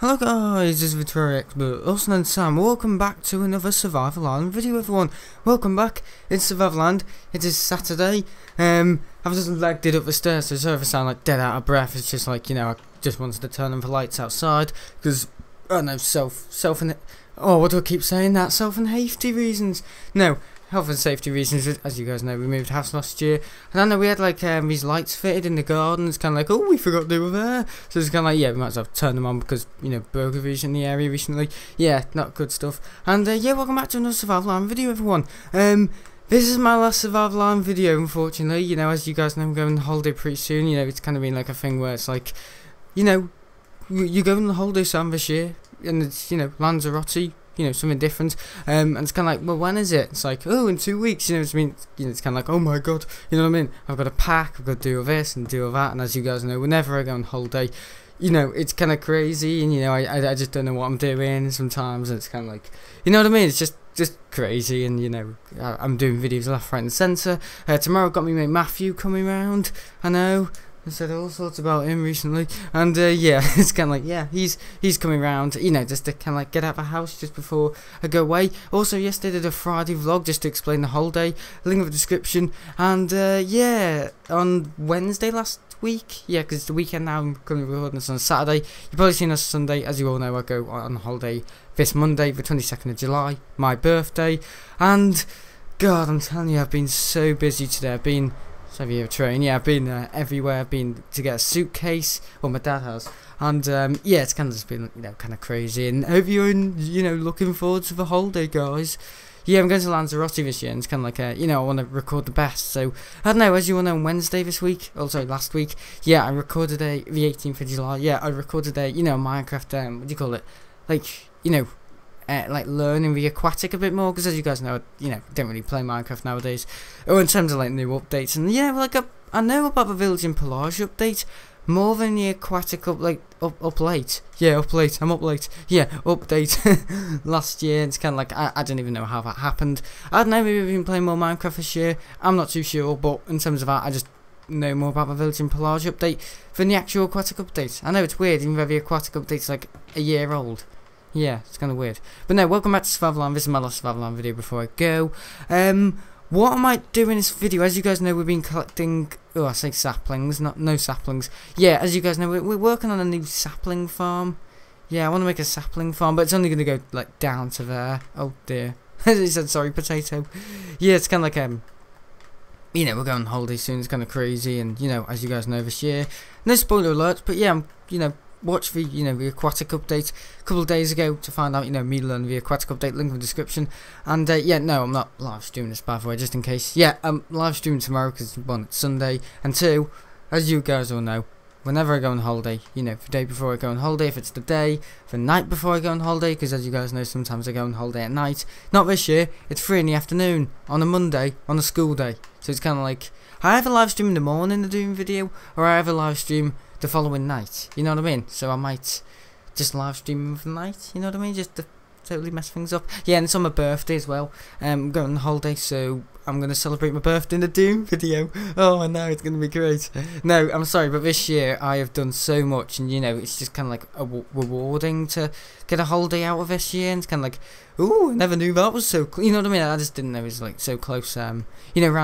Hello guys, this is Victoria Expert, also known as Sam. Welcome back to another Survival Island video, everyone. Welcome back. It's Survival Island. It is Saturday. I've just legged it up the stairs, so sorry if I sound like dead out of breath. It's just like, I just wanted to turn on the lights outside because I don't know, what do I keep saying that? Self and safety reasons. No, health and safety reasons. As you guys know, we moved house last year, and I know we had like these lights fitted in the garden. It's kind of like, oh, we forgot they were there, so it's kind of like, yeah, we might as well turn them on because burglaries in the area recently. Yeah, not good stuff. And yeah, welcome back to another Survival Island video, everyone. This is my last Survival Island video, unfortunately. As you guys know, I'm going on holiday pretty soon. It's kind of been like a thing where it's like, you go on the holiday some this year, and it's Lanzarote. Something different, and it's kind of like, well, when is it? It's like, oh, in 2 weeks, it's kind of like, oh my god, you know what I mean? I've got to pack, I've got to do all this and do all that, and as you guys know, whenever I go on holiday, it's kind of crazy, and I just don't know what I'm doing sometimes, and it's kind of like, you know what I mean? It's just crazy, and I'm doing videos left, right, and centre. Tomorrow I've got my mate Matthew coming round. I know. I said all sorts about him recently, and yeah, it's kind of like, yeah, he's coming round, just to kind of like get out of the house just before I go away. Also, yesterday I did a Friday vlog just to explain the holiday, link in the description, and yeah, on Wednesday last week, yeah, because it's the weekend now, I'm going to be recording this on Saturday. You've probably seen us Sunday. As you all know, I go on holiday this Monday, the 22nd of July, my birthday, and God, I'm telling you, I've been so busy today. I've been train. Yeah, I've been everywhere. I've been to get a suitcase. Well, my dad has, and yeah, it's kind of just been kind of crazy. And hope you're looking forward to the holiday, guys. Yeah, I'm going to Lanzarote this year, and it's kind of like I want to record the best. So I don't know. As you all know, on Wednesday this week, also last week, yeah, I recorded the 18th of July. Yeah, I recorded a Minecraft. What do you call it? Like learning the aquatic a bit more, because as you guys know, don't really play Minecraft nowadays, or in terms of like new updates. And yeah, like I know about the Village in Pelage update more than the aquatic up late. Yeah, up late. I'm up late. Yeah, update last year. It's kind of like I don't even know how that happened. I don't know. Maybe we've been playing more Minecraft this year. I'm not too sure, but in terms of that, I just know more about the Village in Pelage update than the actual aquatic update. I know it's weird, even though the aquatic update's like a year old. Yeah, it's kind of weird. But no, welcome back to Survival Island. This is my last Survival Island video before I go. What I might do in this video, as you guys know, we've been collecting, I say saplings, no saplings. Yeah, as you guys know, we're working on a new sapling farm. Yeah, I want to make a sapling farm, but it's only going to go, like, down to there. Oh, dear. He said, sorry, potato. Yeah, it's kind of like, we're going on holiday soon. It's kind of crazy, and, as you guys know, this year. No spoiler alerts, but yeah, watch the the aquatic update a couple of days ago to find out me learning the aquatic update, link in the description. And yeah, no, I'm not live streaming this, by the way, just in case. Yeah, I'm live streaming tomorrow because one, it's Sunday, and two, as you guys all know, whenever I go on holiday, the day before I go on holiday, if it's the night before I go on holiday, because as you guys know, sometimes I go on holiday at night. Not this year, it's 3 in the afternoon on a Monday on a school day, so it's kind of like I either live stream in the morning to do a video, or I either live stream the following night, you know what I mean? So I might just live stream for the night, you know what I mean? Just to totally mess things up. Yeah, and it's on my birthday as well. I'm going on holiday, so I'm going to celebrate my birthday in a Doom video. Oh, I know, it's going to be great. No, I'm sorry, but this year I have done so much, and it's just kind of like rewarding to get a holiday out of this year, and it's kind of like, ooh, I never knew that was so you know what I mean? I just didn't know it was like so close, around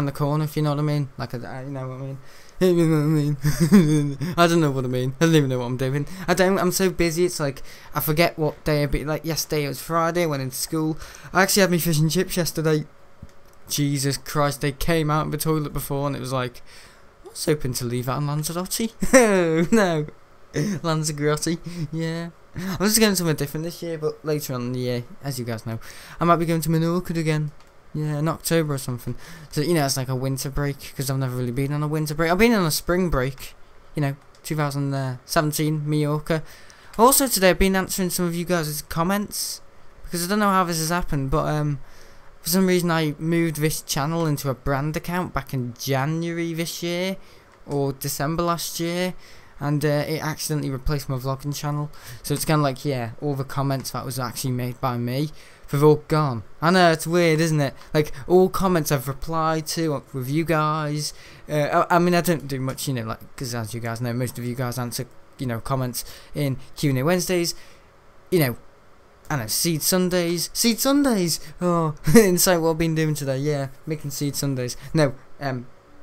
the corner, if you know what I mean? Like, you know what I mean? You know what I mean? I don't know what I mean. I don't even know what I'm doing. I'm so busy, it's like, I forget what day I'd be. Like, yesterday it was Friday, I went into school. I actually had my fish and chips yesterday. Jesus Christ, they came out of the toilet before, and it was like, I was hoping to leave that on Lanzarote. No. Lanzarote, yeah. I'm just going somewhere different this year, but later on in the year, as you guys know, I might be going to Menorca again. Yeah, in October or something. So, it's like a winter break, because I've never really been on a winter break. I've been on a spring break, 2017, Mallorca. Also today, I've been answering some of you guys' comments, because I don't know how this has happened, but for some reason I moved this channel into a brand account back in January this year, or December last year, and it accidentally replaced my vlogging channel. So it's kind of like, yeah, all the comments that was actually made by me, they've all gone. I know, it's weird, isn't it? Like, all comments I've replied to with you guys. I mean, I don't do much, like, because as you guys know, most of you guys answer, comments in Q&A Wednesdays. you know, I don't know, seed Sundays. Seed Sundays! Oh, inside what I've been doing today, yeah, making seed Sundays. No,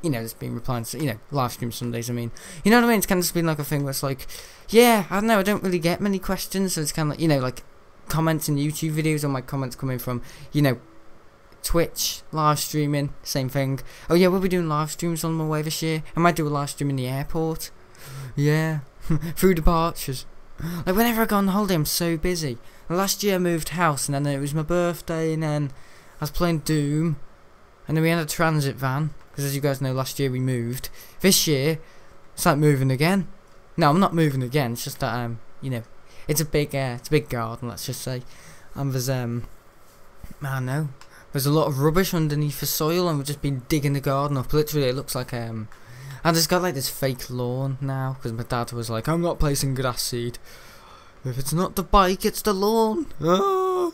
you know, just been replying to, you know, live stream Sundays, I mean. You know what I mean? It's kind of just been like a thing where it's like, yeah, I don't know, I don't really get many questions, so it's kind of like, you know, like, comments in YouTube videos, or my comments coming from, you know, Twitch, live streaming, same thing. Oh yeah, we'll be doing live streams on my way this year. I might do a live stream in the airport. Yeah, through departures. Like, whenever I go on holiday, I'm so busy. Last year I moved house, and then it was my birthday, and then I was playing Doom, and then we had a transit van, because as you guys know, last year we moved. This year, it's like moving again. No, I'm not moving again, it's just that, you know, it's a big garden, let's just say. And there's, I don't know, there's a lot of rubbish underneath the soil, and we've just been digging the garden up. Literally, it looks like, I just got like this fake lawn now, because my dad was like, I'm not placing grass seed. If it's not the bike, it's the lawn. Oh,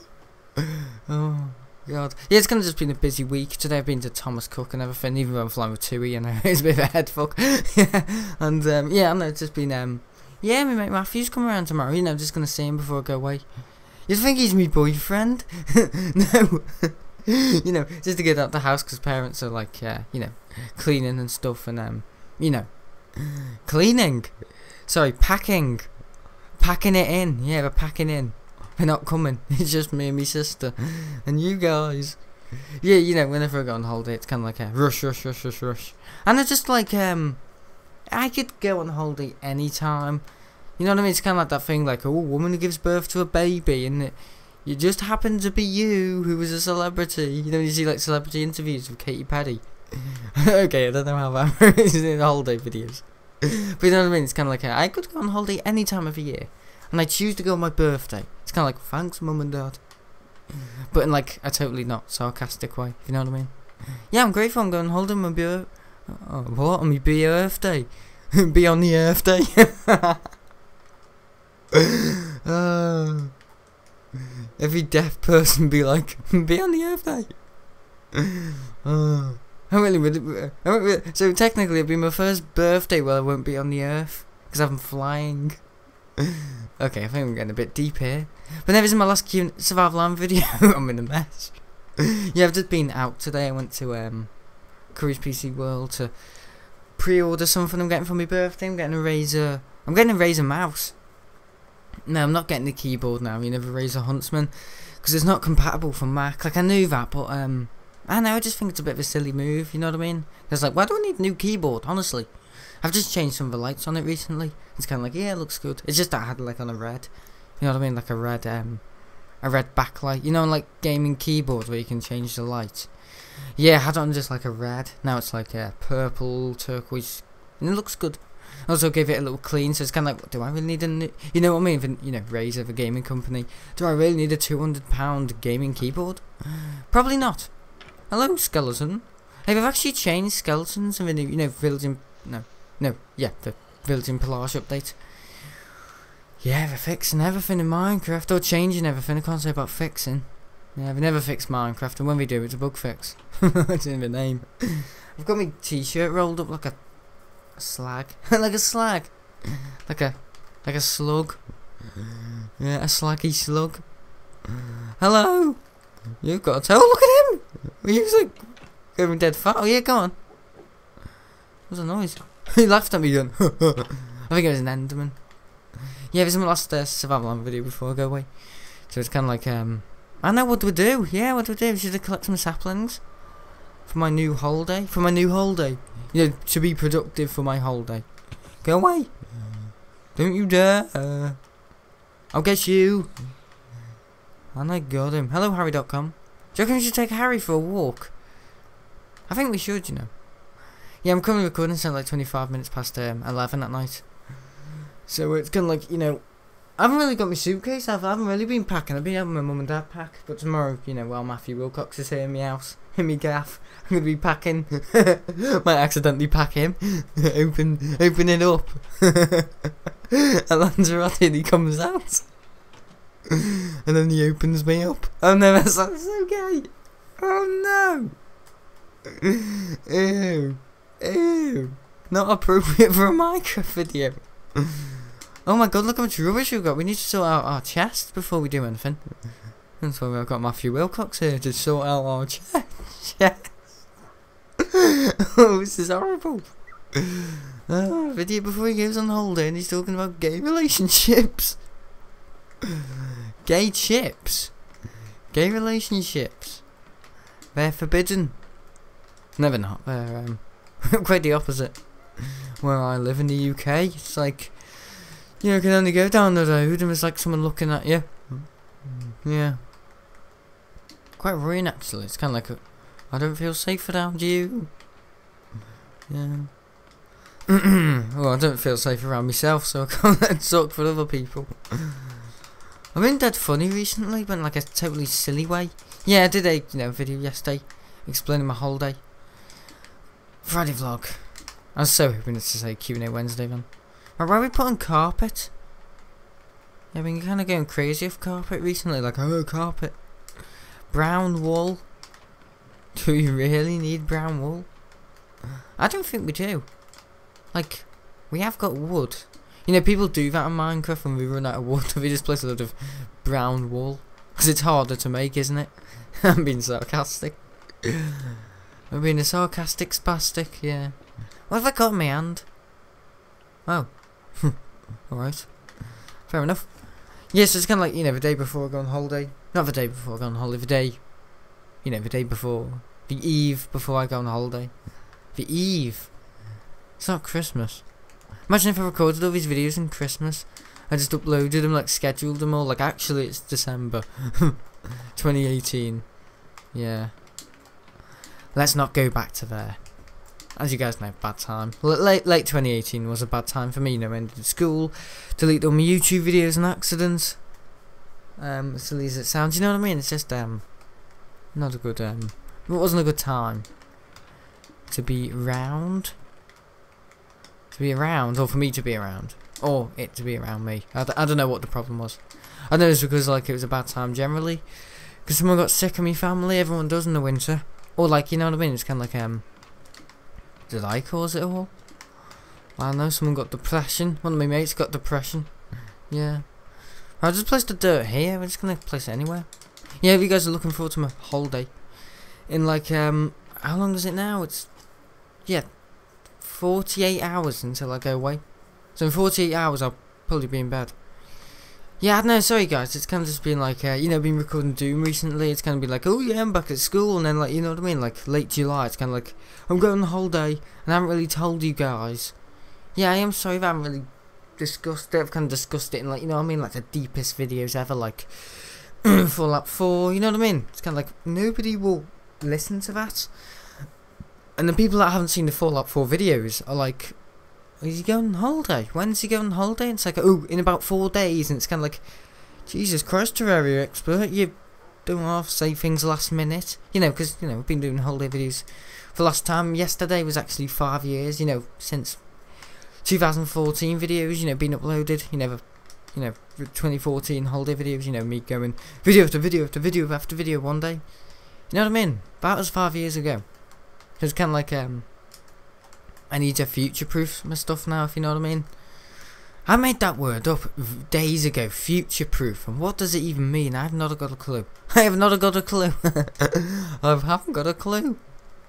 oh God. Yeah, it's kind of just been a busy week. Today I've been to Thomas Cook and everything, even though I'm flying with Tui, you know, it's a bit of a head fuck. Yeah, and, yeah, I know, it's just been, yeah, my mate Matthew's coming around tomorrow, you know, I'm just going to see him before I go away. You think he's my boyfriend? No. You know, just to get out the house, because parents are like, you know, cleaning and stuff, and, you know, cleaning. Sorry, packing. Packing it in. Yeah, we're packing in. We're not coming. It's just me and my sister. And you guys. Yeah, you know, whenever I go on holiday, it's kind of like a rush. And it's just like, I could go on holiday anytime. You know what I mean? It's kind of like that thing, like, oh, a woman who gives birth to a baby, and it just happened to be you who was a celebrity. You know, you see, like, celebrity interviews with Katy Perry. Okay, I don't know how that is in holiday videos. But you know what I mean? It's kind of like, I could go on holiday any time of the year, and I choose to go on my birthday. It's kind of like, thanks, mum and dad. But in, like, a totally not sarcastic way, if you know what I mean? Yeah, I'm grateful I'm going on holiday on my birthday. Oh, what? On my birthday? Be on the Earth Day? Every deaf person be like, be on the Earth Day. So technically it'll be my first birthday where I won't be on the Earth, because I'm flying. Okay, I think I'm getting a bit deep here. But never in my last Survival Land video. I'm in a mess. Yeah, I've just been out today. I went to Curry's PC World to pre-order something I'm getting for my birthday. I'm getting a Razer mouse. No, I'm not getting the keyboard now, you know, the Razer Huntsman, because it's not compatible for Mac. Like, I knew that, but I don't know, I just think it's a bit of a silly move, you know what I mean? It's like, why do I need a new keyboard, honestly? I've just changed some of the lights on it recently. It's kind of like, yeah, it looks good. It's just that I had, like, on a red, you know what I mean, like a red backlight, you know, like gaming keyboards where you can change the light. Yeah, I had it on just like a red. Now it's like a purple, turquoise, and it looks good. I also gave it a little clean, so it's kind of like, do I really need a new, you know what I mean, for, you know, Razer, the gaming company, do I really need a £200 gaming keyboard? Probably not. Hello, skeleton. Hey, they've actually changed skeletons in the new, you know, the Village in Pelage update. Yeah, they're fixing everything in Minecraft, or changing everything. I can't say about fixing. Yeah, they never fix Minecraft, and when we do, it's a bug fix. It's in the name. I've got my t-shirt rolled up like a slag. Like a slag. Like a slug. Yeah, a slaggy slug. Hello! You've got a toe. Look at him! He was like going dead fat. Oh yeah, go on. What was the noise? He laughed at me then. I think it was an Enderman. Yeah, this is my last Survival Land video before I go away. So it's kind of like, I know what do we do. Yeah, what do we do? We should collect some saplings for my new holiday. For my new holiday. You know, to be productive for my holiday. Go away. Don't you dare. I'll get you. And I got him. Hello, Harry.com. Do you reckon we should take Harry for a walk? I think we should, you know. Yeah, I'm currently recording, so like 25 minutes past 11 at night. So it's kind of like, you know, I haven't really got my suitcase. I haven't really been packing. I've been having my mum and dad pack. But tomorrow, you know, while Matthew Wilcox is here in my house, in my gaff, I'm going to be packing. Might accidentally pack him. Open it up. At Lanzarote and he comes out. And then he opens me up. Oh no, that sounds so gay. Oh no. Ew. Not appropriate for a Minecraft video. Oh my god, look how much rubbish we've got. We need to sort out our chest before we do anything. That's why I've got Matthew Wilcox here to sort out our chest. Oh, this is horrible. Video before he goes on holiday and he's talking about gay relationships. Gay chips. Gay relationships. They're forbidden. Never not. They're quite the opposite. Where I live in the UK, it's like, you can only go down the road and there's like someone looking at you. Yeah. Quite worrying actually. It's kind of like I don't feel safe around you. Yeah. Well, I don't feel safe around myself, so I can't talk for other people. I've been dead funny recently, but in like a totally silly way. Yeah, I did a video yesterday explaining my holiday. Friday vlog. I was so hoping to say Q&A Wednesday then. Right, why are we putting carpet? Yeah, I've been kind of going crazy off carpet recently, like, oh, carpet. Brown wool. Do we really need brown wool? I don't think we do. Like, we have got wood. People do that in Minecraft when we run out of wood. They just place a lot of brown wool. Because it's harder to make, isn't it? I'm being sarcastic. I'm being a sarcastic spastic, yeah. What have I got in my hand? Oh. Alright. Fair enough. Yes, it's kind of like, the day before I go on holiday. Not the day before I go on holiday, the day... the day before. The eve before I go on holiday. The eve. It's not Christmas. Imagine if I recorded all these videos in Christmas. I just uploaded them, like scheduled them all. Like actually it's December 2018. Yeah. Let's not go back to there. As you guys know, bad time. Late 2018 was a bad time for me. Ended school, deleted all my YouTube videos and accidents. As silly as it sounds, you know what I mean? It's just not a good it wasn't a good time to be around. To be around, or for me to be around, or it to be around me. I don't know what the problem was. I know it's because like it was a bad time generally, because someone got sick in my family. Everyone does in the winter, or like you know what I mean. It's kind of like did I cause it all? I don't know. Someone got depression. One of my mates got depression. Yeah. I just placed the dirt here. We're just gonna place it anywhere. Yeah, if you guys are looking forward to my holiday, in like how long is it now? It's 48 hours until I go away. So in 48 hours I'll probably be in bed. Yeah, I don't know, sorry guys, it's kind of just been like, been recording Doom recently. It's kind of been like, oh yeah, I'm back at school, and then like, you know what I mean, like late July, it's kind of like, I'm going on holiday, and I haven't really told you guys. Yeah, I am sorry if I haven't really discussed it. I've kind of discussed it in like, you know what I mean, like the deepest videos ever, like Fallout 4, you know what I mean? It's kind of like, nobody will listen to that. And the people that haven't seen the Fallout 4 videos are like, is he going on holiday? When's he going on holiday? And it's like, oh, in about 4 days. And it's kind of like, Jesus Christ, Terraria expert, you don't half say things last minute. Because, we've been doing holiday videos for last time. Yesterday was actually 5 years, since 2014 videos, been uploaded. 2014 holiday videos, me going video after video after video after video one day. You know what I mean? That was 5 years ago. It's kind of like, I need to future-proof my stuff now, if you know what I mean. I made that word up days ago, future-proof, and what does it even mean? I have not got a clue. I have not got a clue. I haven't got a clue.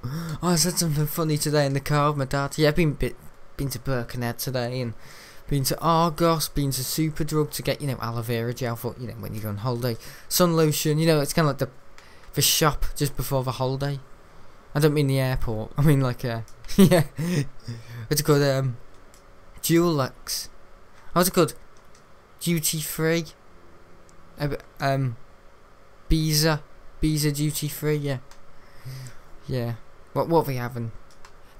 Oh, I said something funny today in the car with my dad. Yeah, I've been to Birkenhead today, and been to Argos, been to Superdrug to get, aloe vera gel for, when you go on holiday. Sun lotion, it's kind of like the shop just before the holiday. I don't mean the airport. I mean like yeah. It's called Dulux. What's it called? Duty free. Biza duty free. Yeah. Yeah. What are we having?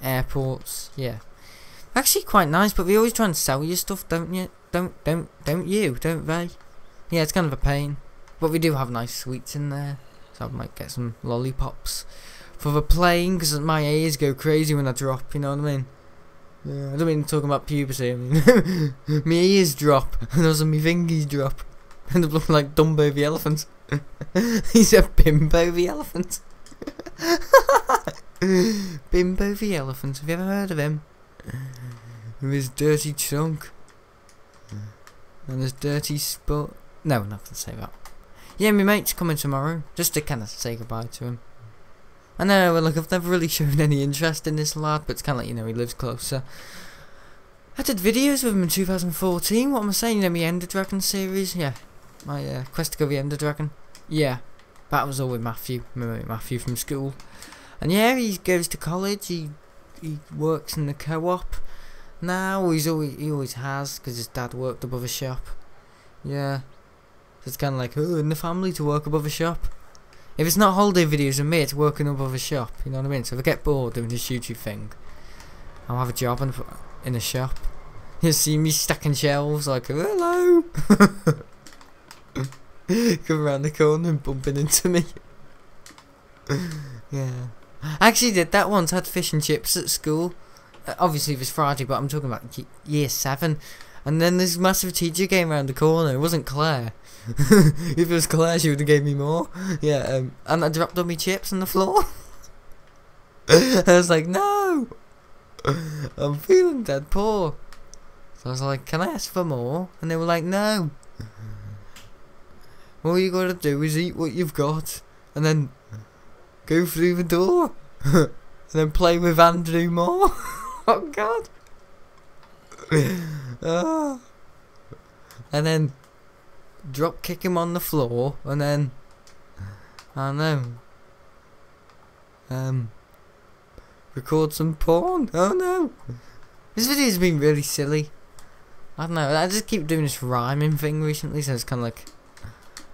Airports. Yeah. Actually quite nice, but they always try and sell you stuff, don't you? Don't they? Yeah, it's kind of a pain. But we do have nice sweets in there, so I might get some lollipops for the plane, because my ears go crazy when I drop, you know what I mean? Yeah, I don't mean talking about puberty, I mean my ears drop, and also my fingies drop. I end up looking like Dumbo the elephant. He's a Bimbo the elephant. Bimbo the elephant, have you ever heard of him? With his dirty trunk. And there's dirty spot. No, I'm not gonna say that. Yeah, my mate's coming tomorrow, just to kind of say goodbye to him. I know, well, like, I've never really shown any interest in this lad, but it's kind of like, you know, he lives closer. I did videos with him in 2014, what am I saying, you know, my Ender Dragon series, yeah. My Quest to go the Ender Dragon. Yeah, that was all with Matthew, my mate Matthew from school. And yeah, he goes to college, he works in the co-op. Now, he always has, because his dad worked above a shop. Yeah. So it's kind of like, oh, in the family to work above a shop. If it's not holiday videos with me, it's working above a shop, you know what I mean? So if I get bored doing this YouTube thing, I'll have a job in a shop. You'll see me stacking shelves like, hello! Come around the corner and bumping into me. Yeah. I actually did that once, I had fish and chips at school. Obviously it was Friday, but I'm talking about year 7. And then this massive teacher came around the corner. It wasn't Claire. If it was Claire, she would have gave me more. Yeah, and I dropped all my chips on the floor. I was like, no! I'm feeling dead poor. So I was like, can I ask for more? And they were like, no. All you gotta do is eat what you've got. And then go through the door. And then play with Andrew more. Oh, God. Oh. And then drop kick him on the floor, and then I don't know, record some porn. Oh no, this video's been really silly. I don't know, I just keep doing this rhyming thing recently, so it's kind of like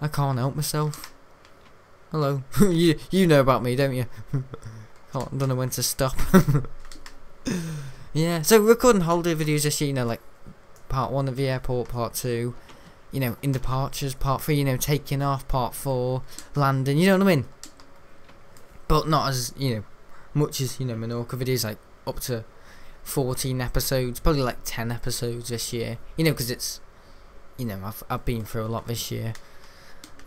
I can't help myself. Hello. you know about me, don't you? Don't know when to stop. Yeah, so recording holiday videos this year, you know, like part 1 at the airport, part 2, you know, in departures, part 3, you know, taking off, part 4, landing, you know what I mean? But not as, you know, much as, you know, Menorca videos, like up to 14 episodes, probably like 10 episodes this year, you know, because it's, you know, I've been through a lot this year.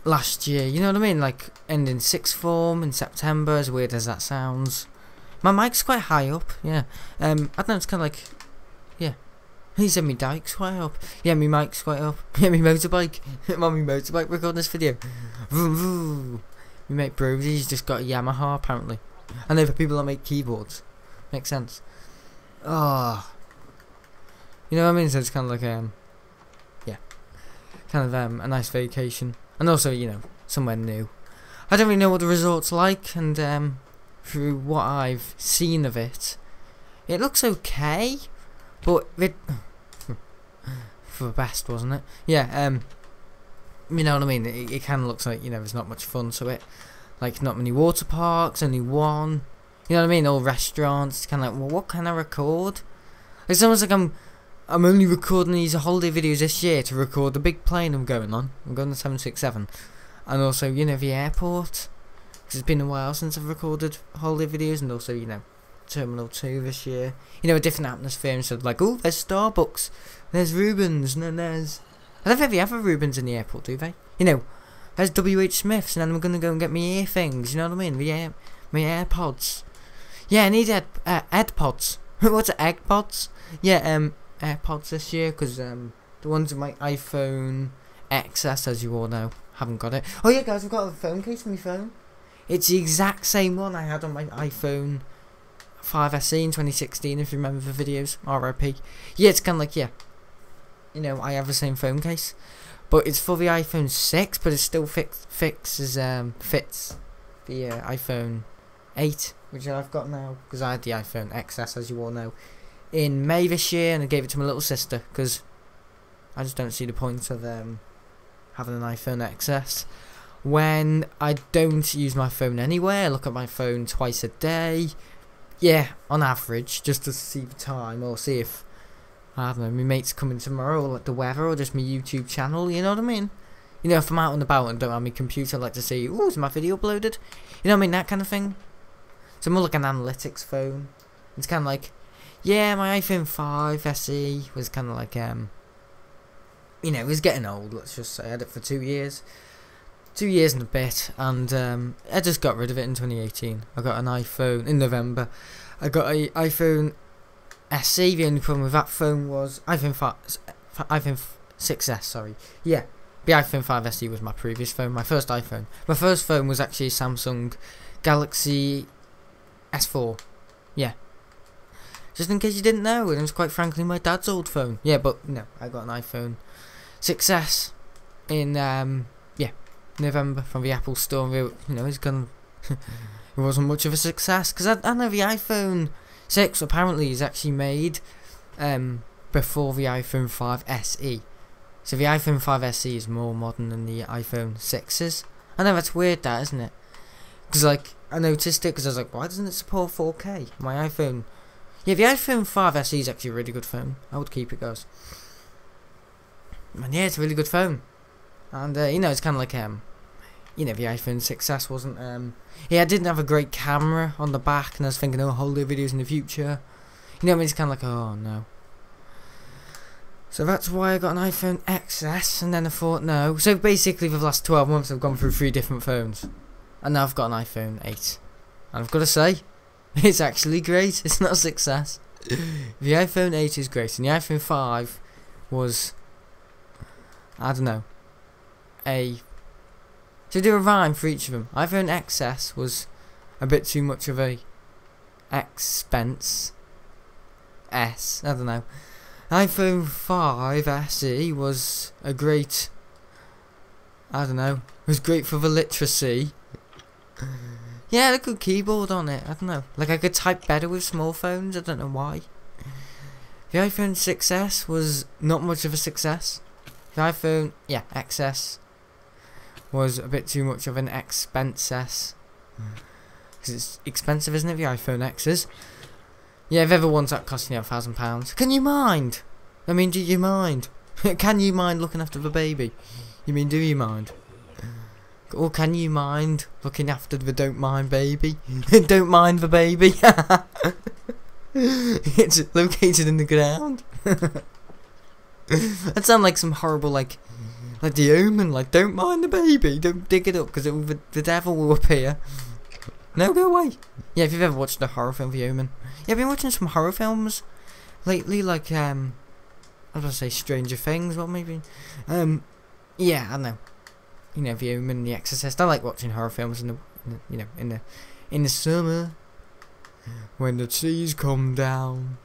Last year, you know what I mean, like ending 6th form in September, as weird as that sounds. My mic's quite high up, yeah. I don't know, it's kind of like, yeah. He said my dike's quite up. Yeah, my mic's quite up. Yeah, my motorbike. I'm on my motorbike recording this video. Vroom, vroom. My mate Brody's just got a Yamaha, apparently. I know for people that make keyboards. Makes sense. Oh. You know what I mean? So it's kind of like, yeah. Kind of, a nice vacation. And also, you know, somewhere new. I don't really know what the resort's like, and, through what I've seen of it, it looks okay, but it for the best, wasn't it? Yeah, you know what I mean, it kind of looks like, you know, there's not much fun to it, like not many water parks, only one, you know what I mean, all restaurants. It's kind of like, well, what can I record? It's almost like I'm only recording these holiday videos this year to record the big plane I'm going on. I'm going to 767, and also, you know, the airport. Because it's been a while since I've recorded holiday videos, and also, you know, Terminal 2 this year. You know, a different atmosphere instead of like, oh, there's Starbucks, there's Rubens, and then there's... I don't think they have a Rubens in the airport, do they? You know, there's WH Smith's, and then I'm going to go and get my ear things, you know what I mean? My AirPods. Yeah, I need AirPods. What's it, AirPods? Yeah, AirPods this year, because the ones with my iPhone XS, as you all know, haven't got it. Oh yeah, guys, I've got a phone case for my phone. It's the exact same one I had on my iPhone 5SE in 2016, if you remember the videos. RIP. Yeah, it's kind of like, yeah, you know, I have the same phone case, but it's for the iPhone 6, but it still fits the iPhone 8, which I've got now, because I had the iPhone XS, as you all know, in May this year, and I gave it to my little sister, because I just don't see the point of having an iPhone XS. When I don't use my phone anyway, I look at my phone twice a day. Yeah, on average, just to see the time, or see if, I don't know, my mate's coming tomorrow, or like the weather, or just my YouTube channel, you know what I mean? You know, if I'm out and about and don't have my computer, I like to see, ooh, is my video uploaded? You know what I mean, that kind of thing. So more like an analytics phone. It's kind of like, yeah, my iPhone 5 SE was kind of like, you know, it was getting old, let's just say. I had it for 2 years. 2 years and a bit, and I just got rid of it in 2018. I got an iPhone in November. I got an iPhone SE. The only problem with that phone was iPhone 6S, sorry. Yeah, the iPhone 5 SE was my previous phone, my first iPhone. My first phone was actually a Samsung Galaxy S4. Yeah. Just in case you didn't know, it was quite frankly my dad's old phone. Yeah, but no, I got an iPhone 6S in November from the Apple store. You know, it's gone. It wasn't much of a success because I know the iPhone 6 apparently is actually made before the iPhone 5 SE. So the iPhone 5 SE is more modern than the iPhone 6s. I know that's weird, that isn't it? Because like I noticed it because I was like, why doesn't it support 4K? My iPhone. Yeah, the iPhone 5 SE is actually a really good phone. I would keep it, guys. And yeah, it's a really good phone. And you know, it's kind of like you know, the iPhone 6S wasn't yeah, it didn't have a great camera on the back, and I was thinking, oh, holiday videos in the future. You know, I mean, it's kind of like, oh no. So that's why I got an iPhone XS, and then I thought no. So basically, for the last 12 months, I've gone through 3 different phones, and now I've got an iPhone 8. And I've got to say, it's actually great. It's not a success. The iPhone 8 is great, and the iPhone 5 was, I don't know, to do a rhyme for each of them. iPhone XS was a bit too much of a expense. I don't know. iPhone 5 SE was a great, I don't know, it was great for the literacy. Yeah, a good keyboard on it, I don't know. Like I could type better with small phones, I don't know why. The iPhone 6S was not much of a success. The iPhone, XS was a bit too much of an expense. Because it's expensive, isn't it, the iPhone X's? Yeah, if ever one's that costing you £1,000. Can you mind? I mean, do you mind? Can you mind looking after the baby? You mean, do you mind? Or can you mind looking after the don't mind baby? Don't mind the baby. It's located in the ground. That sounds like some horrible, like the Omen, like, don't mind the baby, don't dig it up, because the devil will appear. No, go away. Yeah, if you've ever watched a horror film, The Omen. Yeah, I've been watching some horror films lately, like, I was going to say Stranger Things, well, maybe. Yeah, I don't know. You know, The Omen, The Exorcist. I like watching horror films in the summer. When the trees come down.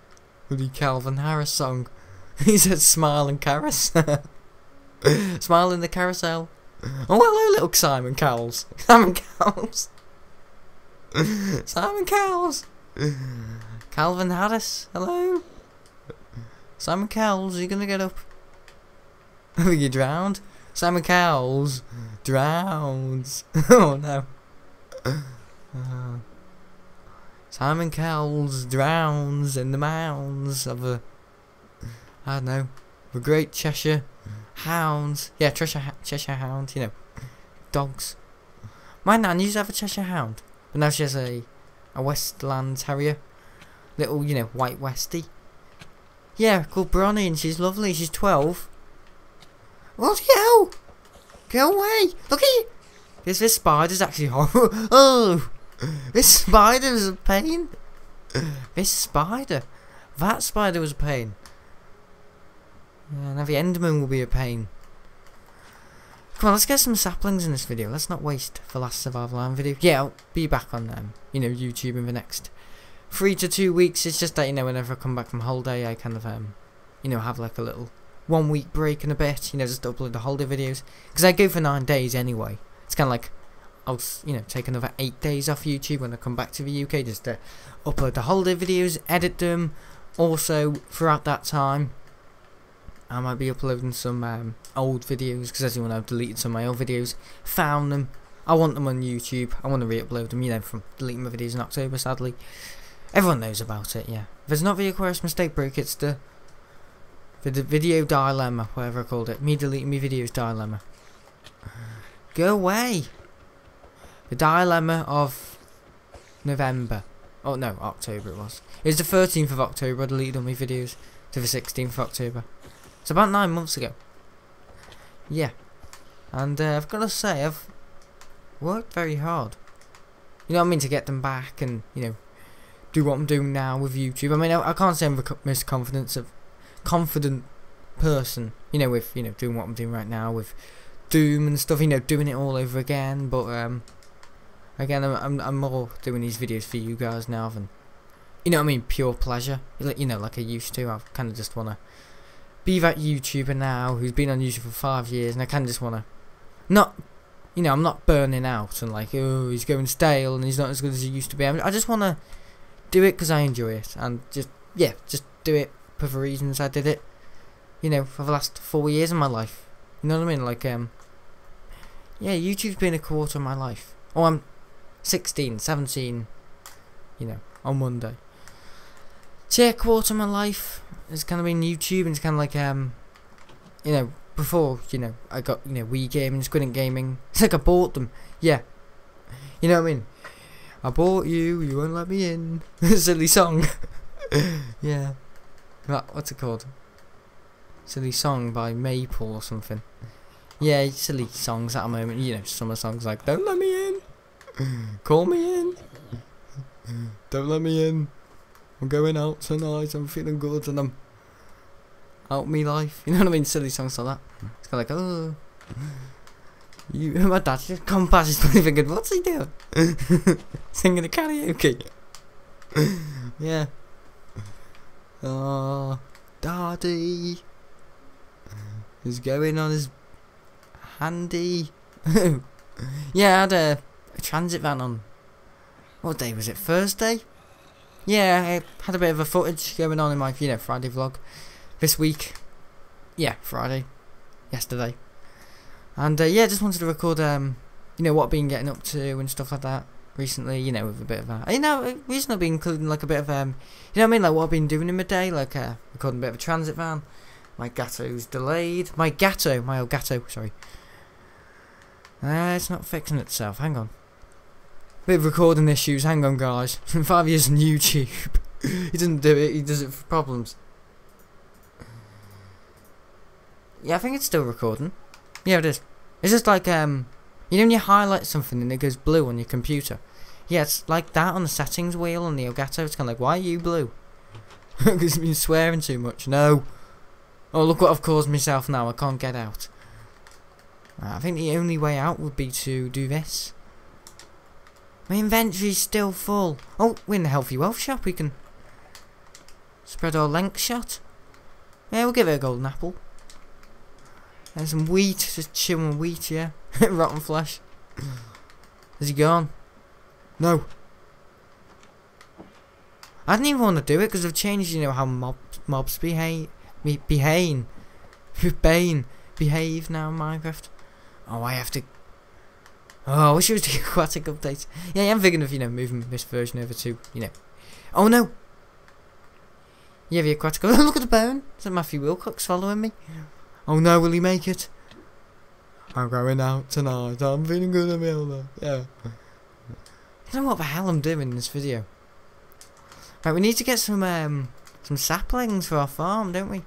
With the Calvin Harris song. He said smile and caress. Smile in the carousel. Oh, hello, little Simon Cowles. Simon Cowles. Simon Cowles. Calvin Harris. Hello. Simon Cowles, are you gonna get up? Are you drowned? Simon Cowles drowns. Oh no. Simon Cowles drowns in the mounds of a, I don't know, the great Cheshire Hounds. Yeah, Cheshire Hound, you know, dogs. My nan used to have a Cheshire Hound, but now she has a Westland Terrier, little, you know, white Westie. Yeah, called Bronnie, and she's lovely. She's 12. What? Go away! Look at you! This spider's actually horrible. Oh! This spider's a pain. That spider was a pain. Yeah, now the Enderman will be a pain. Come on, let's get some saplings in this video. Let's not waste the last Survival Island video. Yeah, I'll be back on you know, YouTube in the next 3 to 2 weeks. It's just that, you know, whenever I come back from holiday, I kind of you know, have like a little 1 week break and a bit, you know, just upload the holiday videos, because I go for 9 days anyway. It's kind of like I'll, you know, take another 8 days off YouTube when I come back to the UK, just to upload the holiday videos, edit them. Also, throughout that time, I might be uploading some old videos, because as you know, I've deleted some of my old videos, found them, I want them on YouTube, I want to re-upload them, you know, from deleting my videos in October, sadly. Everyone knows about it, yeah. If it's not the Aquarius mistake break, it's the video dilemma, whatever I called it. Me deleting my videos dilemma. Go away! The dilemma of November. Oh no, October it was. It was the 13th of October I deleted all my videos to the 16th of October. It's about 9 months ago. Yeah. And I've got to say, I've worked very hard. You know what I mean? To get them back and, you know, do what I'm doing now with YouTube. I mean, I can't say I'm the most confident person, you know, with, you know, doing what I'm doing right now with Doom and stuff, you know, doing it all over again. But again, I'm more doing these videos for you guys now than, you know what I mean, pure pleasure, you know, like I used to. I kind of just want to be that YouTuber now who's been on YouTube for 5 years, and I kind of just want to not, you know, I'm not burning out and like, oh, he's going stale and he's not as good as he used to be. I just want to do it because I enjoy it, and just, yeah, just do it for the reasons I did it, you know, for the last 4 years of my life. You know what I mean? Like, yeah, YouTube's been a quarter of my life. Oh, I'm 16, 17, you know, on Monday. So yeah, quarter of my life has kind of been YouTube, and it's kind of like, you know, before, you know, I got, you know, Wii Gaming, Squid Gaming. It's like I bought them. Yeah. You know what I mean? I bought you, you won't let me in. Silly song. Yeah. What's it called? Silly song by Maple or something. Yeah, silly songs at the moment. You know, summer songs like, don't let me in. Call me in. Don't let me in. I'm going out tonight, I'm feeling good, and I'm out me life. You know what I mean? Silly songs like that. It's kind of like, oh, you, my dad just come past, he's probably thinking, what's he doing? Singing a karaoke. Yeah. Oh, Daddy is going on his handy. Yeah, I had a transit van on, what day was it? Thursday? Yeah, I had a bit of a footage going on in my, you know, Friday vlog this week. Yeah, Friday, yesterday. And yeah, just wanted to record, you know, what I've been getting up to and stuff like that recently, you know, with a bit of you know, recently I've been including like a bit of, you know what I mean, like what I've been doing in my day, like recording a bit of a transit van. My gatto's delayed. My old gatto, sorry. It's not fixing itself, hang on. Bit of recording issues, hang on guys. 5 years on YouTube. He doesn't do it, he does it for problems. Yeah, I think it's still recording. Yeah, it is. It's just like, you know when you highlight something and it goes blue on your computer? Yeah, it's like that on the settings wheel on the Elgato. It's kind of like, why are you blue? Because you've been swearing too much. No. Oh, look what I've caused myself now. I can't get out. I think the only way out would be to do this. My inventory's still full. Oh, we're in the Healthy Wealth shop. We can spread our length shot. Yeah, we'll give it a golden apple. And some wheat. Just chewing wheat, yeah. Rotten flesh. Has he gone? No. I didn't even want to do it because they've changed, you know, how mobs behave now in Minecraft. Oh, I have to. Oh, I wish it was the aquatic update. Yeah, I'm thinking of, you know, moving this version over to, you know. Oh no! Yeah, the aquatic. Oh, look at the bone. Is that Matthew Wilcox following me? Oh no, will he make it? I'm going out tonight. I'm feeling good about that. Yeah. I don't know what the hell I'm doing in this video. Right, we need to get some saplings for our farm, don't we?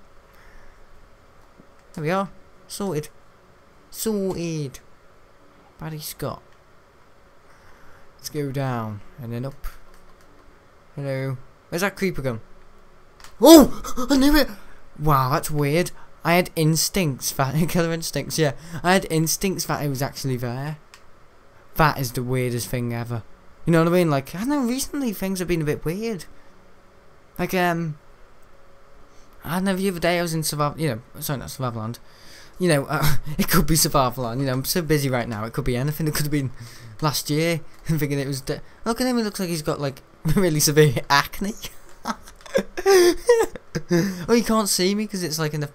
There we are. Sorted. Sorted. Paddy Scott. Let's go down and then up. Hello. Where's that creeper gone? Oh! I knew it! Wow, that's weird. I had instincts that killer instincts, yeah. I had instincts that it was actually there. That is the weirdest thing ever. You know what I mean? Like, I don't know, recently things have been a bit weird. Like, I don't know, the other day I was in Survival, you know, sorry, not Survival Land. You know, it could be Survival Land, you know, I'm so busy right now, it could be anything, it could have been last year. I'm thinking it was, look at him, it looks like he's got, like, really severe acne. Oh, you can't see me because it's, like, in a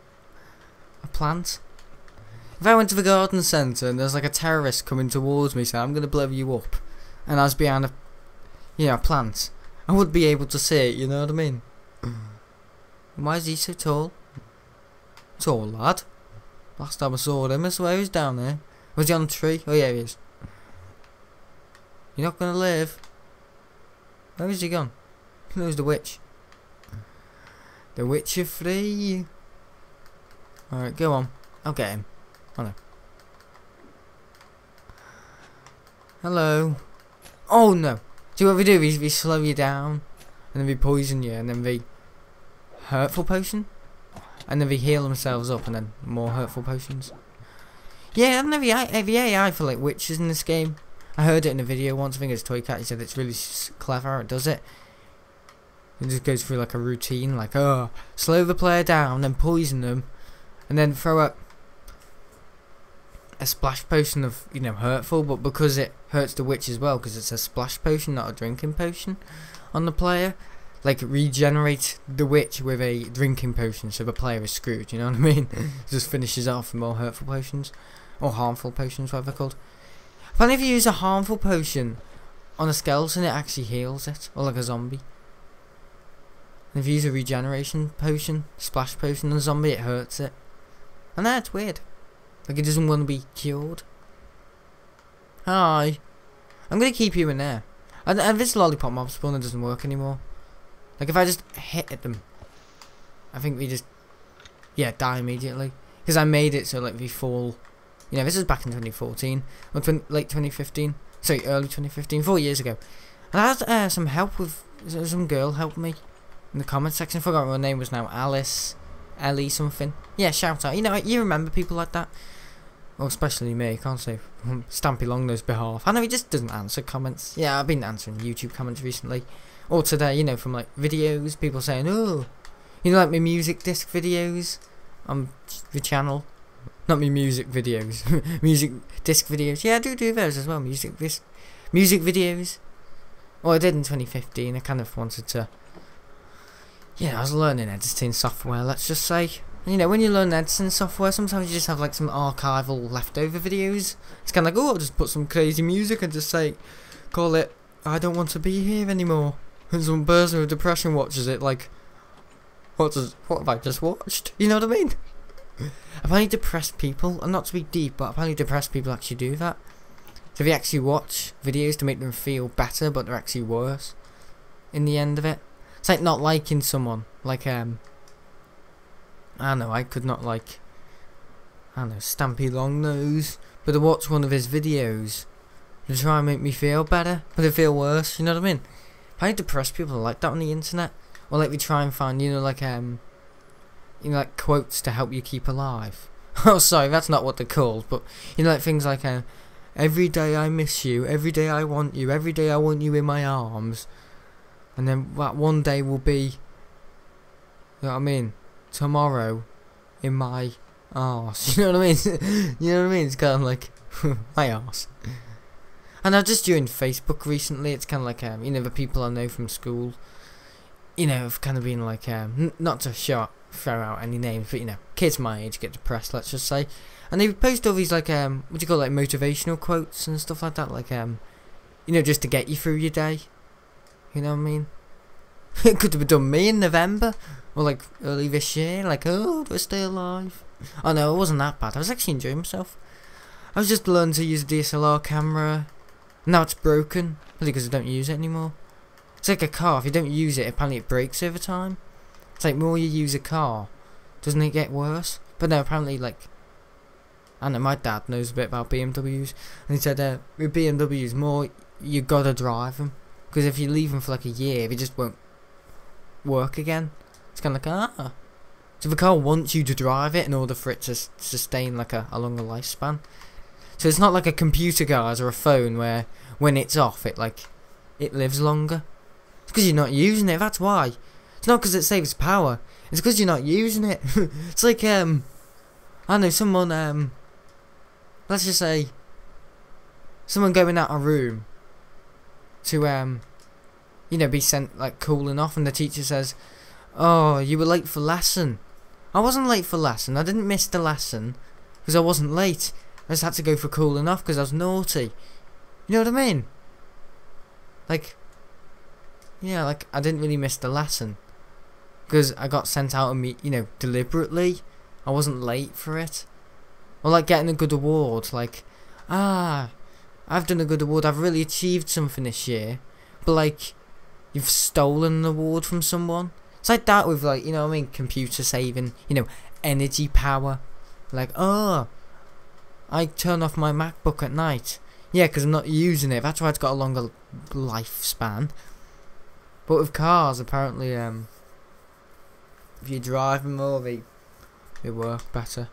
plant. If I went to the garden centre and there's, like, a terrorist coming towards me saying, I'm going to blow you up, and I was behind a, you know, a plant, I would be able to see it, you know what I mean? Why is he so tall? Tall lad. Last time I saw him, I swear he's down there. Was he on a tree? Oh yeah, he is. You're not gonna live. Where is he gone? Who's the witch? The witch are free. Alright, go on. I'll get him. Oh no. Hello. Oh no. See what we do? We slow you down, and then we poison you, and then we hurtful potion. and then they heal themselves up, and then more hurtful potions. Yeah, and the AI for like witches in this game. I heard it in a video once. I think it's Toy Cat. He said it's really clever. It does it. It just goes through like a routine, like slow the player down, then poison them, and then throw up a splash potion of hurtful, but because it hurts the witch as well, because it's a splash potion, not a drinking potion, on the player. Like regenerate the witch with a drinking potion, so the player is screwed. You know what I mean? Just finishes off with more hurtful potions, or harmful potions, whatever they're called. Apparently, if you use a harmful potion on a skeleton, it actually heals it, or like a zombie. And if you use a regeneration potion, splash potion on a zombie, it hurts it. And that's weird. Like it doesn't want to be cured. Hi. I'm gonna keep you in there. And this lollipop mob spawner doesn't work anymore. Like if I just hit at them, I think we just die immediately. Because I made it so like we fall. This is back in 2014 or late 2015. Sorry, early 2015, 4 years ago. And I had some help with some girl helped me in the comment section. I forgot what her name was now. Alice, Ellie something. Yeah, shout out. You remember people like that. Well, especially me, can't say Stampy Longnose behalf. I know he just doesn't answer comments. Yeah, I've been answering YouTube comments recently. Or today, from like videos, people saying, oh, like my music disc videos on the channel. Not me music videos. Music disc videos. Yeah, I do those as well, music videos. Well, I did in 2015, I kind of wanted to. I was learning editing software, let's just say. When you learn editing software, sometimes you just have like some archival leftover videos. It's kind of like, I'll just put some crazy music and just say, call it, I don't want to be here anymore. And some person with depression watches it like, what have I just watched? You know what I mean? Apparently depressed people, and not to be deep, but apparently depressed people actually do that. So they actually watch videos to make them feel better, but they're actually worse in the end of it. It's like not liking someone, like I don't know, I could not like, Stampy Longnose, but to watch one of his videos to try and make me feel better, but I feel worse, you know what I mean? Apparently depressed people are like that on the internet, or like we try and find, like quotes to help you keep alive. Oh, sorry, that's not what they're called, but like things like every day I miss you, every day I want you, every day I want you in my arms, and then that one day will be, you know what I mean, tomorrow in my arse. You know what I mean? You know what I mean? It's kind of like my arse. And I just joined Facebook recently. It's kind of like the people I know from school, have kind of been like not to throw out any names, but kids my age get depressed, let's just say, and they post all these like what do you call it, like motivational quotes and stuff like that, like just to get you through your day. You know what I mean? It could have done me in November or like early this year, like, oh, do I stay alive? Oh no, it wasn't that bad. I was actually enjoying myself. I was just learning to use a DSLR camera. Now it's broken because I don't use it anymore. It's like a car. If you don't use it, apparently it breaks over time. It's like more you use a car, doesn't it get worse? But no, apparently like, I don't know, my dad knows a bit about BMWs, and he said with BMWs, more you gotta drive them, because if you leave them for like a year, they just won't work again. It's kind of like, so the car wants you to drive it in order for it to sustain like a longer lifespan. So it's not like a computer, guys, or a phone where when it's off, it lives longer. It's because you're not using it, that's why. It's not because it saves power, it's because you're not using it. It's like, I don't know, someone, let's just say, someone going out of a room to, be sent, like, cooling off, and the teacher says, oh, you were late for lesson. I wasn't late for lesson, I didn't miss the lesson, because I wasn't late. I just had to go for cooling off because I was naughty. You know what I mean? Like, yeah, like, I didn't really miss the lesson, because I got sent out of me, deliberately. I wasn't late for it. Or like getting a good award, like, I've done a good award, I've really achieved something this year, but like, you've stolen an award from someone. It's like that with like, computer saving, energy power. Like, I turn off my MacBook at night. Yeah, because I'm not using it, that's why it's got a longer lifespan. But with cars, apparently, if you drive them more, they it work better,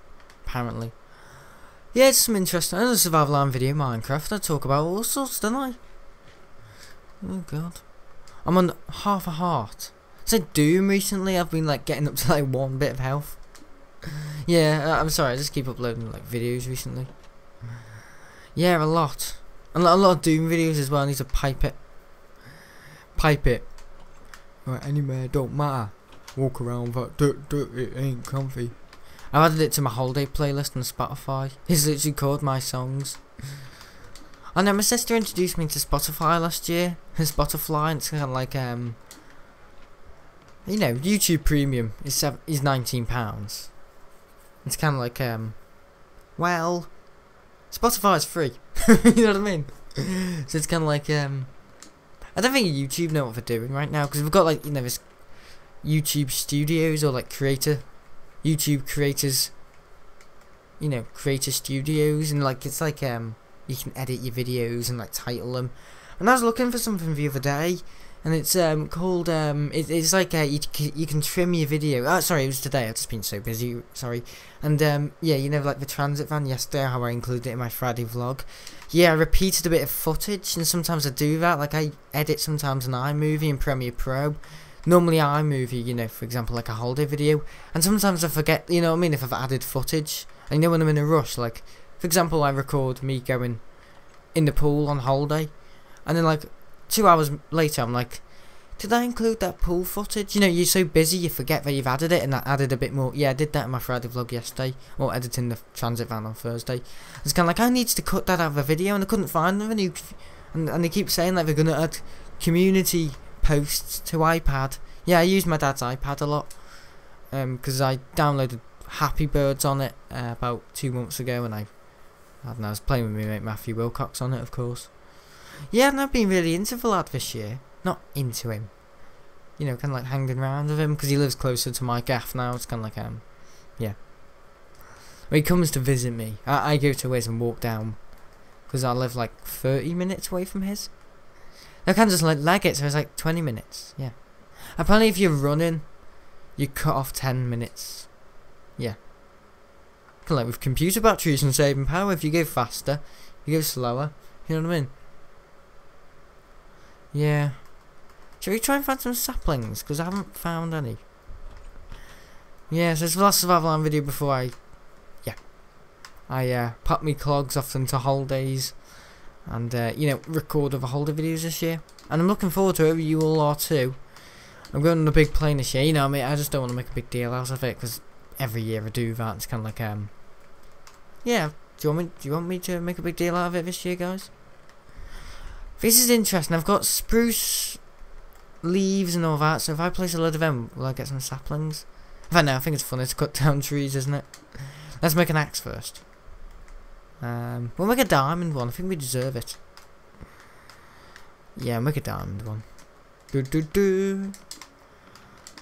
apparently. Yeah, it's some interesting. As a survival line video, Minecraft, I talk about all sorts, don't I? Oh god. I'm on half a heart. So Doom recently, I've been like getting up to like 1 bit of health. Yeah, I'm sorry, I just keep uploading like videos recently. Yeah, a lot. And a lot of Doom videos as well. I need to pipe it. Pipe it. Right, anywhere, don't matter. Walk around that dirt, it ain't comfy. I've added it to my holiday playlist on Spotify. It's literally called My Songs. I know my sister introduced me to Spotify last year. Spotify, and it's kind of like you know, YouTube Premium is £19. It's kind of like well, Spotify is free. You know what I mean? So it's kind of like I don't think YouTube know what they're doing right now, because we've got like, you know, this YouTube Studios, or like YouTube creators, you know, creator studios, and like it's like you can edit your videos and like title them. And I was looking for something the other day, and it's called it's like you can trim your video. Oh, sorry, it was today. I've just been so busy. Sorry. And yeah, you know, like the transit van yesterday, how I included it in my Friday vlog. Yeah, I repeated a bit of footage, and sometimes I do that. Like I edit sometimes in iMovie and Premiere Pro. Normally iMovie, you know, for example, like a holiday video, and sometimes I forget, you know what I mean, if I've added footage. And you know, when I'm in a rush, like for example, I record me going in the pool on holiday, and then like 2 hours later I'm like, did I include that pool footage? You know, you're so busy you forget that you've added it, and I added a bit more. Yeah, I did that in my Friday vlog yesterday, or editing the transit van on Thursday. It's kind of like, I need to cut that out of a video, and I couldn't find them, and they keep saying like they're going to add community posts to iPad. Yeah, I use my dad's iPad a lot, because I downloaded Happy Birds on it about 2 months ago, and I don't know, I was playing with my mate Matthew Wilcox on it, of course. Yeah, and I've been really into the lad this year. Not into him, you know, kind of like hanging around with him, because he lives closer to my gaff now. It's kind of like yeah. When he comes to visit me, I go to his and walk down, because I live like 30 minutes away from his. I can just like leg it, so it's like 20 minutes. Yeah. Apparently, if you're running, you cut off 10 minutes. Yeah. Kind of like with computer batteries and saving power. If you go faster, you go slower. You know what I mean? Yeah. Shall we try and find some saplings? Because I haven't found any. Yeah, so it's the last survival line video before I pop me clogs off into holidays, and you know, record other holiday videos this year. And I'm looking forward to it. You all are too. I'm going on a big plane this year. You know, I mean, I just don't want to make a big deal out of it, because every year I do that. It's kind of like yeah. Do you want me to make a big deal out of it this year, guys? This is interesting. I've got spruce leaves and all that, so if I place a load of them, will I get some saplings? I don't know, I think it's funny to cut down trees, isn't it? Let's make an axe first. We'll make a diamond one. I think we deserve it. Yeah, make a diamond one.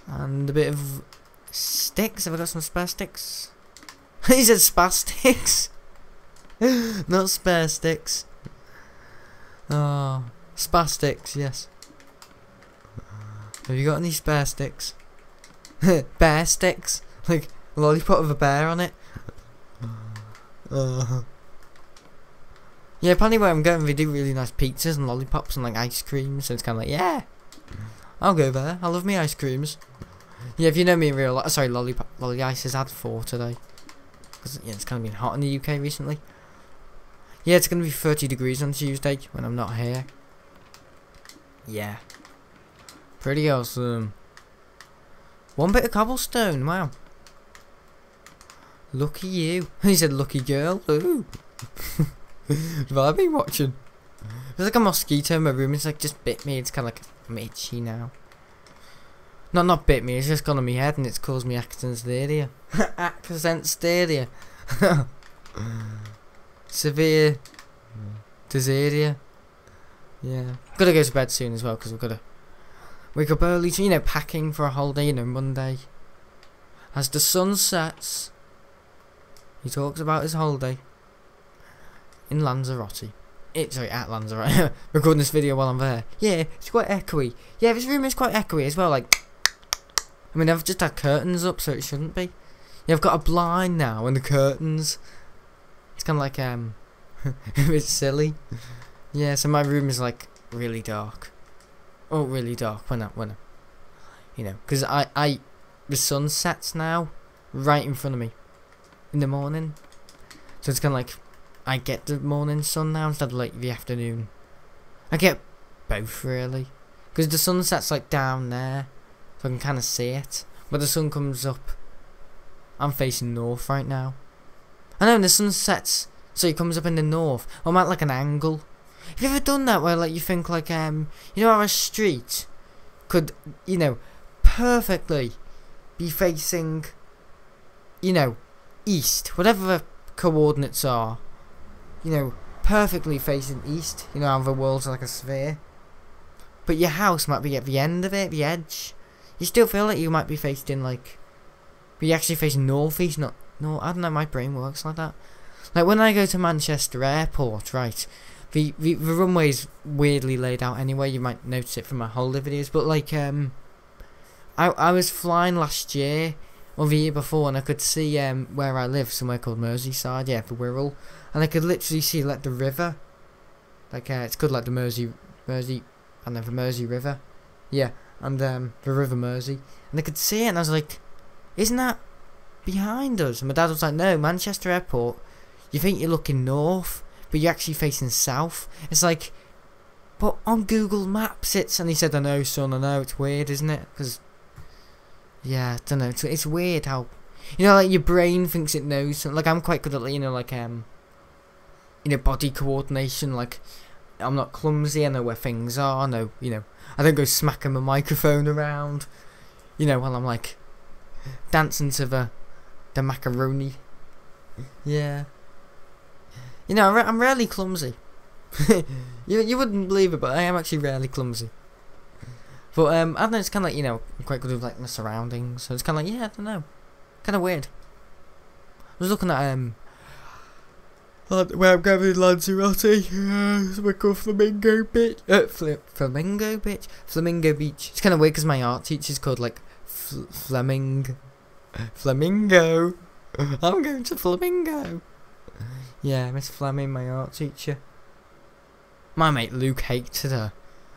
And a bit of sticks. Have I got some spare sticks? He said spastics. Not spare sticks. Oh, spastics, yes. Have you got any spare sticks? Bear sticks? Like a lollipop with a bear on it? Yeah, apparently where I'm going, they do really nice pizzas and lollipops and like ice creams, so it's kind of like, yeah, I'll go there. I love me ice creams. Yeah, if you know me in real life, sorry, lolly ice has had 4 today, because yeah, it's kind of been hot in the UK recently. Yeah, it's going to be 30 degrees on Tuesday when I'm not here. Yeah. Pretty awesome. 1 bit of cobblestone, wow. Lucky you. He said lucky girl. Ooh. Have I been watching? There's like a mosquito in my room. It's like just bit me. It's kind of like I'm itchy now. Not bit me. It's just gone on my head and it's caused me accent stadia. Accent stadia. Severe dysentery. Yeah. Gotta go to bed soon as well, because we've got to wake up early to, you know, packing for a holiday, you know, Monday. As the sun sets, he talks about his holiday in Lanzarote. Sorry, at Lanzarote. Recording this video while I'm there. Yeah, it's quite echoey. Yeah, this room is quite echoey as well, like, I mean, I've just had curtains up, so it shouldn't be. Yeah, I've got a blind now and the curtains. It's kind of like a bit silly. Yeah, so my room is like really dark. Oh, really dark when I you know, because the sun sets now right in front of me in the morning. So it's kind of like I get the morning sun now instead of like the afternoon. I get both really, because the sun sets like down there, so I can kind of see it. But the sun comes up. I'm facing north right now. I know, and the sun sets, so it comes up in the north. I'm at like an angle. Have you ever done that where like you think like you know how a street could, you know, perfectly be facing, you know, east, whatever the coordinates are, you know, perfectly facing east, you know how the world's like a sphere, but your house might be at the end of it, the edge. You still feel like you might be facing like, but you're actually facing northeast, not no, I don't know, my brain works like that. Like when I go to Manchester Airport, right, the runway's weirdly laid out anyway, you might notice it from my holiday videos, but like I was flying last year or the year before, and I could see where I live, somewhere called Merseyside, yeah, the Wirral, and I could literally see like the river, like it's called like the Mersey, I don't know, the Mersey River, yeah, and the River Mersey, and I could see it, and I was like, isn't that behind us? And my dad was like, no, Manchester Airport, you think you're looking north, but you're actually facing south. It's like, but on Google Maps it's, and he said, I know son, I know, it's weird, isn't it? Because, yeah, I don't know, it's weird how, you know, like your brain thinks it knows something. Like I'm quite good at, you know, like you know, body coordination. Like I'm not clumsy, I know where things are, I know, you know, I don't go smacking my microphone around, you know, while I'm like dancing to the macaroni. Yeah, you know, I'm rarely clumsy. you wouldn't believe it, but I am actually rarely clumsy. But I don't know, it's kind of like, you know, I'm quite good with like my surroundings, so it's kind of like, yeah, I don't know, kind of weird. I was looking at where I'm going in Lanzarote, somewhere called Flamingo Beach. Flamingo Beach. It's kind of weird because my art teacher's called like Flamingo. I'm going to Flamingo. Yeah, Miss Fleming, my art teacher. My mate Luke hated her.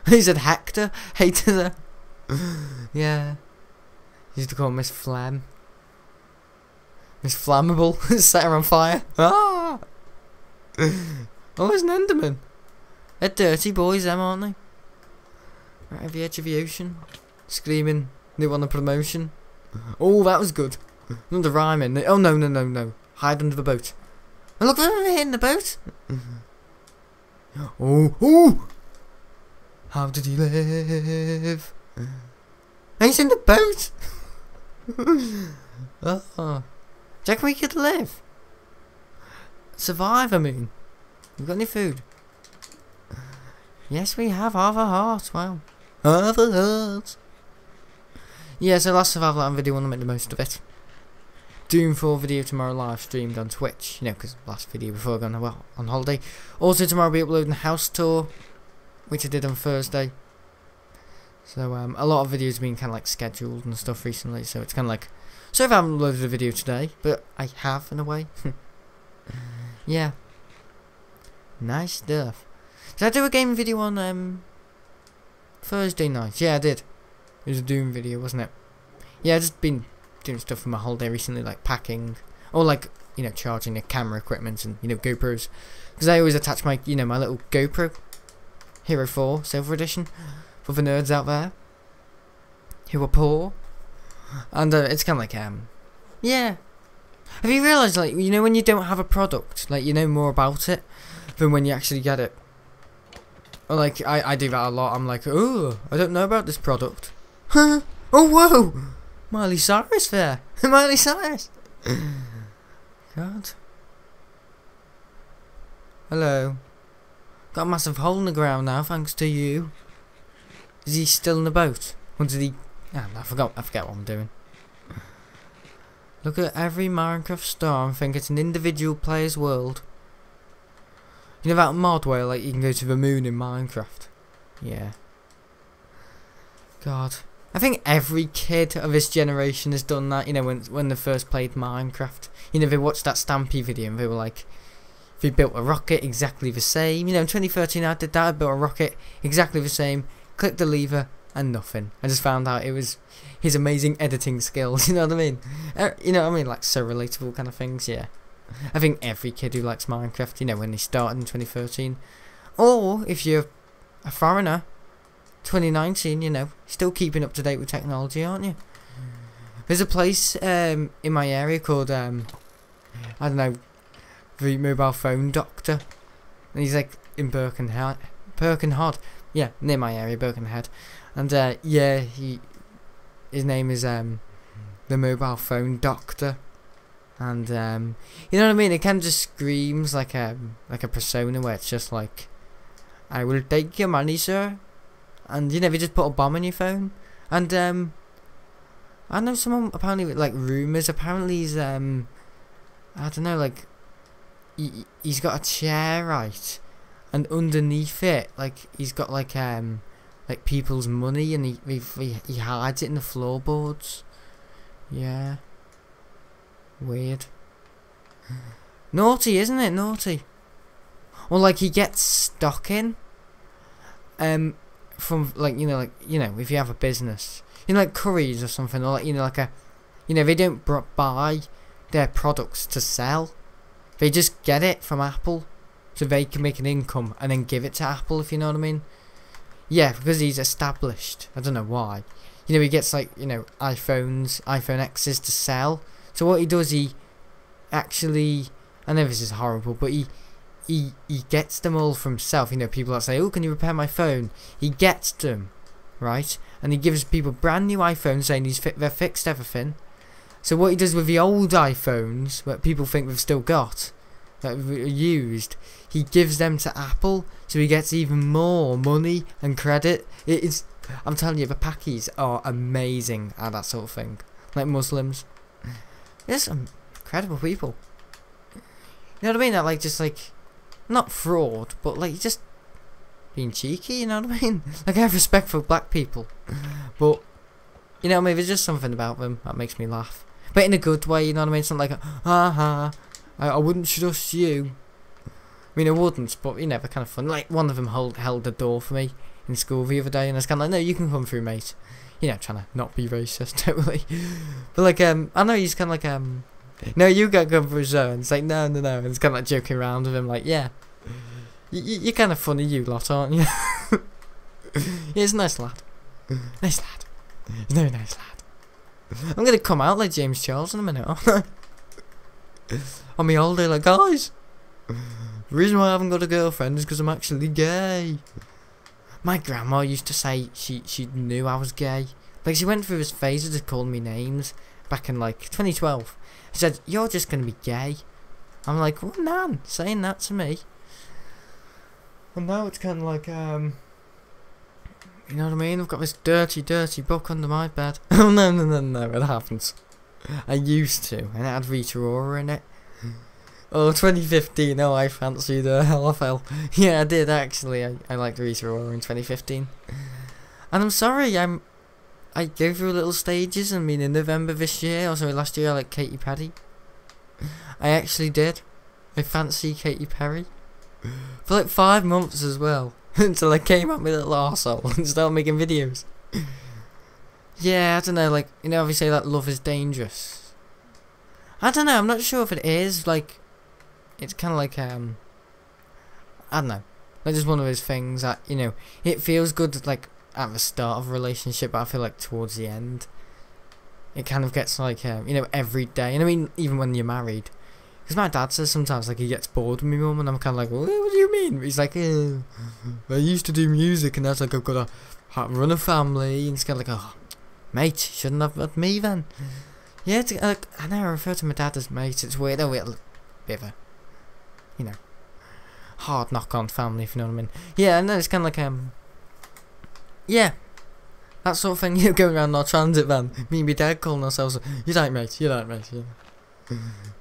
He said Hector hated her. Yeah. He used to call her Miss Flam. Miss Flammable. Set her on fire. Ah! Oh, it's an Enderman. They're dirty boys, them, aren't they? Right at the edge of the ocean. Screaming they want a promotion. Oh, that was good. Under rhyming. Oh, no. Hide under the boat. Oh, look, they're hitting the boat. Oh! How did he live? He's in the boat. Oh. Do you reckon we could live? Survive, I mean. You got any food? Yes, we have. Half a heart. Wow. Half a heart. Yeah, so last survival and video, want to make the most of it. Doom 4 video tomorrow live streamed on Twitch, you know, because last video before going on holiday. Also tomorrow I'll be uploading house tour, which I did on Thursday. So a lot of videos have been kind of like scheduled and stuff recently, so it's kind of like, so if I haven't uploaded a video today, but I have in a way. Yeah, nice stuff. Did I do a game video on Thursday night? Yeah, I did. It was a Doom video, wasn't it? Yeah, I've just been doing stuff for my holiday recently, like packing, or like, you know, charging the camera equipment and, you know, GoPros, because I always attach my, you know, my little GoPro Hero 4 Silver Edition for the nerds out there who are poor, and it's kind of like yeah. Have you realised, like, you know, when you don't have a product, like, you know more about it than when you actually get it? Or like I do that a lot. I'm like, oh, I don't know about this product. Huh? Oh, whoa! Miley Cyrus there. Miley Cyrus. God. Hello. Got a massive hole in the ground now, thanks to you. Is he still in the boat? Or did he... Ah, I forgot what I'm doing. Look at every Minecraft star and think it's an individual player's world. You know that mod where, like, you can go to the moon in Minecraft? Yeah. God. I think every kid of this generation has done that, you know, when they first played Minecraft. You know, they watched that Stampy video and they were like, they built a rocket exactly the same. You know, in 2013 I did that, I built a rocket exactly the same, clicked the lever, and nothing. I just found out it was his amazing editing skills, you know what I mean? You know what I mean, like, so relatable kind of things, yeah. I think every kid who likes Minecraft, you know, when they started in 2013, or if you're a foreigner, 2019, you know, still keeping up to date with technology, aren't you? There's a place in my area called, I don't know, the mobile phone doctor, and he's like in Birkenhead, yeah, near my area, Birkenhead, and yeah, his name is the mobile phone doctor, and you know what I mean, it kind of just screams like a persona where it's just like, I will take your money, sir, and you know, they just put a bomb on your phone, and I know someone apparently with like rumours, apparently he's I don't know, like he's got a chair, right, and underneath it, like he's got like people's money, and he hides it in the floorboards. Yeah, weird. Naughty, isn't it? Naughty. Or like he gets stock in from like, you know, if you have a business, you know, like Currys or something, or like, you know, like they don't buy their products to sell, they just get it from Apple so they can make an income and then give it to Apple, if you know what I mean. Yeah, because he's established. I don't know why. You know, he gets like, you know, iPhone X's to sell. So what he does, he actually, I know this is horrible, but he gets them all for himself. You know, people that say, oh, can you repair my phone? He gets them, right? And he gives people brand new iPhones saying they've fixed everything. So what he does with the old iPhones, that people think they've still got, that are used, he gives them to Apple, so he gets even more money and credit. I'm telling you, the Pakis are amazing at that sort of thing. Like Muslims. They're some incredible people. You know what I mean? That like, just like, not fraud, but like just being cheeky, you know what I mean? Like, I have respect for black people, but you know, maybe there's just something about them that makes me laugh, but in a good way, you know what I mean? It's not like, I wouldn't trust you. I mean, I wouldn't, but you know, they're kind of fun. Like, one of them held the door for me in school the other day, and I was kind of like, no, you can come through, mate. You know, trying to not be racist, totally. But like, I know he's kind of like, no, you gotta come through, sir. And it's like, no. And it's kind of like joking around with him, like, yeah, you're kind of funny, you lot, aren't you? Yeah, he's a nice lad. Nice lad. He's a very nice lad. I'm gonna come out like James Charles in a minute, aren't I? On my holiday, like, guys, the reason why I haven't got a girlfriend is because I'm actually gay. My grandma used to say she knew I was gay. Like, she went through this phase of just calling me names back in like 2012. She said, you're just gonna be gay. I'm like, oh, Nan, saying that to me. And now it's kind of like, you know what I mean? I've got this dirty book under my bed. Oh, no, it happens. I used to, and it had Rita Ora in it. Oh, 2015, oh, I fancied her, LFL. Yeah, I did, actually. I liked Rita Ora in 2015. And I'm sorry, I go through little stages. I mean, in November this year, or sorry, last year, I liked Katy Perry. I actually did. I fancy Katy Perry. For like 5 months as well. Until I came out my little arsehole and started making videos. Yeah, I don't know, like, you know, if you say that love is dangerous. I don't know, I'm not sure if it is, like, it's kind of like, I don't know, like, just one of those things that, you know, it feels good, like, at the start of a relationship, but I feel like towards the end, it kind of gets, like, you know, every day, and I mean, even when you're married, because my dad says sometimes, like, he gets bored with me mum, and I'm kind of like, what do you mean? He's like, I used to do music, and that's like, I've got to run a family, and it's kind of like, oh, mate, shouldn't have had me then. Yeah, it's, I know, I refer to my dad as mate, it's weird, a little bit of a, you know, hard knock on family, if you know what I mean. Yeah, I know, it's kind of like, yeah, that sort of thing, you know, going around our transit van, me and my dad calling ourselves, you're right, mate, yeah.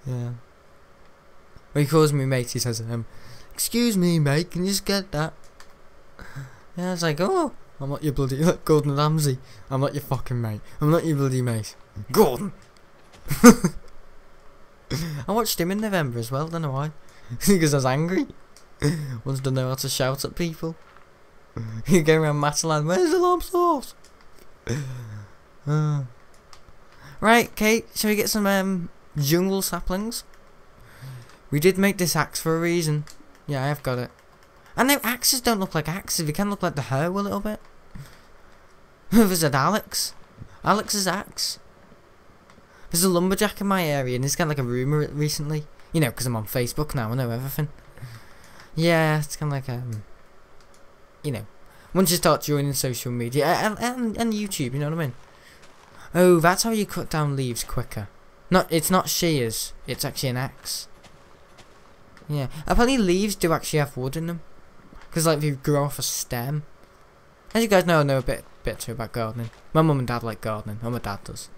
Yeah. When he calls me mate, he says, excuse me, mate, can you just get that? Yeah, I was like, oh, I'm not your bloody Gordon Ramsay. I'm not your fucking mate. I'm not your bloody mate. Gordon. I watched him in November as well. Don't know why. Because I was angry. Wanted to know how to shout at people. You go around Matalan. Where's the alarm source? Right, Kate. Shall we get some jungle saplings? We did make this axe for a reason. Yeah, I have got it. I know axes don't look like axes. They can look like the hoe a little bit. There's an Alex. Alex's axe. There's a lumberjack in my area, and he's got like a rumour recently. You know, because I'm on Facebook now. I know everything. Yeah, it's kind of like you know, once you start joining social media and YouTube, you know what I mean. Oh, that's how you cut down leaves quicker. It's not shears. It's actually an axe. Yeah, apparently leaves do actually have wood in them, because like they grow off a stem. As you guys know, I know a bit too about gardening. My mum and dad like gardening, or my dad does.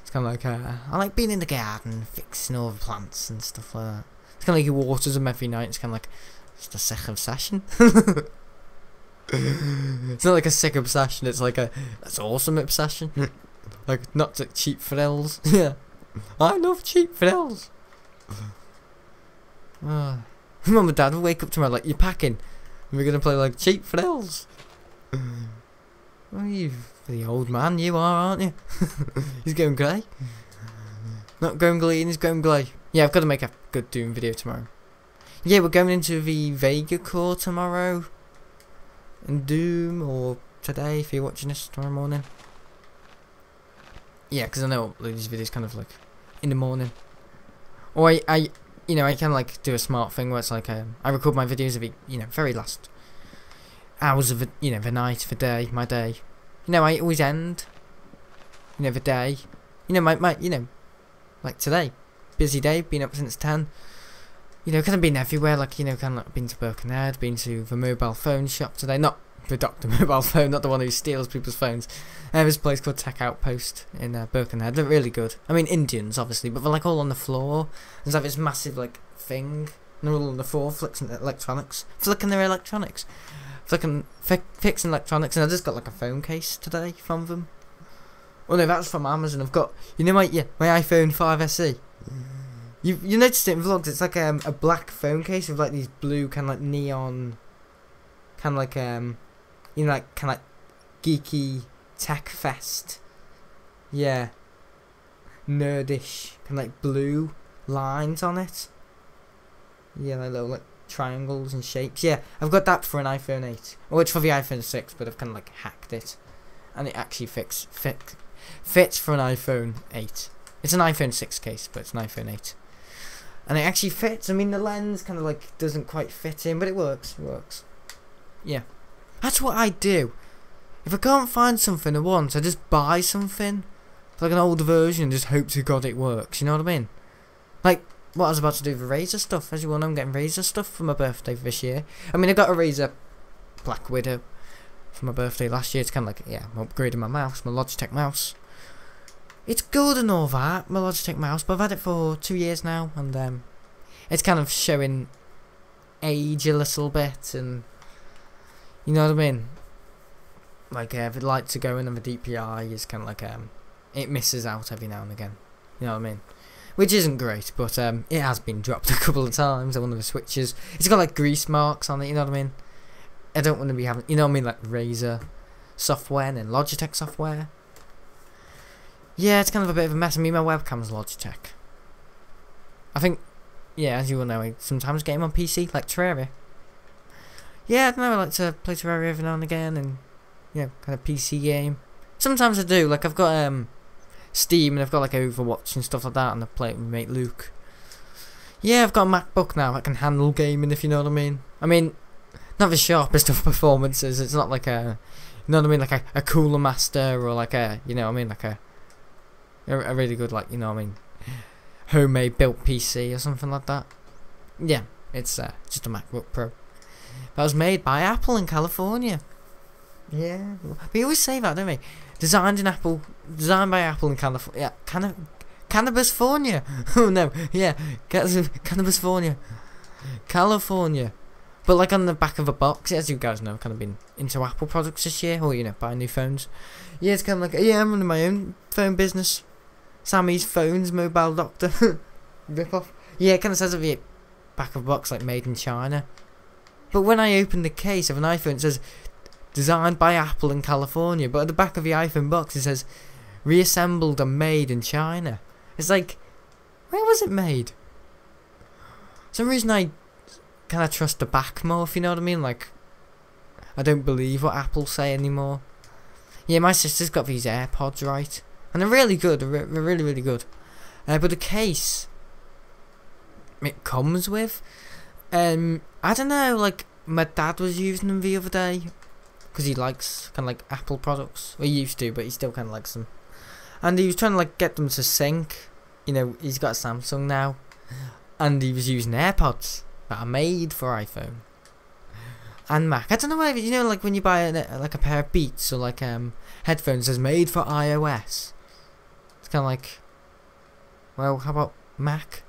It's kind of like I like being in the garden, fixing all the plants and stuff like that. It's kind of like he waters them every night. It's kind of like just a sick obsession. It's not like a sick obsession. It's like that's awesome obsession. Like not to cheap thrills. Yeah, I love cheap thrills. Mum and dad will wake up tomorrow like, you're packing and we're gonna play like cheap thrills. Oh, you the old man you are, aren't you? He's going grey. Not going green, he's going grey. Yeah, I've got to make a good Doom video tomorrow. Yeah, we're going into the Vega core tomorrow. And Doom, or today if you're watching this tomorrow morning. Yeah, because I know these videos kind of like in the morning. Or I you know, I can like do a smart thing where it's like I record my videos of the, you know, very last hours of the, you know, the night, the day, my day. You know, I always end, you know, the day. You know, my you know, like today, busy day, been up since 10. You know, kind of been everywhere, like, you know, kind of like been to Birkenhead, been to the mobile phone shop today, not the Dr. Mobile Phone, not the one who steals people's phones. There's a place called Tech Outpost in Birkenhead. They're really good. I mean, Indians, obviously, but they're like all on the floor. There's like this massive, like, thing, and they're all on the floor, fixing their electronics. Fixing, fixing electronics, and I just got like a phone case today from them. Oh no, that's from Amazon. I've got, you know, my iPhone 5 SE. You noticed it in vlogs. It's like a black phone case with like these blue kind of like neon, kind of like you know, like kind of like geeky tech fest. Yeah, nerdish kind of like blue lines on it. Yeah, like little like triangles and shapes. Yeah, I've got that for an iPhone 8. Well, it's for the iPhone 6, but I've kind of like hacked it, and it actually fits for an iPhone 8. It's an iPhone 6 case, but it's an iPhone 8. And it actually fits. I mean, the lens kind of like doesn't quite fit in, but it works. It works. Yeah. That's what I do. If I can't find something I want, I just buy something. Like an old version and just hope to God it works. You know what I mean? Like what I was about to do with Razer stuff. As you all know, I'm getting Razer stuff for my birthday this year. I mean, I got a Razer Black Widow for my birthday last year. It's kind of like, yeah, I'm upgrading my mouse, my Logitech mouse. It's good and all that, my Logitech mouse, but I've had it for 2 years now, and it's kind of showing age a little bit, and you know what I mean? Like, the lights are going and the DPI is kind of like, it misses out every now and again, you know what I mean? Which isn't great, but it has been dropped a couple of times on one of the switches. It's got like grease marks on it, you know what I mean? I don't want to be having, you know what I mean, like Razer software and then Logitech software. Yeah, it's kind of a bit of a mess. I mean, my webcam's Logitech. I think, yeah, as you all know, I sometimes game on PC, like Terraria. Yeah, I don't know, I like to play Terraria every now and again, and, you know, kind of PC game. Sometimes I do, like, I've got, Steam, and I've got, like, Overwatch and stuff like that, and I play it with my mate Luke. Yeah, I've got a MacBook now, I can handle gaming, if you know what I mean. I mean, not the sharpest of performances, it's not like a, you know what I mean, like a Cooler Master, or like a, you know what I mean, like a really good, like, you know what I mean, homemade built PC or something like that. Yeah, it's just a MacBook Pro. That was made by Apple in California. Yeah, we always say that, don't we? Designed by Apple in California. Yeah, Cannabisfornia. Oh no, yeah, Cannabisfornia. California. But like on the back of a box, as you guys know, I've kind of been into Apple products this year, or buying new phones. Yeah, it's kind of like, yeah, I'm running my own phone business. Sammy's Phones, Mobile Doctor. Rip off. Yeah, it kind of says at the back of a box like made in China. But when I open the case of an iPhone, it says designed by Apple in California. But at the back of the iPhone box, it says reassembled and made in China. It's like, where was it made? For some reason I kind of trust the back more, if you know what I mean. Like, I don't believe what Apple say anymore. Yeah, my sister's got these AirPods, right? And they're really good. They're really, really good. But the case it comes with, I don't know, like, my dad was using them the other day. Because he likes kind of like Apple products. Well, he used to, but he still kind of likes them. And he was trying to like get them to sync. He's got a Samsung now. And he was using AirPods that are made for iPhone and Mac. I don't know why, like when you buy like a pair of Beats or like headphones that's made for iOS. It's kind of like, well, how about Mac?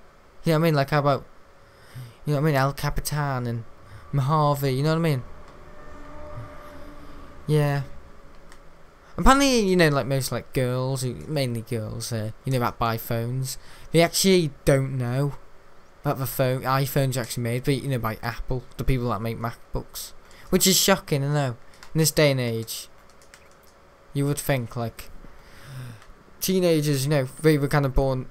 You know what I mean? Like, how about, El Capitan and Mojave, you know what I mean? Yeah. Apparently, like most like girls, mainly girls, that buy phones, they actually don't know that the iPhones are actually made, but by Apple, the people that make MacBooks, which is shocking. I know. In this day and age, you would think like teenagers, they were kind of born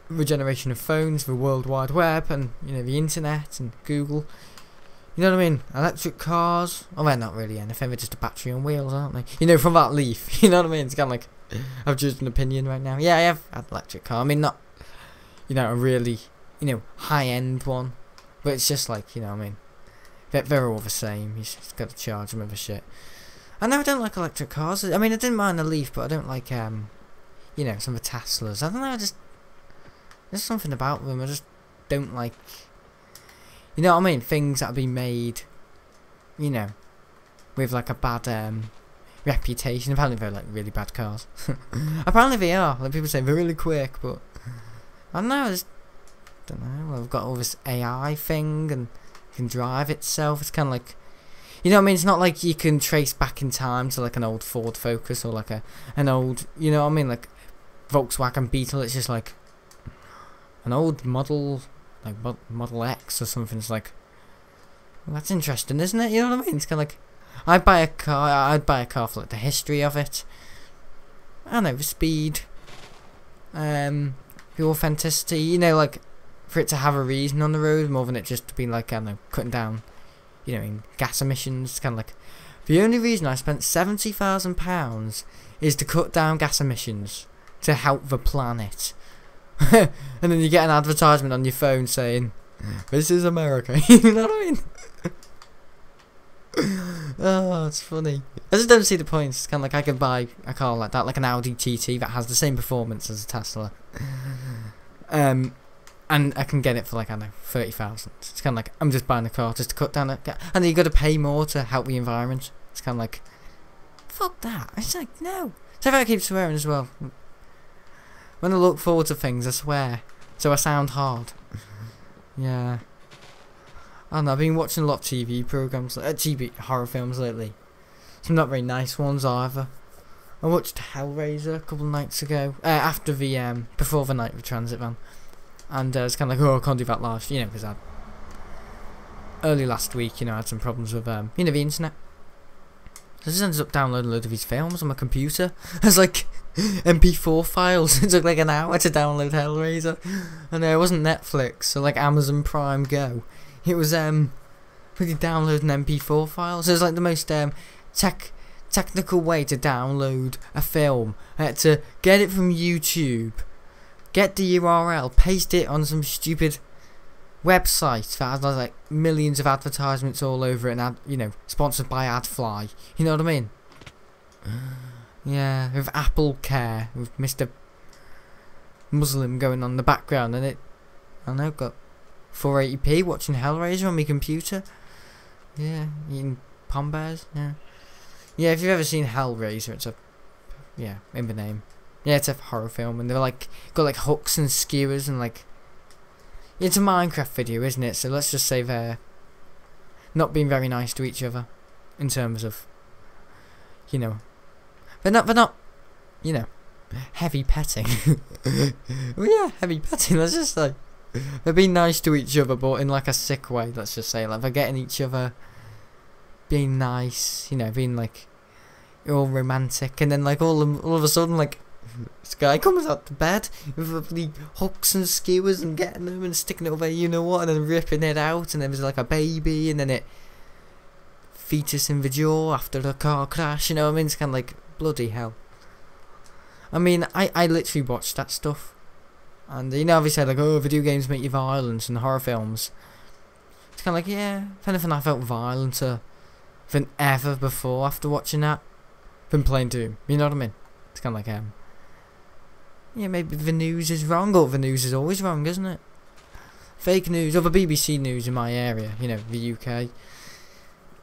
with a generation of phones, the World Wide Web, and the internet and Google. You know what I mean? Electric cars. Oh, they're not really anything. They're just a battery on wheels, aren't they? From that leaf. You know what I mean? It's kind of like, I've just an opinion right now. Yeah, I have had an electric car. I mean, not, a really, high-end one. But it's just like, what I mean? They're all the same. You just got to charge them with the shit. I know I don't like electric cars. I mean, I didn't mind the Leaf, but I don't like, some of the Teslas. I don't know, there's something about them. I just don't like... You know what I mean? Things that have been made, with like a bad reputation. Apparently they're like really bad cars. Apparently they are. Like people say they're really quick, but I don't know. I just don't know. We've got all this AI thing and it can drive itself. It's kind of like, you know what I mean? It's not like you can trace back in time to like an old Ford Focus or like an old, you know what I mean? Like Volkswagen Beetle. It's just like an old model. Like Model X or something. It's like, well, that's interesting, isn't it? You know what I mean? It's kind of like, I'd buy a car for like the history of it. I don't know, the speed, the authenticity. Like for it to have a reason on the road more than it just to be like, I don't know, cutting down, in gas emissions. It's kind of like, the only reason I spent £70,000 is to cut down gas emissions to help the planet. And then you get an advertisement on your phone saying, "This is America." You know what I mean? Oh, it's funny. I just don't see the point. It's kind of like I could buy a car like that, like an Audi TT that has the same performance as a Tesla, and I can get it for like, I don't know, 30,000. It's kind of like I'm just buying a car just to cut down it, and then you got to pay more to help the environment. It's kind of like, fuck that. It's like, no. So if I keep swearing as well. When I look forward to things, I swear. So I sound hard. Yeah. I don't know, I've been watching a lot of TV programs, TV horror films lately. Some not very nice ones either. I watched Hellraiser a couple of nights ago. After the, before the night of the transit van. And it's kind of like, oh, I can't do that live, because early last week, I had some problems with, the internet. So I just ended up downloading a load of these films on my computer. It's like MP4 files. It took like an hour to download Hellraiser. And it wasn't Netflix, so like Amazon Prime Go. It was pretty downloading MP4 files. So it was like the most technical way to download a film. I had to get it from YouTube, get the URL, paste it on some stupid website that has like millions of advertisements all over it, and sponsored by AdFly. You know what I mean? Yeah, with Apple Care, with Mr. Muslim going on in the background, and I know, got 480p watching Hellraiser on my computer. Yeah, eating pom bears. Yeah, if you've ever seen Hellraiser, it's in the name. Yeah, it's a horror film, and they're like got like hooks and skewers and like. It's a Minecraft video, isn't it? So let's just say they're not being very nice to each other, in terms of, you know, they're not, you know, heavy petting. Well, yeah, heavy petting. Let's just say they're being nice to each other, but in like a sick way. Let's just say, like, they're getting each other, being nice, you know, being like all romantic, and then like all of a sudden, like, this guy comes out to bed with the hooks and skewers and getting them and sticking it over, you know what, and then ripping it out, and then there's like a baby, and then it fetus in the jaw after the car crash, you know what I mean? It's kind of like, bloody hell. I mean, I literally watched that stuff, and you know, obviously, like, oh, video games make you violent, and horror films. It's kind of like, yeah, if anything, I felt violenter than ever before after watching that, than playing Doom, you know what I mean? It's kind of like, yeah, maybe the news is wrong, or the news is always wrong, isn't it? Fake news, or the BBC news in my area, you know, the UK.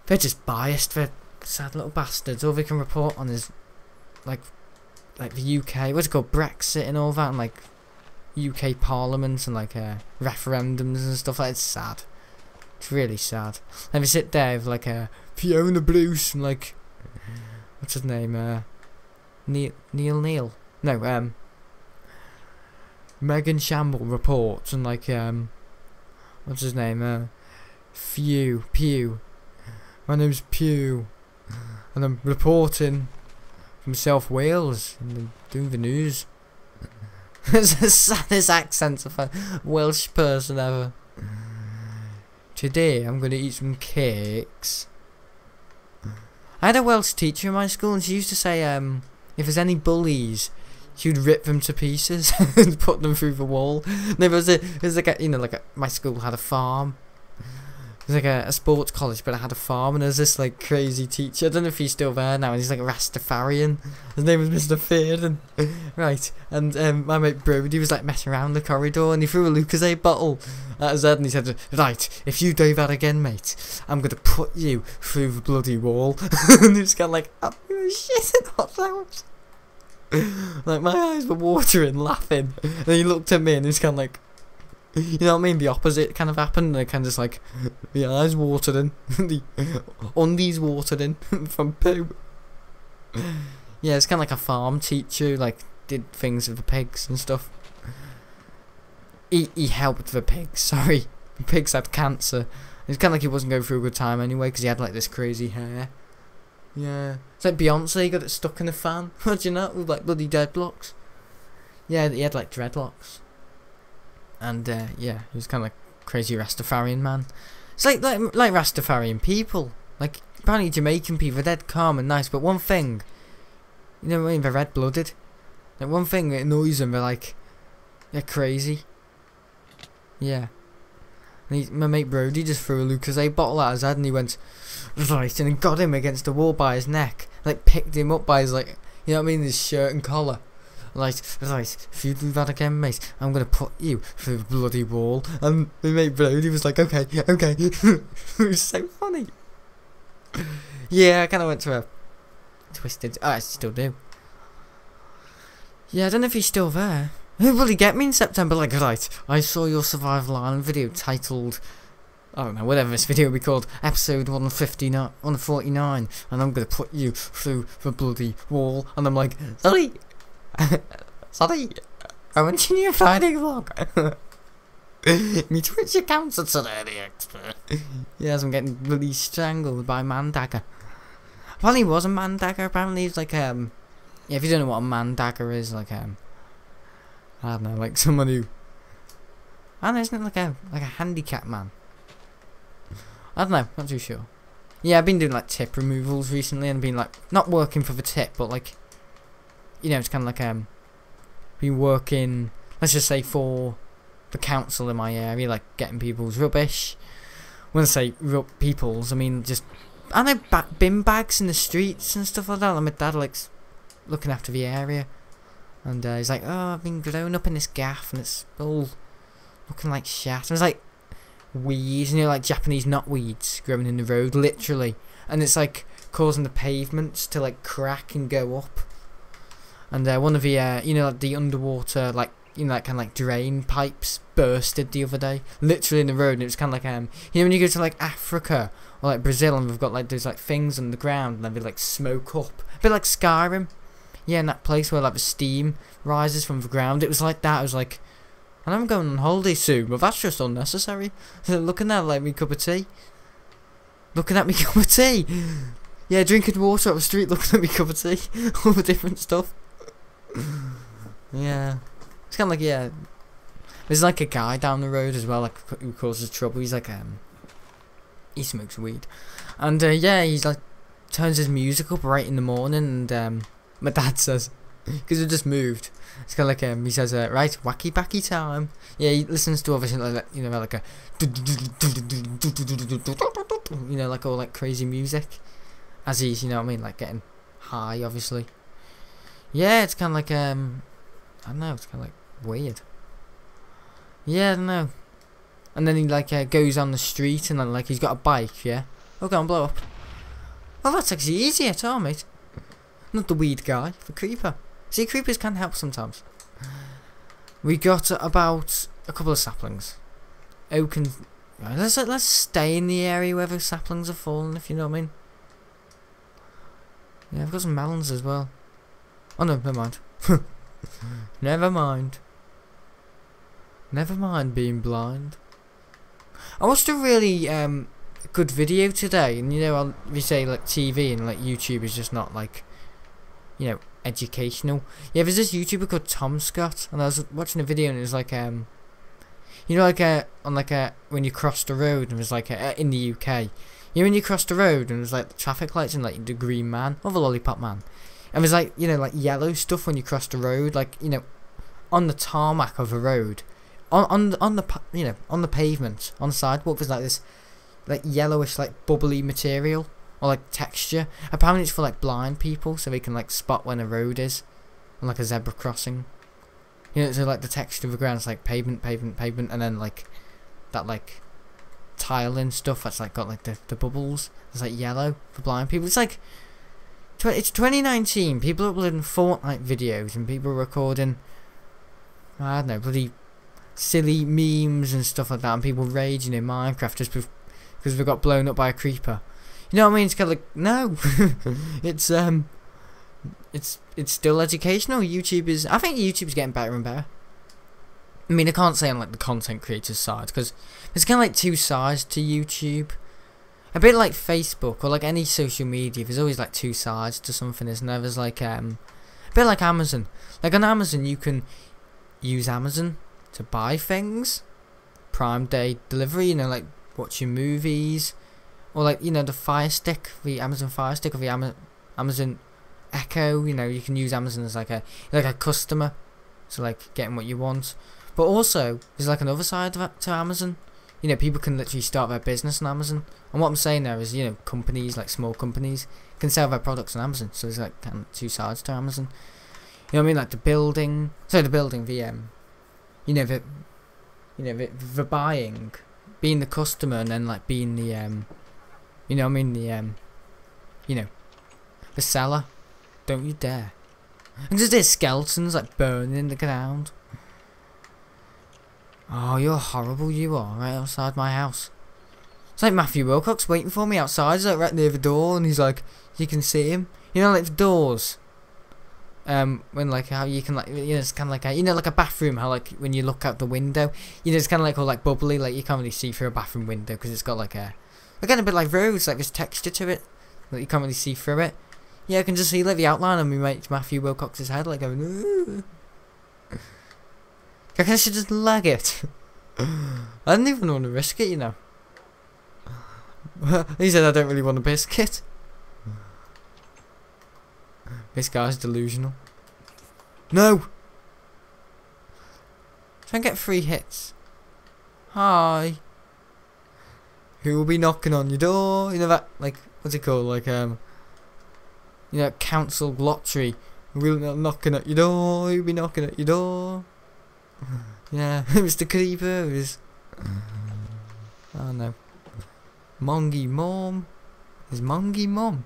They're just biased, they're sad little bastards. All they can report on is, like the UK, what's it called, Brexit and all that, and like, UK Parliament, and like, referendums and stuff like that. It's sad. It's really sad. And they sit there with like, Fiona Bruce, and like, what's his name, Neil? No, Megan Shamble reports, and like, what's his name, Pew. My name's Pew, and I'm reporting from South Wales, and I'm doing the news. It's the saddest accent of a Welsh person ever. Today I'm going to eat some cakes. I had a Welsh teacher in my school, and she used to say, if there's any bullies, she would rip them to pieces and put them through the wall. No, it was like a, you know, like my school had a farm. It was like a sports college, but it had a farm, and there was this like crazy teacher. I don't know if he's still there now, and he's like a Rastafarian. His name was Mr. Fearden. Right, and my mate Brody was like messing around the corridor, and he threw a Lucozade bottle at his head, and he said, right, if you do that again, mate, I'm going to put you through the bloody wall. And he was kind of like, oh, you shitting hot house. Like, my eyes were watering, laughing, and he looked at me, and he was kind of like, you know what I mean? The opposite kind of happened. They kind of just like, the eyes watered in, the undies watered in from poo. Yeah, it's kind of like a farm teacher, like, did things with the pigs and stuff. He helped the pigs, sorry. The pigs had cancer. It's kind of like he wasn't going through a good time anyway, because he had like this crazy hair. Yeah. It's like Beyonce got it stuck in a fan. What do you know? With like bloody dreadlocks. Yeah, he had like dreadlocks. And yeah, he was kind of like crazy Rastafarian man. It's like Rastafarian people. Like, apparently Jamaican people are dead calm and nice, but one thing, you know what I mean, they're red-blooded. Like, one thing that annoys them, they're crazy. Yeah. And my mate Brody just threw a Lucozade bottle at his head, and he went, right, and got him against the wall by his neck. Like, picked him up by his, like, you know what I mean, his shirt and collar. Like, right, if you do that again, mate, I'm going to put you through the bloody wall. And my mate Brody was like, okay. It was so funny. Yeah, I kind of went to a twisted, I still do. Yeah, I don't know if he's still there. Who will he get me in September? Like, right, I saw your Survival Island video titled, I don't know, whatever this video will be called, episode 149, and I'm going to put you through the bloody wall. And I'm like, sorry, I went in your Friday vlog. Me Twitch account's today, the expert. Yes, I'm getting bloody strangled by Mandagger. Apparently he was a Mandagger, apparently he's like, yeah, if you don't know what a Mandagger is, like, I don't know, like someone who, I don't know, isn't it like a handicap man? I don't know, not too sure. Yeah, I've been doing like tip removals recently, and been like, not working for the tip, but like, you know, it's kind of like, been working, let's just say, for the council in my area, like getting people's rubbish. When I say people's, I mean just, I don't know, bin bags in the streets and stuff like that. Like, my dad likes looking after the area, and he's like, oh, I've been growing up in this gaff, and it's all looking like shit. And it's like weeds, you know, like Japanese knotweeds growing in the road, literally, and it's like causing the pavements to like crack and go up. And one of the, you know, like the underwater, like, you know, that kind of like drain pipes bursted the other day, literally in the road, and it was kind of like you know, when you go to like Africa or like Brazil, and we've got like those like things on the ground, and then they like smoke up, a bit like Skyrim. Yeah, in that place where like the steam rises from the ground, it was like that. I was like, and I'm going on holiday soon, but that's just unnecessary. Looking at like me cup of tea. Looking at me cup of tea. Yeah, drinking water up the street, looking at me cup of tea. All the different stuff. Yeah. It's kind of like, yeah. There's like a guy down the road as well, like, who causes trouble. He's like, he smokes weed. And, yeah, he's like, turns his music up right in the morning, and, my dad says, because we just moved. It's kind of like, he says, right, wacky backy time. Yeah, he listens to obviously like, you know, like a, you know, like all like crazy music. As he's, you know what I mean, like getting high, obviously. Yeah, it's kind of like, I don't know, it's kind of like weird. Yeah, I don't know. And then he like goes on the street and then like he's got a bike, yeah. Oh, go on, blow up. Well, that's actually easier, too, mate. Not the weed guy, the creeper. See, creepers can help sometimes. We got about a couple of saplings. Oak and... Right, let's stay in the area where the saplings are falling, if you know what I mean. Yeah, I've got some melons as well. Oh no, never mind. Never mind. Never mind being blind. I watched a really good video today, and you know, we say like TV and like YouTube is just not like, you know, educational. Yeah, there's this YouTuber called Tom Scott, and I was watching a video, and it was like, you know, like on like when you cross the road, and it was like in the UK, you know, when you cross the road, and there's like the traffic lights, and like the green man or the lollipop man, and there's like, you know, like yellow stuff when you cross the road, like, you know, on the tarmac of a road, on the you know, on the pavement, on the sidewalk, there's like this like yellowish like bubbly material. Or like texture. Apparently it's for like blind people, so they can like spot when a road is, on like a zebra crossing. You know, so like the texture of the ground is like pavement, and then like that like tiling stuff that's like got like the bubbles. It's like yellow for blind people. It's like it's 2019. People are uploading Fortnite videos and people are recording, I don't know, bloody silly memes and stuff like that, and people raging in Minecraft just because they got blown up by a creeper. You know what I mean? It's kind of like, no. it's still educational. YouTube is, I think YouTube's getting better and better. I mean, I can't say on like the content creators side, because there's kind of like two sides to YouTube. A bit like Facebook or like any social media, there's always like two sides to something, isn't there? There's like a bit like Amazon. Like on Amazon, you can use Amazon to buy things, Prime Day delivery. You know, like watching movies. Or like, you know, the Fire Stick, the Amazon Fire Stick, or the Amazon Echo. You know, you can use Amazon as like a customer, so like getting what you want. But also, there's like another side to Amazon. You know, people can literally start their business on Amazon. And what I'm saying there is, you know, companies, like small companies, can sell their products on Amazon. So there's like kind of two sides to Amazon. You know what I mean? Like the building, you know, the buying, being the customer, and then like being the you know what I mean, you know, the seller. Don't you dare. And just there's skeletons like burning in the ground. Oh, you're horrible, you are, right outside my house. It's like Matthew Wilcox waiting for me outside. He's like right near the door, and he's like, you can see him. You know, like the doors. When like how you can like, you know, it's kind of like you know, like a bathroom. How like when you look out the window, you know, it's kind of like all like bubbly. Like you can't really see through a bathroom window because it's got like a. Again, a bit like roads, like there's texture to it, like you can't really see through it. Yeah, I can just see like the outline of me mate Matthew Wilcox's head, like going. Ooh. I guess I should just leg it. I didn't even want to risk it, you know. He said I don't really want a biscuit. This guy's delusional. No. Try and get 3 hits. Hi. Who will be knocking on your door? You know that, like, what's it called? Like, you know, council lottery. Who will be knocking at your door? Who will be knocking at your door? Yeah, Mr. Creeper is. Oh no. Mongy Mom. Is Mongy Mom?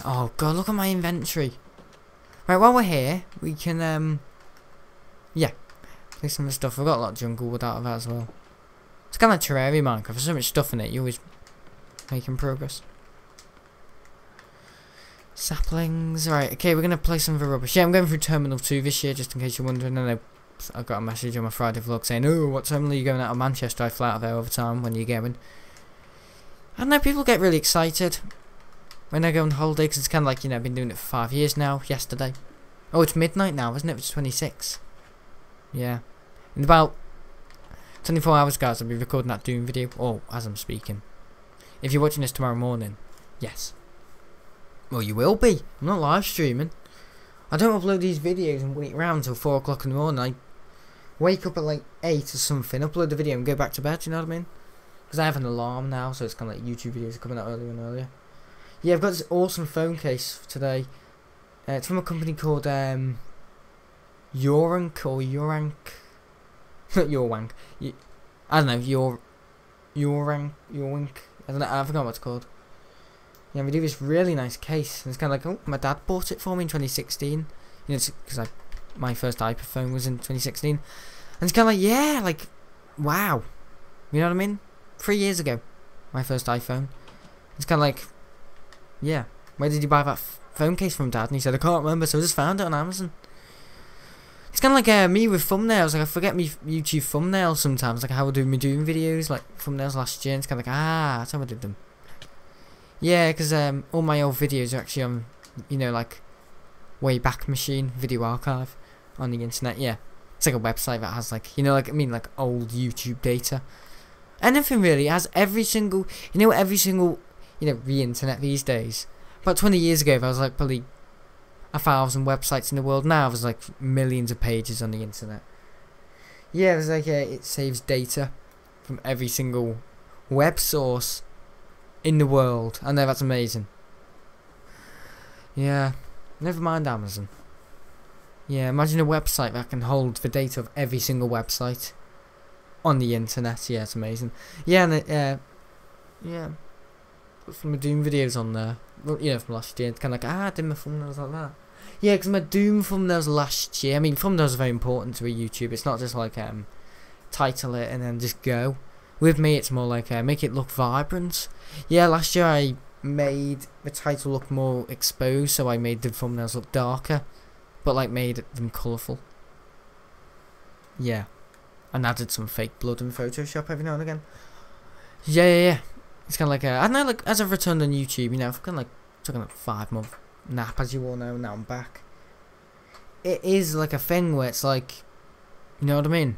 Oh god, look at my inventory. Right, while we're here, we can yeah, play some of the stuff. I've got a lot of jungle wood out of that as well. It's kind of like Terraria Minecraft. There's so much stuff in it. You're always making progress. Saplings. Right, okay, we're going to play some of the rubbish. Yeah, I'm going through Terminal 2 this year, just in case you're wondering. I got a message on my Friday vlog saying, oh, what terminal are you going out of Manchester? I fly out of there all the time. When are you going? I don't know, people get really excited when I go on holiday, because it's kind of like, you know, I've been doing it for 5 years now, yesterday. Oh, it's midnight now, isn't it? It's 26. Yeah. In about 24 hours, guys, I'll be recording that Doom video, or as I'm speaking. If you're watching this tomorrow morning, yes. Well, you will be. I'm not live streaming. I don't upload these videos and wait around till 4 o'clock in the morning. I wake up at like 8 or something, upload the video and go back to bed, you know what I mean? Because I have an alarm now, so it's kind of like YouTube videos are coming out earlier and earlier. Yeah, I've got this awesome phone case today. It's from a company called Yorank or Yorank. Not Yorwank. I don't know, Yorank. I don't know, I forgot what it's called. Yeah, we do this really nice case. And it's kind of like, oh, my dad bought it for me in 2016. You know, because my first iPhone was in 2016. And it's kind of like, yeah, like, wow. You know what I mean? 3 years ago, my first iPhone. It's kind of like, yeah, where did you buy that phone case from, Dad? And he said, I can't remember, so I just found it on Amazon. It's kind of like me with thumbnails. Like, I forget me YouTube thumbnails sometimes. Like, how I do me doing videos, like thumbnails last year. And it's kind of like, that's how I did them. Yeah, because all my old videos are actually on, you know, like, Wayback Machine Video Archive on the internet. Yeah, it's like a website that has, like, you know, like, I mean, like, old YouTube data. Anything really. It has every single, you know, the internet these days. About 20 years ago, there was, like, probably 1,000 websites in the world. Now there's, like, millions of pages on the internet. Yeah, there's, like, it saves data from every single web source in the world. I know, that's amazing. Yeah, never mind Amazon. Yeah, imagine a website that can hold the data of every single website on the internet. Yeah, it's amazing. Yeah, and yeah, put some Doom videos on there. Well, you know, from last year. It's kind of like, I did my thumbnails like that. Yeah, because my Doom thumbnails last year. I mean, thumbnails are very important to a YouTube. It's not just like title it and then just go. With me, it's more like make it look vibrant. Yeah, last year I made the title look more exposed, so I made the thumbnails look darker, but like made them colourful. Yeah, and added some fake blood in Photoshop every now and again. Yeah. It's kind of like I don't know, like, as I've returned on YouTube, you know, I've kind of like taken a 5-month nap, as you all know. Now I'm back. It is like a thing where it's like, you know what I mean?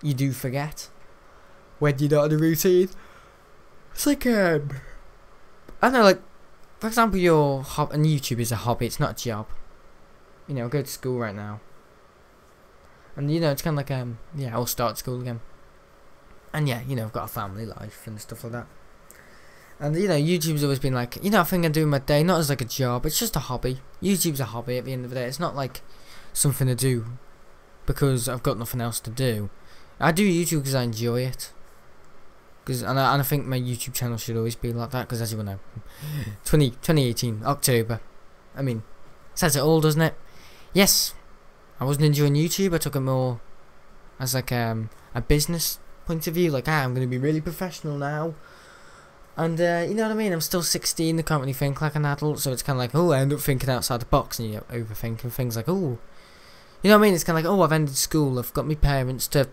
You do forget when you're not in a routine. It's like I don't know, like, for example, and YouTube is a hobby. It's not a job. You know, I go to school right now, and you know, it's kind of like yeah, I'll start school again. And yeah, you know, I've got a family life and stuff like that. And you know, YouTube's always been like, you know, a thing I do in my day, not as like a job. It's just a hobby. YouTube's a hobby at the end of the day. It's not like something to do because I've got nothing else to do. I do YouTube because I enjoy it. And I think my YouTube channel should always be like that, because as you all know, 2018, October. I mean, says it all, doesn't it? Yes, I wasn't enjoying YouTube. I took it more as like a business point of view. Like, I'm going to be really professional now. And, you know what I mean? I'm still 16. I can't really think like an adult. So it's kind of like, oh, I end up thinking outside the box. And, you know, overthinking things like, oh. You know what I mean? It's kind of like, oh, I've ended school. I've got my parents to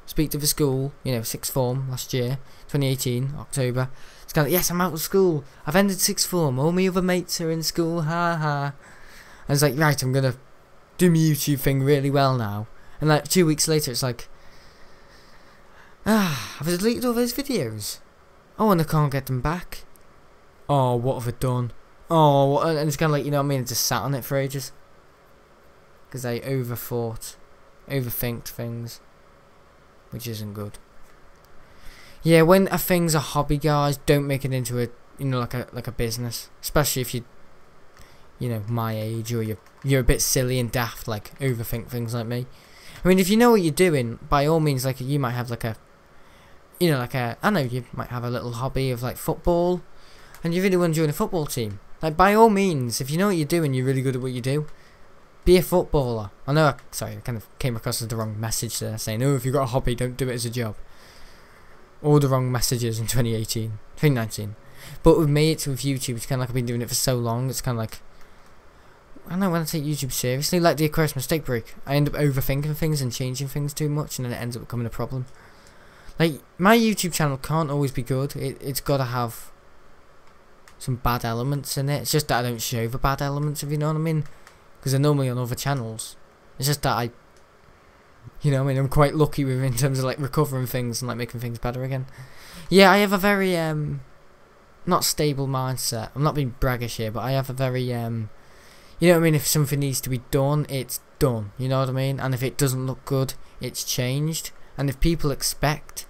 speak to the school, you know, 6th form last year, 2018, October. It's kind of like, yes, I'm out of school. I've ended 6th form. All my other mates are in school. Ha ha. I was like, right, I'm going to do my YouTube thing really well now. And like 2 weeks later, it's like, I've deleted all those videos. Oh, and I can't get them back. Oh, what have I done? Oh, and it's kind of like, you know what I mean? I just sat on it for ages. Because I overthinked things. Which isn't good. Yeah, when a thing's a hobby, guys, don't make it into a, you know, like a business. Especially if you know, my age, or you're a bit silly and daft, like overthink things like me. I mean, if you know what you're doing, by all means, like, you might have like a, you know, like I know you might have a little hobby of like football, and you really want to join a football team. Like, by all means, if you know what you're doing, you're really good at what you do. be a footballer. I know, sorry, I kind of came across as the wrong message there, saying, oh, if you've got a hobby, don't do it as a job. All the wrong messages in 2019. But with me, it's with YouTube, it's kind of like I've been doing it for so long, it's kind of like, I don't know, when I take YouTube seriously, like the Aquarius mistake break, I end up overthinking things and changing things too much, and then it ends up becoming a problem. Like, my YouTube channel can't always be good, it's got to have some bad elements in it. It's just that I don't show the bad elements, if you know what I mean, because they're normally on other channels. It's just that you know what I mean, I'm quite lucky with in terms of like recovering things and like making things better again. Yeah, I have a very not stable mindset. I'm not being braggish here, but I have a very you know what I mean, if something needs to be done, it's done, you know what I mean, and if it doesn't look good, it's changed. And if people expect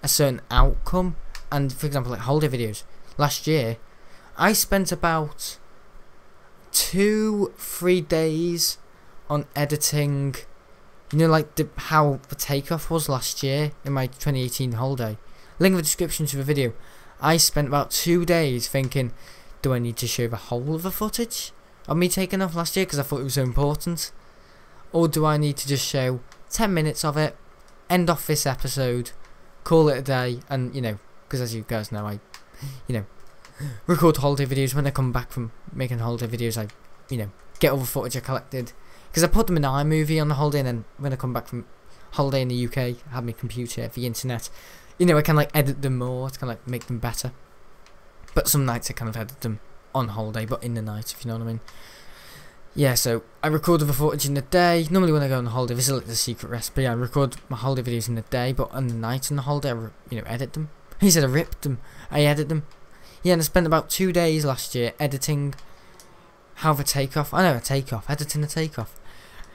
a certain outcome, and for example like holiday videos, last year I spent about 2-3 days on editing, you know, like how the takeoff was last year in my 2018 holiday. Link in the description to the video. I spent about 2 days thinking, do I need to show the whole of the footage of me taking off last year because I thought it was so important, or do I need to just show 10 minutes of it, end off this episode, call it a day, and you know, because as you guys know, I, you know, record holiday videos. When I come back from making holiday videos, I, you know, get all the footage I collected, because I put them in iMovie on the holiday, and then when I come back from holiday in the UK, I have my computer, the internet, you know, I can like edit them more to kind of like make them better. But some nights I kind of edit them on holiday, but in the night, if you know what I mean. Yeah, so I recorded the footage in the day. Normally when I go on holiday, this is like the secret recipe, I record my holiday videos in the day, but on the night on the holiday, I you know, edit them. He said I ripped them, I edit them. Yeah, and I spent about 2 days last year editing how the takeoff, editing the takeoff.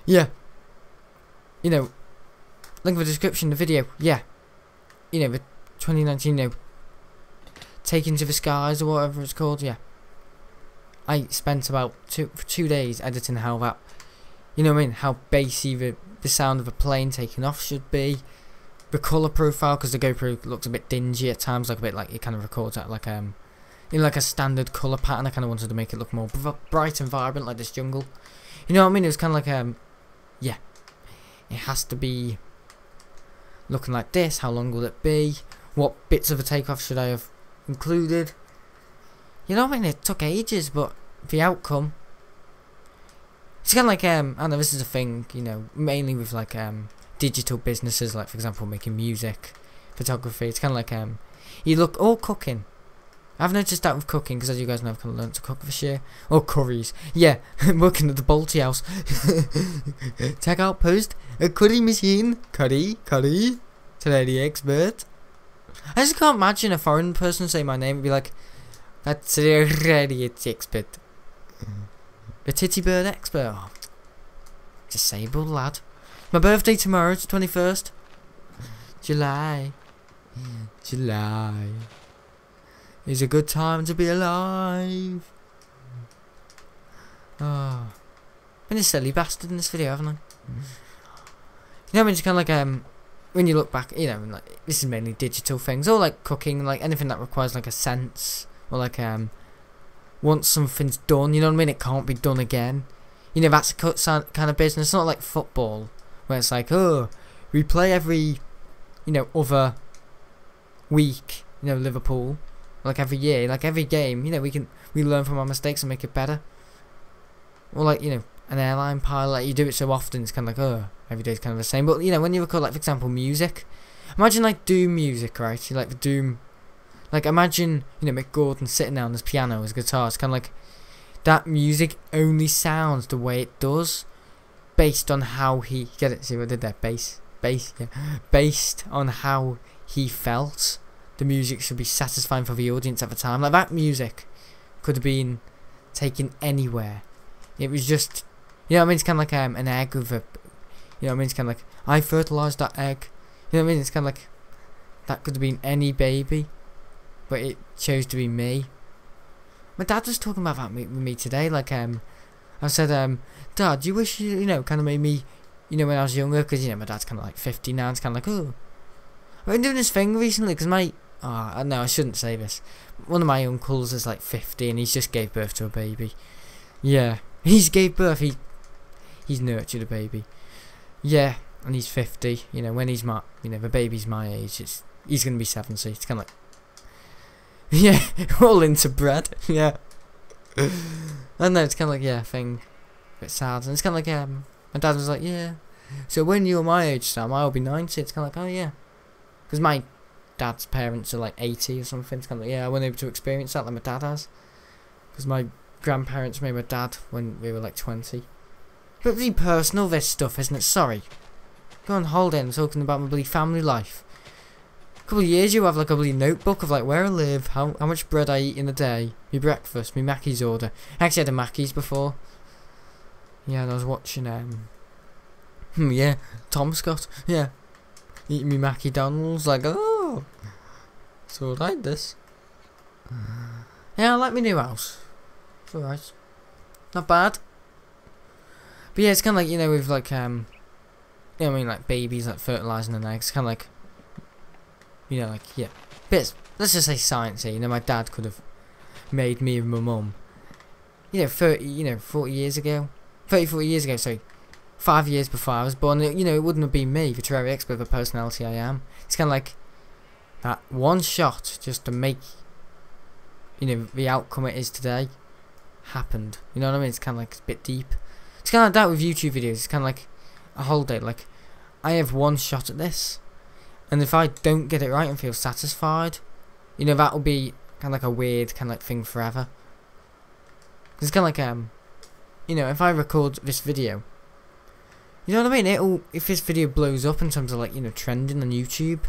Yeah, you know, link in the description, the video, yeah. You know, the 2019, you know, Taking to the Skies or whatever it's called, yeah. I spent about 2 days editing how that, you know what I mean, how bassy the sound of a plane taking off should be, the colour profile, because the GoPro looks a bit dingy at times, like a bit like it kind of records at like you know, like a standard colour pattern. I kind of wanted to make it look more bright and vibrant, like this jungle. You know what I mean? It was kind of like yeah, it has to be looking like this. How long will it be? What bits of the takeoff should I have included? You know what I mean? It took ages, but the outcome, it's kind of like I know this is a thing, you know, mainly with like digital businesses, like for example making music, photography. It's kind of like you look, all cooking. I've noticed that with cooking, because as you guys know, I've kind of learned to cook this year. Or curries. Yeah, I'm working at the Balti house. Check out post a curry machine. Curry. Today the expert. I just can't imagine a foreign person saying my name and be like, that's already it's expert. The titty bird expert. Oh, disabled lad. My birthday tomorrow, it's the 21st. July. It's a good time to be alive. Oh, been a silly bastard in this video, haven't I? You know, I mean, it's kind of like when you look back, you know, like this is mainly digital things, or like cooking, like anything that requires like a sense, or like once something's done, you know what I mean, it can't be done again. You know, that's a kind of business. It's not like football, where it's like, oh, we play every, you know, other week, you know, Liverpool. Like every year, like every game, you know, we learn from our mistakes and make it better. Or like, you know, an airline pilot, like you do it so often, it's kind of like, oh, every day's kind of the same. But you know, when you record, like for example, music, imagine like Doom music, right? You like the Doom, like imagine, you know, Mick Gordon sitting there on his piano, his guitar. It's kind of like that music only sounds the way it does, based on how he get it. See what I did there? Bass, yeah. Based on how he felt. The music should be satisfying for the audience at the time. Like that music could have been taken anywhere. It was just, you know what I mean? It's kind of like an egg with a, you know what I mean? It's kind of like, I fertilised that egg. You know what I mean? It's kind of like, that could have been any baby, but it chose to be me. My dad was talking about that with me today. Like, I said, Dad, do you wish you know, kind of made me, you know, when I was younger? Because, you know, my dad's kind of like 50 now. It's kind of like, oh. I've been doing this thing recently because no, I shouldn't say this. One of my uncles is like 50 and he's just gave birth to a baby. Yeah, he's gave birth. He he's nurtured a baby. Yeah, and he's 50. You know, when he's the baby's my age, he's gonna be 70. It's kind of like, yeah, all into bread. Yeah, I know, it's kind of like, yeah, thing, a bit sad, and it's kind of like, my dad was like, yeah, so when you're my age, Sam, I'll be 90. It's kind of like, oh yeah, because my dad's parents are like 80 or something. It's kind of like, yeah, I wasn't able to experience that like my dad has, because my grandparents made my dad when we were like 20. But really personal, this stuff, isn't it? Sorry. Go on holiday and talking about my bloody family life. A couple of years you have like a bloody notebook of like where I live, how much bread I eat in a day, my breakfast, my Mackey's order. I actually had a Mackey's before. Yeah, and I was watching yeah, Tom Scott. Yeah. Eating me Mackie Donald's, like, oh, so I like this. Yeah, I like my new house. It's alright. Not bad. But yeah, it's kind of like, you know, with like, you know what I mean, like babies, like fertilising an egg. It's kind of like, you know, like, yeah. Bits, let's just say sciencey. You know, my dad could have made me and my mum, you know, 40 years ago. 40 years ago, sorry. 5 years before I was born, you know, it wouldn't have been me, the Terraria expert, the personality I am. It's kind of like that one shot just to make, you know, the outcome it is today happened. You know what I mean? It's kind of like a bit deep. It's kind of like that with YouTube videos. It's kind of like a holiday. Like, I have one shot at this, and if I don't get it right and feel satisfied, you know, that'll be kind of like a weird kind of like thing forever. Cause it's kind of like you know, if I record this video, you know what I mean? If this video blows up in terms of like, you know, trending on YouTube,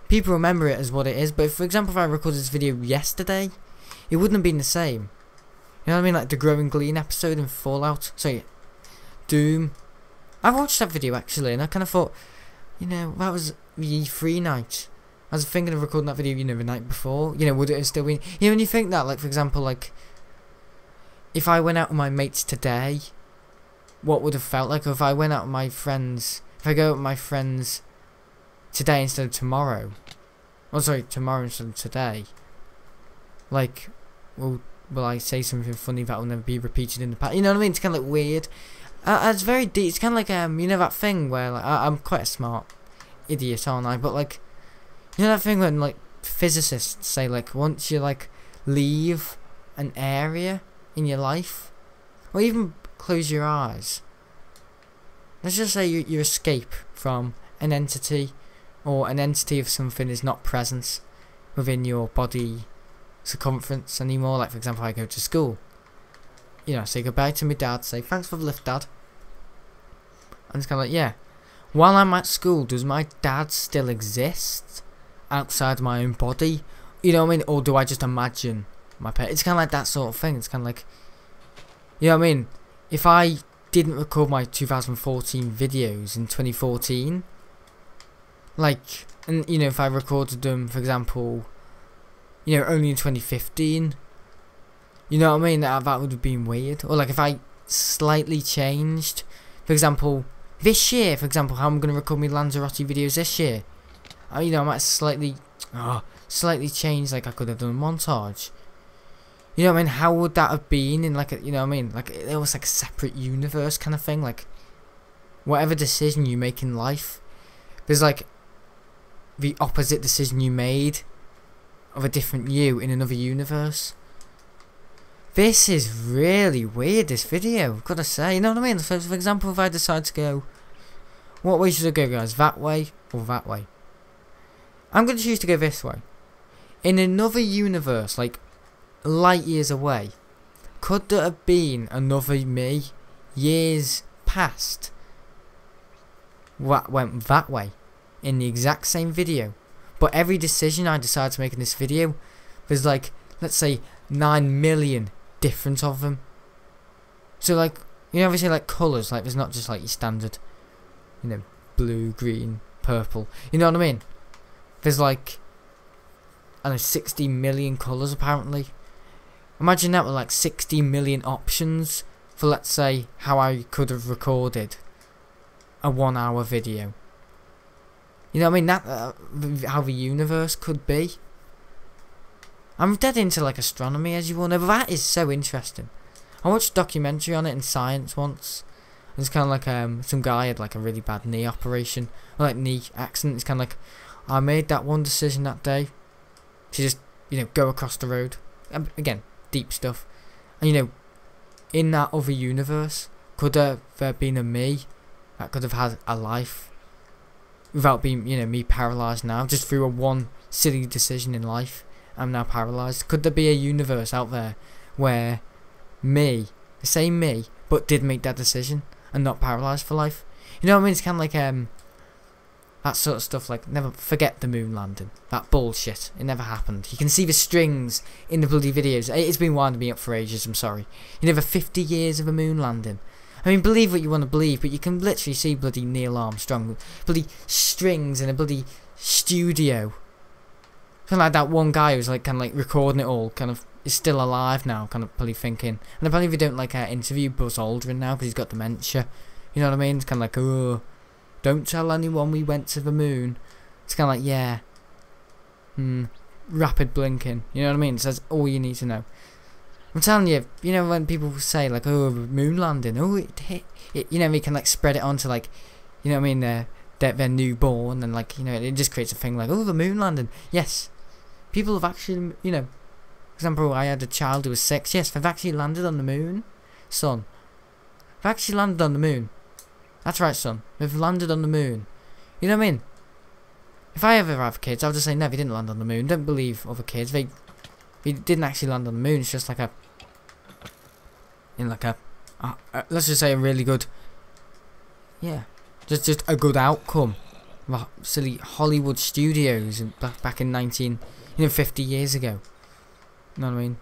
people remember it as what it is. But if, for example, if I recorded this video yesterday, it wouldn't have been the same. You know what I mean? Like the Growing Glean episode in Fallout. Sorry, Doom. I watched that video actually, and I kind of thought, you know, that was the E3 night. I was thinking of recording that video, you know, the night before. You know, would it have still been? You know, when you think that, like, for example, like, if I went out with my mates today, what would have felt like? Or if I went out with my friends, if I go out with my friends today instead of tomorrow, oh sorry, tomorrow instead of today, like, will I say something funny that will never be repeated in the past? You know what I mean? It's kind of like weird. It's very deep. It's kind of like you know that thing where like I'm quite a smart idiot, aren't I? But like, you know that thing when like physicists say like once you like leave an area in your life, or even close your eyes, let's just say you escape from an entity, or an entity of something is not present within your body circumference anymore. Like for example, I go to school, you know, say goodbye to my dad, say thanks for the lift, Dad, and it's kind of like, yeah, while I'm at school, does my dad still exist outside my own body? You know what I mean? Or do I just imagine my pet? It's kind of like that sort of thing. It's kind of like, you know what I mean? If I didn't record my 2014 videos in 2014, like, and you know, if I recorded them, for example, you know, only in 2015, you know what I mean? That would have been weird. Or like if I slightly changed, for example, this year, for example, how I'm going to record my Lanzarote videos this year, you know, I might slightly change. Like I could have done a montage. You know what I mean? How would that have been in like a, you know what I mean? Like it was like a separate universe kind of thing. Like whatever decision you make in life, there's like the opposite decision you made of a different you in another universe. This is really weird, this video, I've got to say. You know what I mean? So for example, if I decide to go, what way should I go, guys? That way or that way? I'm going to choose to go this way. In another universe, like light years away, could there have been another me years past what went that way in the exact same video? But every decision I decide to make in this video, there's like, let's say 9 million different of them. So like, you know, obviously like colours, like there's not just like your standard, you know, blue, green, purple, you know what I mean? There's like, I don't know, 60 million colours apparently. Imagine that with like 60 million options for, let's say, how I could have recorded a 1 hour video. You know what I mean? That how the universe could be. I'm dead into like astronomy, as you all know, but that is so interesting. I watched a documentary on it in Science once. It's kind of like some guy had like a really bad knee operation, or like knee accident. It's kind of like, I made that one decision that day to just, go across the road. Again, deep stuff. And in that other universe, could there have been a me that could have had a life without being, me paralysed now, just through a one silly decision in life? I'm now paralysed. Could there be a universe out there where me, the same me, but did make that decision and not paralysed for life? You know what I mean? It's kind of like that sort of stuff. Like, never forget the moon landing. That bullshit. It never happened. You can see the strings in the bloody videos. It's been winding me up for ages. I'm sorry. Over 50 years of a moon landing. I mean, believe what you want to believe, but you can literally see bloody Neil Armstrong, bloody strings in a bloody studio. Kind of like that one guy who's like kind of like recording it all, kind of is still alive now, kind of probably thinking. And apparently they don't like interview Buzz Aldrin now because he's got dementia. You know what I mean? It's kind of like, oh, don't tell anyone we went to the moon. It's kind of like, yeah, rapid blinking. You know what I mean? It says all you need to know. I'm telling you, when people say like, oh, moon landing, oh, it hit, we can like spread it onto like, you know what I mean, they're newborn, and like, it just creates a thing like, oh, the moon landing. Yes, people have actually, for example, I had a child who was 6. Yes, they've actually landed on the moon, son. They've actually landed on the moon. That's right, son. They've landed on the moon. You know what I mean? If I ever have kids, I'll just say, no, they didn't land on the moon. Don't believe other kids. They didn't actually land on the moon. It's just like let's just say a really good, just a good outcome. Silly Hollywood studios back in 50 years ago. You know what I mean?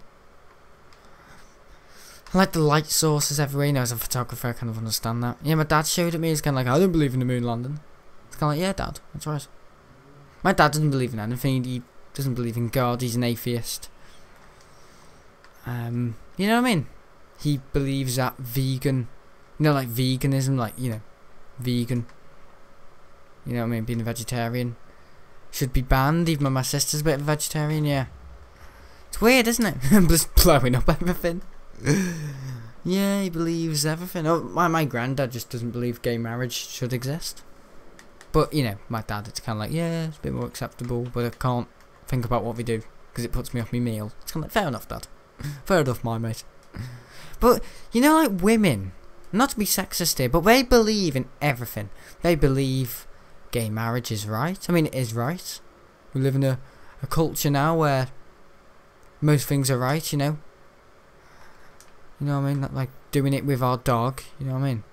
I like the light sources everywhere. As a photographer, I kind of understand that. Yeah, my dad showed it me. He's kind of like, I don't believe in the moon landing. It's kind of like, yeah, Dad, that's right. My dad doesn't believe in anything. He doesn't believe in God. He's an atheist. You know what I mean? He believes that vegan, like veganism, like, vegan, you know what I mean, being a vegetarian should be banned. Even my sister's a bit of a vegetarian, yeah. It's weird, isn't it? I'm just blowing up everything. Yeah, he believes everything. Oh, my granddad just doesn't believe gay marriage should exist. But, my dad, it's kind of like, yeah, it's a bit more acceptable, but I can't think about what we do because it puts me off my meal. It's kind of like, fair enough, Dad. Fair enough, my mate. But, like women, not to be sexist here, but they believe in everything. They believe gay marriage is right. I mean, it is right. We live in a culture now where most things are right, You know what I mean? Like doing it with our dog, you know what I mean?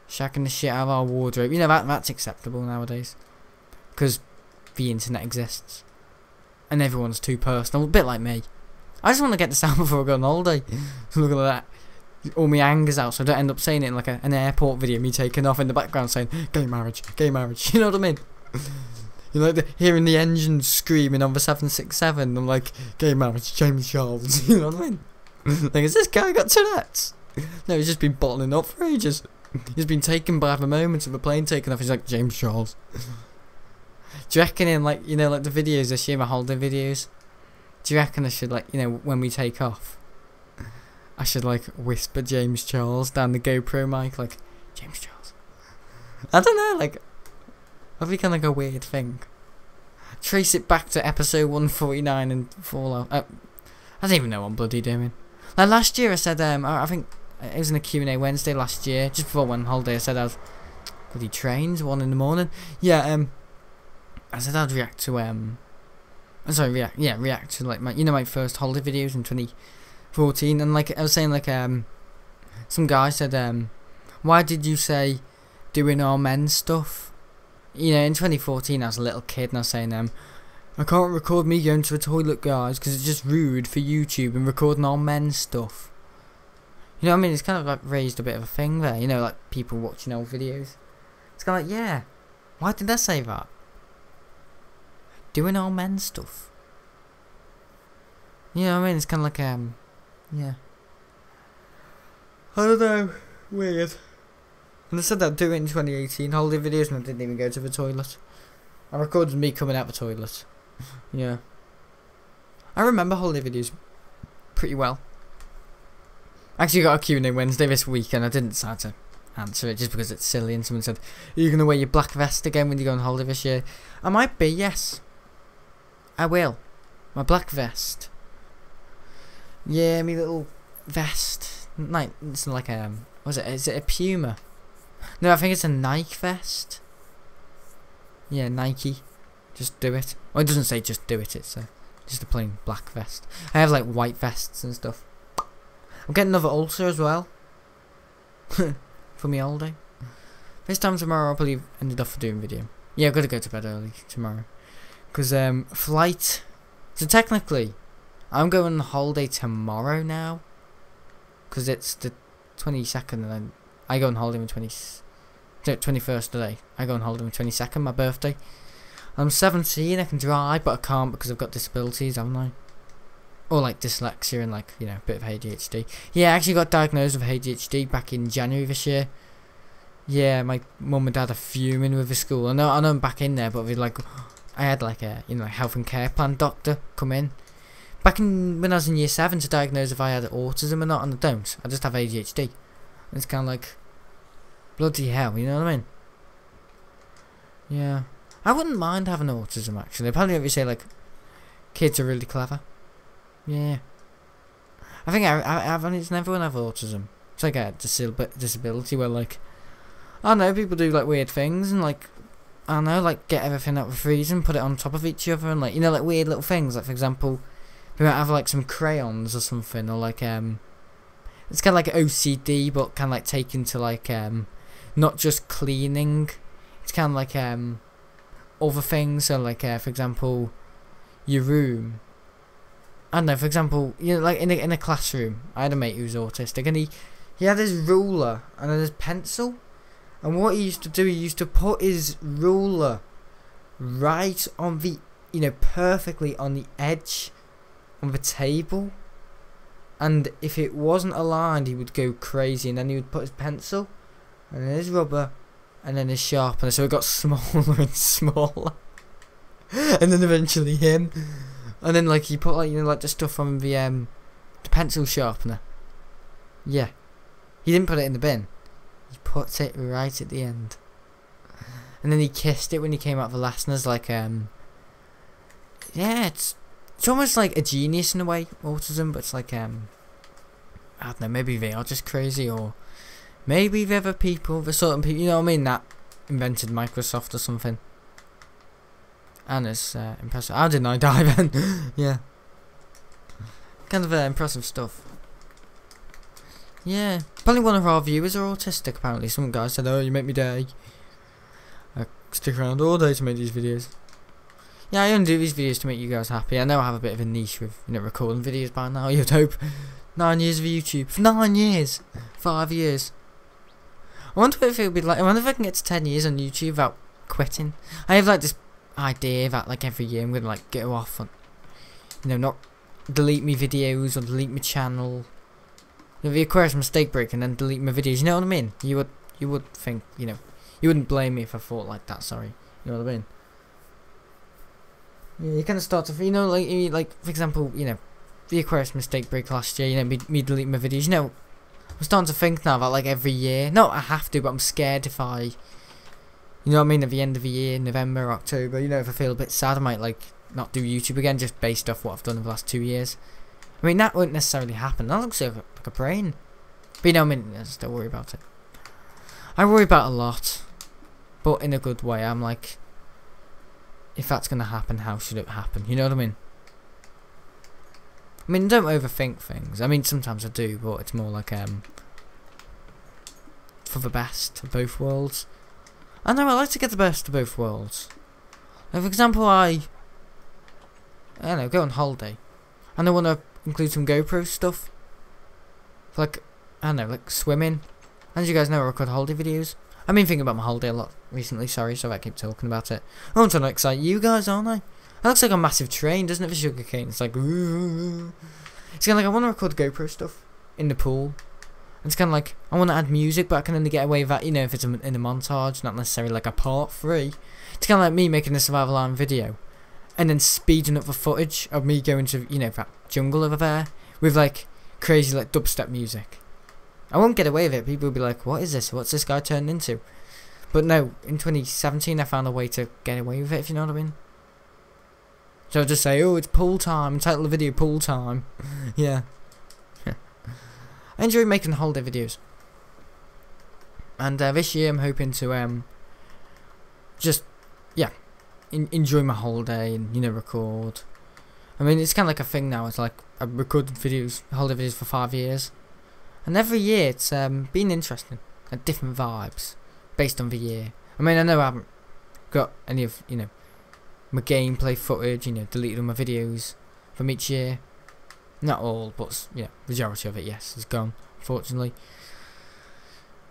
Shacking the shit out of our wardrobe. That's acceptable nowadays. Because the internet exists. And everyone's too personal, a bit like me. I just want to get this out before I go on holiday. Look at that. All my anger's out, so I don't end up saying it in like an airport video, me taking off in the background saying, gay marriage, gay marriage. You know what I mean? Hearing the engine screaming on the 767. I'm like, gay marriage, James Charles. You know what I mean? Like, has this guy got Tourette's? No, he's just been bottling up for ages. He's been taken by the moment of the plane taking off. He's like, James Charles. Do you reckon in like, like the videos this year, my holiday videos, do you reckon I should like, when we take off, I should like whisper James Charles down the GoPro mic, like, James Charles. I don't know, like, that'd be kind of like a weird thing. Trace it back to episode 149 and Fallout. I don't even know what I'm bloody doing. Like last year I said, I think it was in a Q&A Wednesday last year, just before I went on holiday, I said I was bloody trains, 1 in the morning. Yeah, I said I'd react to, react to like my first holiday videos in 2014, and like I was saying, like some guy said, why did you say doing our men's stuff? In 2014 I was a little kid and I was saying, I can't record me going to the toilet, guys, because it's just rude for YouTube and recording our men's stuff. You know what I mean? It's kind of like raised a bit of a thing there, like people watching old videos. It's kind of like, yeah, why did I say that? Doing our men's stuff. You know what I mean? It's kind of like, yeah. I don't know. Weird. And I said I'd do it in 2018, holiday videos, and I didn't even go to the toilet. I recorded me coming out the toilet. Yeah. I remember holiday videos pretty well. I actually got a Q&A Wednesday this week, and I didn't decide to answer it just because it's silly. And someone said, "Are you gonna wear your black vest again when you go on holiday this year?" I might be. Yes, I will. My black vest. Yeah, my little vest. Like it's like what is it? Is it a Puma? No, I think it's a Nike vest. Yeah, Nike. Just do it. Well, it doesn't say just do it. It's just a plain black vest. I have like white vests and stuff. I'm getting another ulcer as well. For me holiday. This time tomorrow I'll probably ended off doing video. Yeah, I've got to go to bed early tomorrow. Because flight. So technically, I'm going on holiday tomorrow now. Because it's the 22nd and then I go on holiday on 21st today. I go on holiday on 22nd, my birthday. I'm 17, I can drive, but I can't because I've got disabilities, haven't I? Or like dyslexia and like, you know, a bit of ADHD. Yeah, I actually got diagnosed with ADHD back in January this year. Yeah, my mum and dad are fuming with the school. I know I'm back in there, but like, I had like a, you know, health and care plan doctor come in. Back in, when I was in year 7 to diagnose if I had autism or not, and I don't. I just have ADHD. It's kind of like, bloody hell, you know what I mean? Yeah. I wouldn't mind having autism actually. Apparently if you say like, kids are really clever. Yeah. I think it's everyone have autism. It's like a disability where like, I don't know, people do like weird things and like, I don't know, like get everything out of freezing, put it on top of each other and like, you know, like weird little things. Like for example, they might have like some crayons or something, or like it's kind of like OCD but kind of like taken to like not just cleaning. It's kind of like other things. So like for example, your room. I don't know, for example, you know, like in a classroom, I had a mate who was autistic, and he had his ruler and his pencil, and what he used to do, he used to put his ruler right on the, you know, perfectly on the edge on the table, and if it wasn't aligned, he would go crazy, and then he would put his pencil, and then his rubber, and then his sharpener, so it got smaller and smaller, and then eventually him. And then like he put like, you know, like the stuff on the pencil sharpener. Yeah. He didn't put it in the bin. He put it right at the end. And then he kissed it when he came out of the lesson as like yeah, it's almost like a genius in a way, autism, but it's like I don't know, maybe they are just crazy, or maybe the other people, the certain people, you know what I mean, that invented Microsoft or something. And it's impressive. How didn't I die then? Yeah. Kind of impressive stuff. Yeah. Probably one of our viewers are autistic apparently. Some guy said, "Oh, you make me day. I stick around all day to make these videos." Yeah, I only do these videos to make you guys happy. I know I have a bit of a niche with, you know, recording videos by now. You'd hope. 9 years of YouTube. 9 years. 5 years. I wonder if it would be like, I wonder if I can get to 10 years on YouTube without quitting. I have like this idea that like every year I'm gonna like go off and, you know, not delete me videos or delete my channel. You know, the Aquarius mistake break and then delete my videos. You know what I mean? You would think, you know, you wouldn't blame me if I thought like that. Sorry, you know what I mean? Yeah, you kind of start to, you know, like for example, you know, the Aquarius mistake break last year. You know, me deleting my videos. You know, I'm starting to think now that like every year. No, I have to, but I'm scared if I. You know what I mean? At the end of the year, November, October, you know, if I feel a bit sad, I might like not do YouTube again, just based off what I've done in the last 2 years. I mean, that won't necessarily happen. That looks like a brain. But you know what I mean? I just don't worry about it. I worry about a lot, but in a good way. I'm like, if that's gonna happen, how should it happen? You know what I mean? I mean, don't overthink things. I mean, sometimes I do, but it's more like for the best of both worlds. I know, I like to get the best of both worlds. Like, for example, I don't know, go on holiday, and I want to include some GoPro stuff. For like, I don't know, like swimming. As you guys know, I record holiday videos. I've been thinking about my holiday a lot recently, sorry, so I keep talking about it. I'm trying to excite you guys, aren't I? It looks like a massive train, doesn't it, for sugar cane? It's like, ooh. It's kind of like, I want to record GoPro stuff in the pool. It's kind of like, I want to add music, but I can only get away with that, you know, if it's in a montage, not necessarily like a part 3. It's kind of like me making a survival arm video, and then speeding up the footage of me going to, you know, that jungle over there, with like, crazy like dubstep music. I won't get away with it. People will be like, what is this? What's this guy turned into? But no, in 2017 I found a way to get away with it, if you know what I mean. So I'll just say, oh, it's pool time, title of the video, pool time. Yeah. I enjoy making holiday videos. And this year I'm hoping to just, yeah, enjoy my holiday and, you know, record. I mean, it's kind of like a thing now. It's like I've recorded videos, holiday videos for 5 years. And every year it's been interesting. Like different vibes based on the year. I mean, I know I haven't got any of, you know, my gameplay footage, you know, deleted all my videos from each year. Not all, but, you know, majority of it, yes, is gone, unfortunately.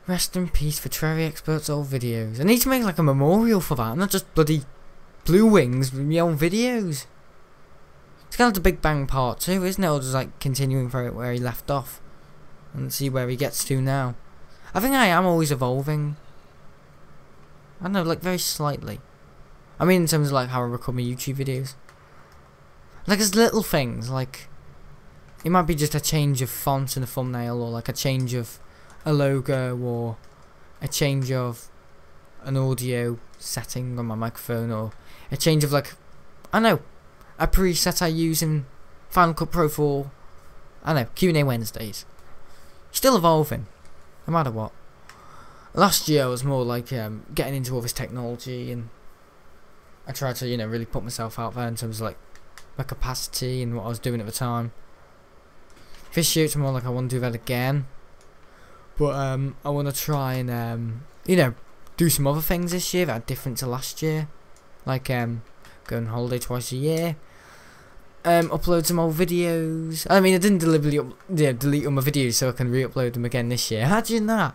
Rest in peace for Terry Expert's old videos. I need to make like a memorial for that, not just bloody Blue Wings with my own videos. It's kind of the Big Bang Part 2, isn't it? Or just like continuing for it where he left off. And see where he gets to now. I think I am always evolving. I don't know, like very slightly. I mean in terms of like how I record my YouTube videos. Like there's little things, like it might be just a change of font in a thumbnail, or like a change of a logo, or a change of an audio setting on my microphone, or a change of like, I don't know, a preset I use in Final Cut Pro for, I don't know, Q&A Wednesdays. Still evolving, no matter what. Last year I was more like getting into all this technology, and I tried to, you know, really put myself out there in terms of like my capacity and what I was doing at the time. This year it's more like I want to do that again, but I want to try and you know, do some other things this year that are different to last year, like go on holiday twice a year, upload some old videos. I mean, I didn't deliberately delete all my videos so I can re-upload them again this year. Imagine that.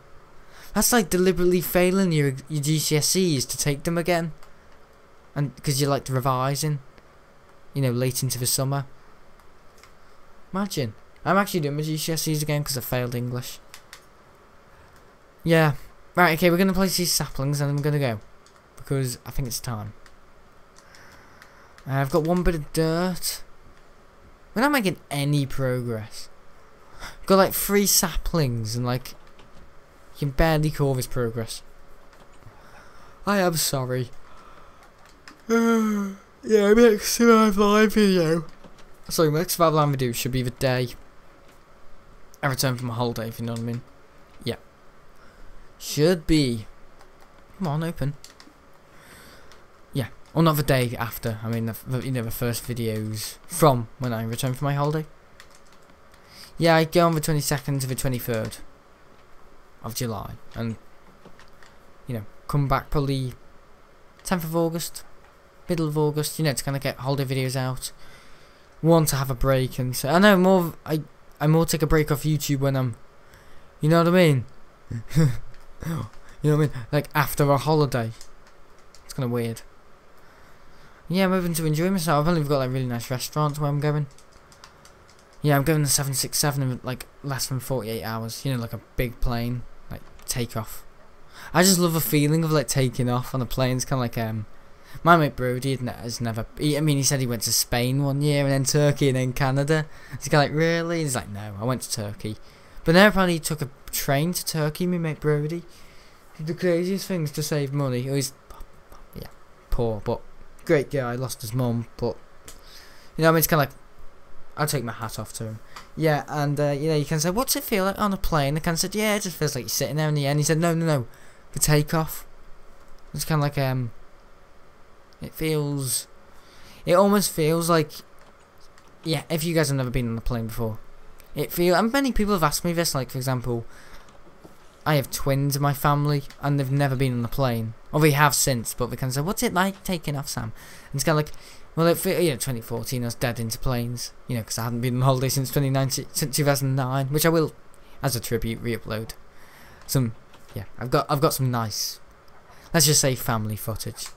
That's like deliberately failing your GCSEs to take them again, and because you're like revising, you know, late into the summer. Imagine. I'm actually doing my GCSEs again because I failed English. Yeah. Right, okay, we're going to place these saplings and then we're going to go, because I think it's time. I've got one bit of dirt. We're not making any progress. Got like 3 saplings and like, you can barely call this progress. I am sorry. Yeah, next Survive Live video. Sorry, my next Survive Live video should be the day I return from a holiday, if you know what I mean. Yeah. Should be. Come on, open. Yeah. Or not the day after. I mean, you know, the first videos from when I return from my holiday. Yeah, I go on the 22nd to the 23rd of July. And, you know, come back probably 10th of August. Middle of August, you know, to kind of get holiday videos out. Want to have a break, and so I know I more take a break off YouTube when I'm, you know what I mean? You know what I mean? Like after a holiday. It's kind of weird. Yeah, I'm hoping to enjoy myself. I've only got like really nice restaurants where I'm going. Yeah, I'm going to 767 in like less than 48 hours. You know, like a big plane, like takeoff. I just love the feeling of like taking off on a plane. It's kind of like my mate Brody has never. I mean, he said he went to Spain one year and then Turkey and then Canada. He's like, really? He's like, no, I went to Turkey. But then apparently he took a train to Turkey, my mate Brody. The craziest things to save money. Oh, he's, yeah, poor, but great guy. Lost his mum, but you know, I mean, it's kind of like, I'll take my hat off to him. Yeah, and you know, you can say, what's it feel like on a plane? I can said, yeah, it just feels like you're sitting there in the end. He said, no, the takeoff. It's kind of like it almost feels like, yeah, if you guys have never been on a plane before, and many people have asked me this, like for example, I have twins in my family and they've never been on a plane, or they have since, but they can say, what's it like taking off, Sam? And it's kind of like, well, you know, 2014 I was dead into planes, you know, because I hadn't been on holiday since 2009, which I will, as a tribute, re-upload some. Yeah, I've got some nice, let's just say, family footage.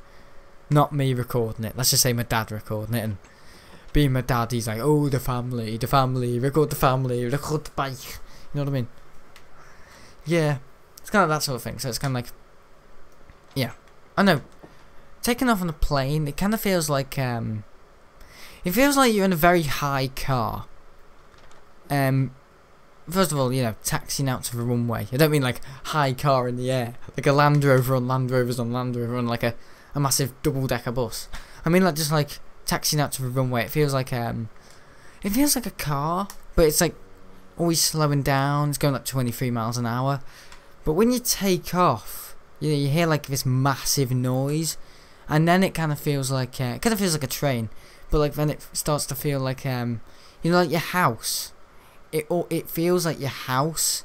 Not me recording it. Let's just say my dad recording it, and being my dad, he's like, oh, the family, record the bike. You know what I mean? Yeah, it's kind of that sort of thing. So it's kind of like, yeah, I know. Taking off on a plane, it kind of feels like it feels like you're in a very high car. first of all, you know, taxiing out to the runway. I don't mean like high car in the air, like a Land Rover on Land Rovers on Land Rover on like a massive double-decker bus. I mean like just like taxiing out to the runway. It feels like a car, but it's like always slowing down. It's going like 23 miles an hour. But when you take off, you know, you hear like this massive noise, and then it kind of feels like a train, but like then it starts to feel like you know, like your house. It feels like your house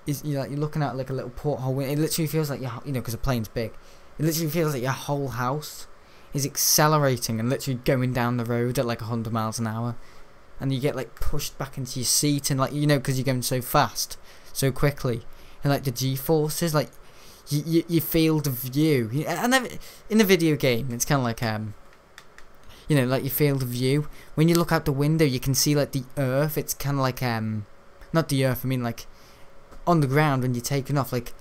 is, you know, like you're looking at like a little porthole. It literally feels like you know, because the plane's big. It literally feels like your whole house is accelerating and literally going down the road at like 100 miles an hour, and you get like pushed back into your seat, and like, you know, because you're going so fast, so quickly, and like the G-forces, like you feel the view. And in a video game, it's kind of like you know, like your field of view. When you look out the window, you can see like the earth. It's kind of like not the earth. I mean like on the ground when you're taking off, like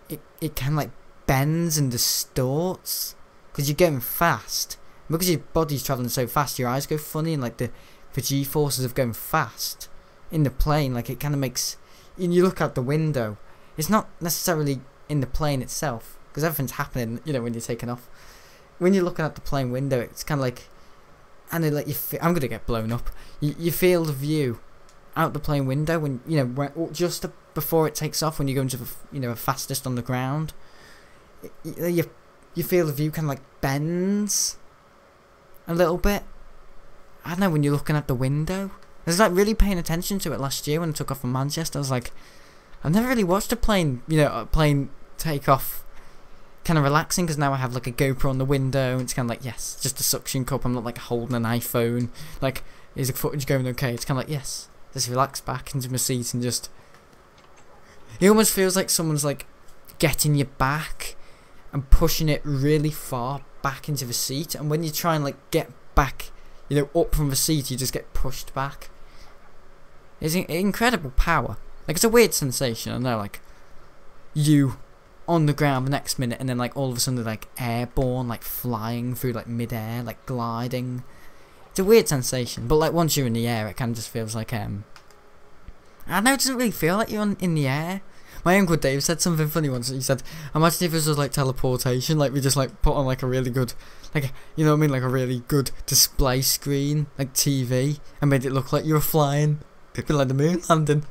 it kind of like bends and distorts because you're going fast. Because your body's traveling so fast, your eyes go funny, and like the G-forces of going fast in the plane, like it kind of makes. And you look out the window. It's not necessarily in the plane itself, because everything's happening, you know, when you're taking off. When you're looking out the plane window, it's kind of like. And then, like, I'm gonna get blown up. You feel the view out the plane window when, you know, just before it takes off, when you go into the, you know, fastest on the ground. You feel the view kind of like bends a little bit. I don't know, when you're looking at the window. I was like really paying attention to it last year when I took off from Manchester. I was like, I've never really watched a plane, you know, a plane take off. Kind of relaxing, because now I have like a GoPro on the window, and it's kind of like, yes, just a suction cup. I'm not like holding an iPhone. Like, is the footage going okay? It's kind of like, yes, just relax back into my seat and just. It almost feels like someone's like getting you back and pushing it really far back into the seat. And when you try and like get back, you know, up from the seat, you just get pushed back. It's incredible power. Like, it's a weird sensation. I know, like you. On the ground the next minute, and then like all of a sudden they're like airborne, like flying through like mid-air, like gliding. It's a weird sensation, but like once you're in the air, it kind of just feels like I know, it doesn't really feel like you're in the air. My uncle Dave said something funny once. He said, imagine if this was like teleportation, like we just like put on like a really good, like, you know what I mean, like a really good display screen, like TV, and made it look like you were flying. It'd be like the moon landing.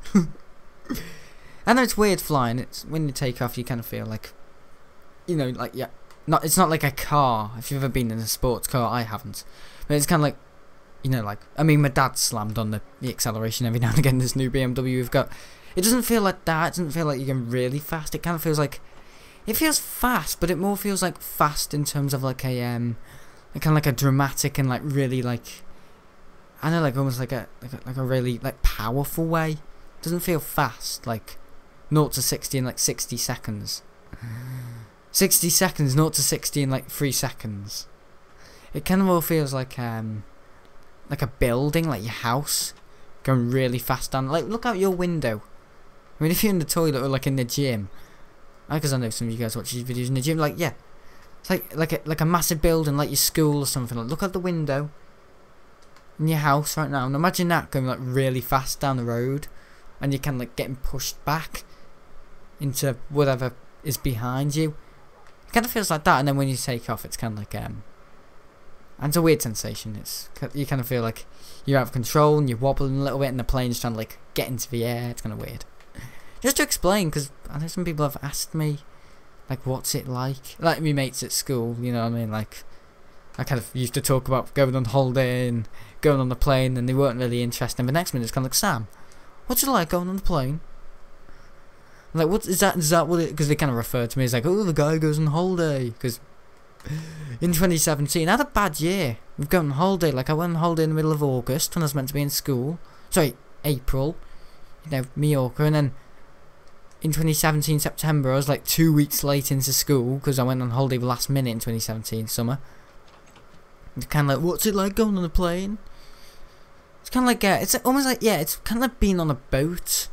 I know it's weird flying. It's when you take off, you kind of feel like, you know, like, yeah, it's not like a car. If you've ever been in a sports car, I haven't. But it's kind of like, you know, like, I mean, my dad slammed on the acceleration every now and again. This new BMW we've got, it doesn't feel like that. It doesn't feel like you're going really fast. It kind of feels like, it feels fast, but it more feels like fast in terms of like a kind of like a dramatic and like really like, I know, like almost like a really like powerful way. It doesn't feel fast, like 0 to 60 in like 60 seconds. 60 seconds, 0 to 60 in like 3 seconds. It kind of all feels like a building, like your house, going really fast down. Like, look out your window. I mean, if you're in the toilet or like in the gym, because I know some of you guys watch these videos in the gym, like, yeah, it's like a massive building, like your school or something. Like, look out the window in your house right now, and imagine that going like really fast down the road, and you're kind of like getting pushed back into whatever is behind you. It kind of feels like that, and then when you take off, it's kind of like and it's a weird sensation. You kind of feel like you're out of control and you're wobbling a little bit, and the plane's trying to like get into the air. It's kind of weird. Just to explain, because I know some people have asked me, like, what's it like? Like my mates at school, you know what I mean? Like, I kind of used to talk about going on holiday and going on the plane, and they weren't really interested. And the next minute, it's kind of like, Sam, what's it like going on the plane? I'm like, what is that? Is that what it? Because they kind of refer to me as like, oh, the guy goes on holiday. Because in 2017, I had a bad year with going on holiday. Like, I went on holiday in the middle of August when I was meant to be in school. Sorry, April. You know, Mallorca. And then in 2017, September, I was like 2 weeks late into school because I went on holiday the last minute in 2017, summer. It's kind of like, what's it like going on a plane? It's kind of like, it's almost like, yeah, it's kind of like being on a boat.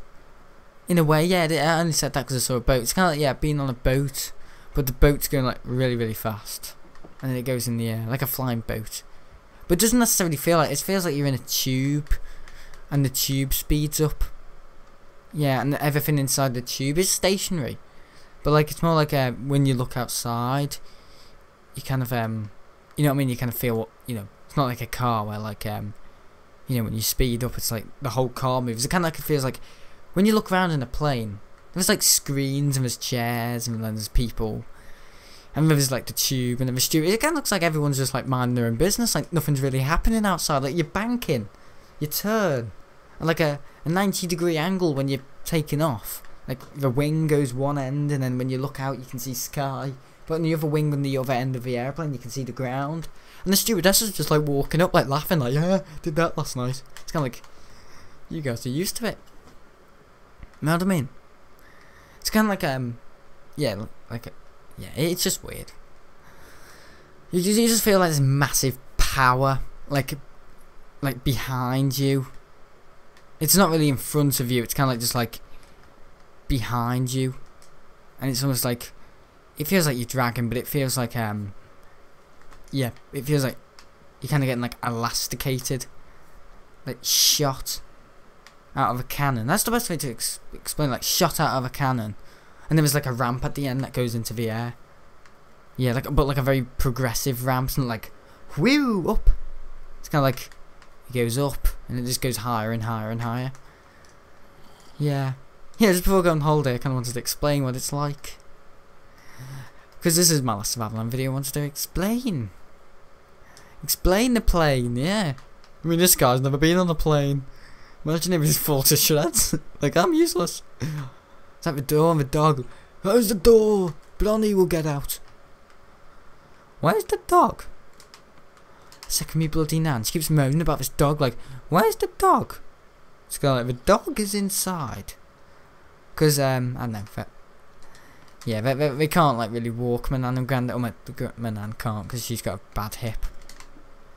In a way, yeah, I only said that because I saw a boat. It's kind of like, yeah, being on a boat, but the boat's going like really, really fast. And then it goes in the air, like a flying boat. But it doesn't necessarily feel like, it feels like you're in a tube, and the tube speeds up. Yeah, and everything inside the tube is stationary. But like it's more like when you look outside, you kind of you know what I mean. You kind of feel, you know, it's not like a car where like you know, when you speed up, it's like the whole car moves. It kind of like, it feels like when you look around in a plane, there's like screens and there's chairs and then there's people, and there's like the tube and then the steward. It kind of looks like everyone's just like minding their own business, like nothing's really happening outside. Like you're banking, you turn, and like a 90-degree angle when you're taking off. Like the wing goes one end, and then when you look out, you can see sky. But on the other wing, on the other end of the airplane, you can see the ground. And the stewardess is just like walking up, like laughing, like, yeah, did that last night. It's kind of like, you guys are used to it. You know what I mean? It's kind of like yeah, yeah, it's just weird. You just feel like there's massive power, like behind you. It's not really in front of you. It's kind of like just like behind you, and it's almost like, it feels like you're dragging, but it feels like yeah, it feels like you're kind of getting like elasticated, like shot out of a cannon. That's the best way to explain, like shot out of a cannon. And there was like a ramp at the end that goes into the air. Yeah, like, but like a very progressive ramp, and like whoo up. It's kind of like it goes up and it just goes higher and higher and higher. Yeah. Yeah, just before going on holiday, I kind of wanted to explain what it's like. Because this is my last survival video, I wanted to explain. Explain the plane, yeah. I mean, this guy's never been on a plane. Imagine if he's fall to shreds. Like, I'm useless. It's like the door and the dog. Close the door. Blondie will get out. Where's the dog? Second me bloody nan. She keeps moaning about this dog, like, where's the dog? It's kind of like, the dog is inside. Because, I don't know, yeah, they can't like really walk, my nan and granddad. Oh, my nan can't because she's got a bad hip.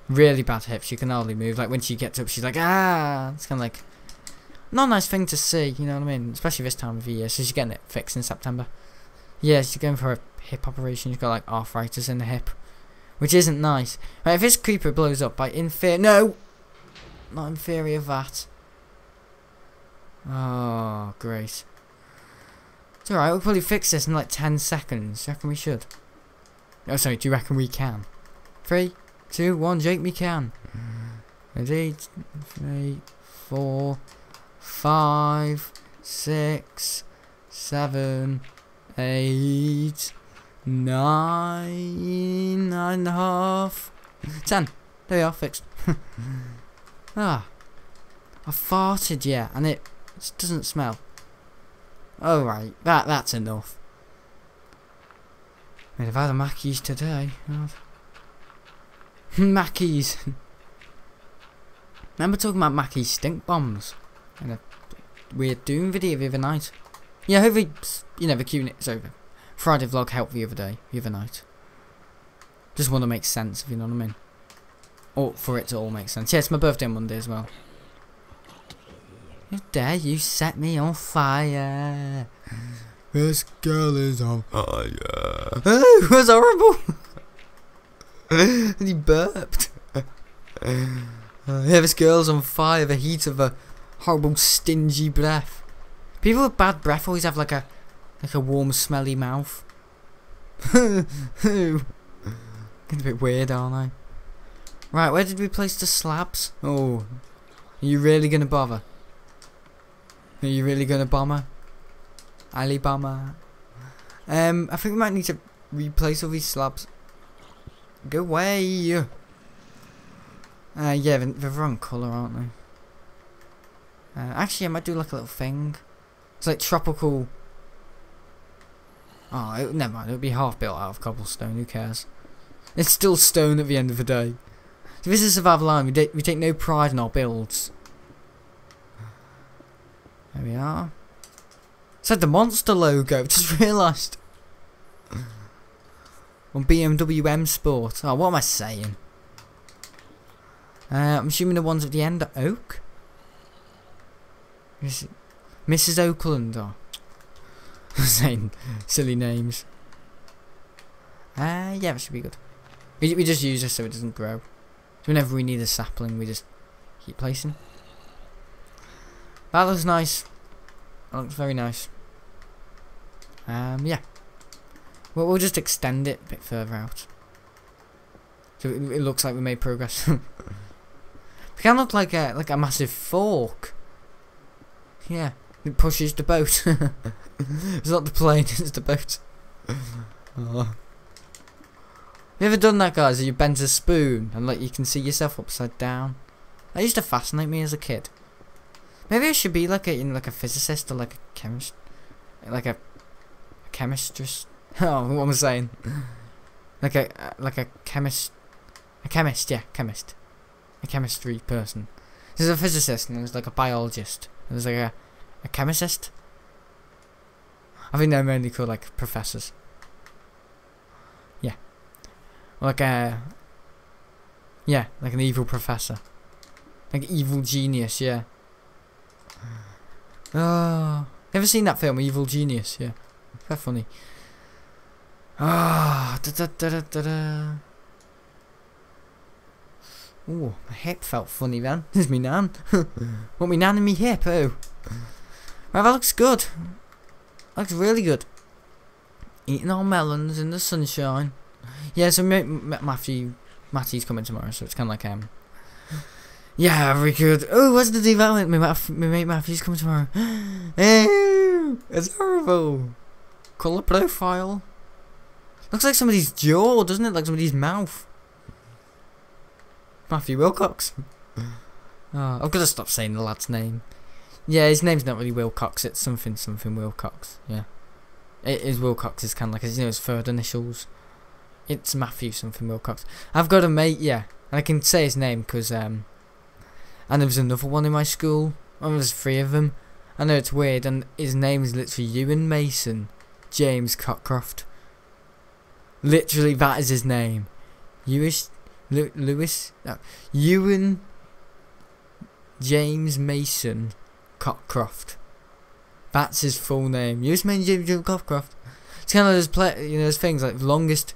Really bad hip, she can hardly move. Like when she gets up, she's like, ah! It's kind of like, not a nice thing to see, you know what I mean? Especially this time of the year, so she's getting it fixed in September. Yeah, she's going for a hip operation, she's got like arthritis in the hip. Which isn't nice. Right, if this creeper blows up by no! Not inferior that. Oh, great. It's alright, we'll probably fix this in like 10 seconds. Do you reckon we should? Oh, sorry, do you reckon we can? 3, 2, 1, Jake, we can. Ready? 3, 4, 5, 6, 7, 8, 9, 9.5, 10. There we are, fixed. Ah. I farted, yeah, and it doesn't smell. Alright, that's enough. I've had a Mackies today. Mackies. Remember talking about Mackies stink bombs in a weird Doom video the other night? Yeah, hopefully, you know, the Q&A's over. Friday vlog helped the other night. Just want to make sense, if you know what I mean. Or for it to all make sense. Yeah, it's my birthday on Monday as well. How dare you set me on fire? This girl is on fire. Oh, it was horrible. And he burped. Yeah, this girl's on fire. The heat of a horrible, stingy breath. People with bad breath always have like a warm, smelly mouth. Getting a bit weird, aren't I? Right, where did we place the slabs? Oh, are you really gonna bother? Are you really gonna bomber? Ali bomber. I think we might need to replace all these slabs. Go away. Yeah, they're the wrong colour, aren't they? Actually, I might do like a little thing. It's like tropical. Oh, never mind. It'll be half built out of cobblestone. Who cares? It's still stone at the end of the day. So this is Survival Line. We take no pride in our builds. There we are. It's like the monster logo. Just realised. On BMW M Sport. Oh, what am I saying? I'm assuming the ones at the end are oak. Mrs. Oakland. Oh. I'm saying silly names. Yeah, that should be good. We just use this so it doesn't grow. So whenever we need a sapling, we just keep placing. That looks nice. It looks very nice. Yeah. Well, we'll just extend it a bit further out. So it looks like we made progress. It can look like a massive fork. Yeah, it pushes the boat. It's not the plane, it's the boat. Oh. You ever done that, guys? You bent a spoon and like you can see yourself upside down. That used to fascinate me as a kid. Maybe I should be like a physicist or like a chemist, like a chemistress. Oh, what am I saying? Like a chemist, yeah, chemist, a chemistry person. There's a physicist and there's like a biologist and there's like a chemist. I think they're mainly called like professors. Yeah, like like an evil professor, like evil genius. Yeah. Oh, ever seen that film, Evil Genius? Yeah, very funny. Ah, Ooh, my hip felt funny then. There's me nan. Want me nan in me hip? Oh, right, that looks good. That looks really good. Eating our melons in the sunshine. Yeah, so Matty's coming tomorrow, so it's kind of like yeah, very good. Oh, what's the development? My mate Matthew's coming tomorrow. Ew, it's horrible. Colour profile. Looks like somebody's jaw, doesn't it? Like somebody's mouth. Matthew Wilcox. Oh, I've got to stop saying the lad's name. Yeah, his name's not really Wilcox. It's something Wilcox. Yeah, it is Wilcox. It's kind of like his third initials. It's Matthew something Wilcox. I've got a mate. Yeah, and I can say his name because and there was another one in my school. Well, there's 3 of them. I know it's weird, and his name is literally Ewan Mason James Cockcroft. Literally, that is his name. Ewan James Mason Cockcroft. That's his full name. Ewan Mason James Cockcroft. It's kind of like those things like longest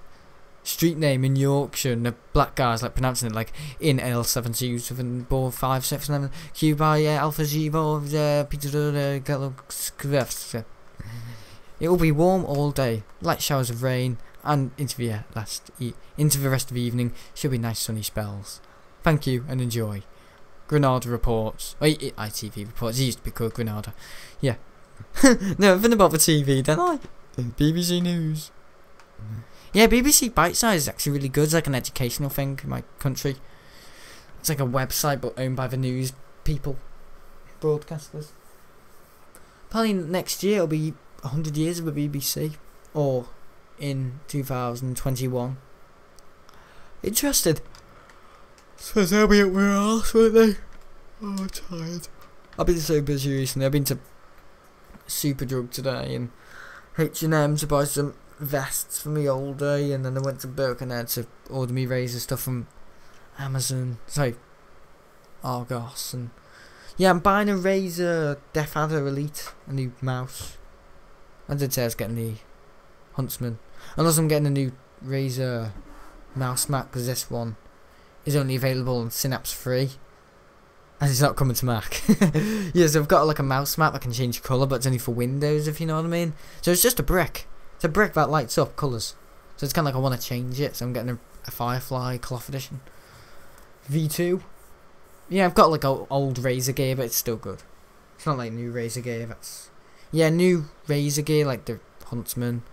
street name in Yorkshire, and the black guys like pronouncing it like in L7 7 ball 5 6 7 Q by Alpha G ball Peter Galaxy. It will be warm all day, light showers of rain, and into the rest of the evening should be nice sunny spells. Thank you and enjoy. Granada reports. ITV reports. It used to be called Granada. Yeah. No, nothing about the TV, don't I? BBC News. Yeah, BBC Bite Size is actually really good. It's like an educational thing in my country. It's like a website but owned by the news people, broadcasters. Probably next year it'll be 100 years of the BBC, or in 2021. Interested. So they'll be up their arse, won't they? Oh, I'm tired. I've been so busy recently. I've been to Superdrug today and H&M to buy some vests for me all day, and then I went to Birkenhead to order me razor stuff from Amazon. Sorry, Argos. And yeah, I'm buying a Razer Death Adder Elite, a new mouse. I did say I was getting the Huntsman. Unless I'm getting a new Razer mouse mat, because this one is only available on Synapse Free, and it's not coming to Mac. Yeah, so I've got like a mouse mat that can change colour, but it's only for Windows, if you know what I mean. So it's just a brick. It's a brick that lights up colours. So it's kind of like I want to change it, so I'm getting a Firefly Cloth Edition V2. Yeah, I've got like old Razer gear, but it's still good. It's not like new Razer gear. That's new Razer gear, like the Huntsman,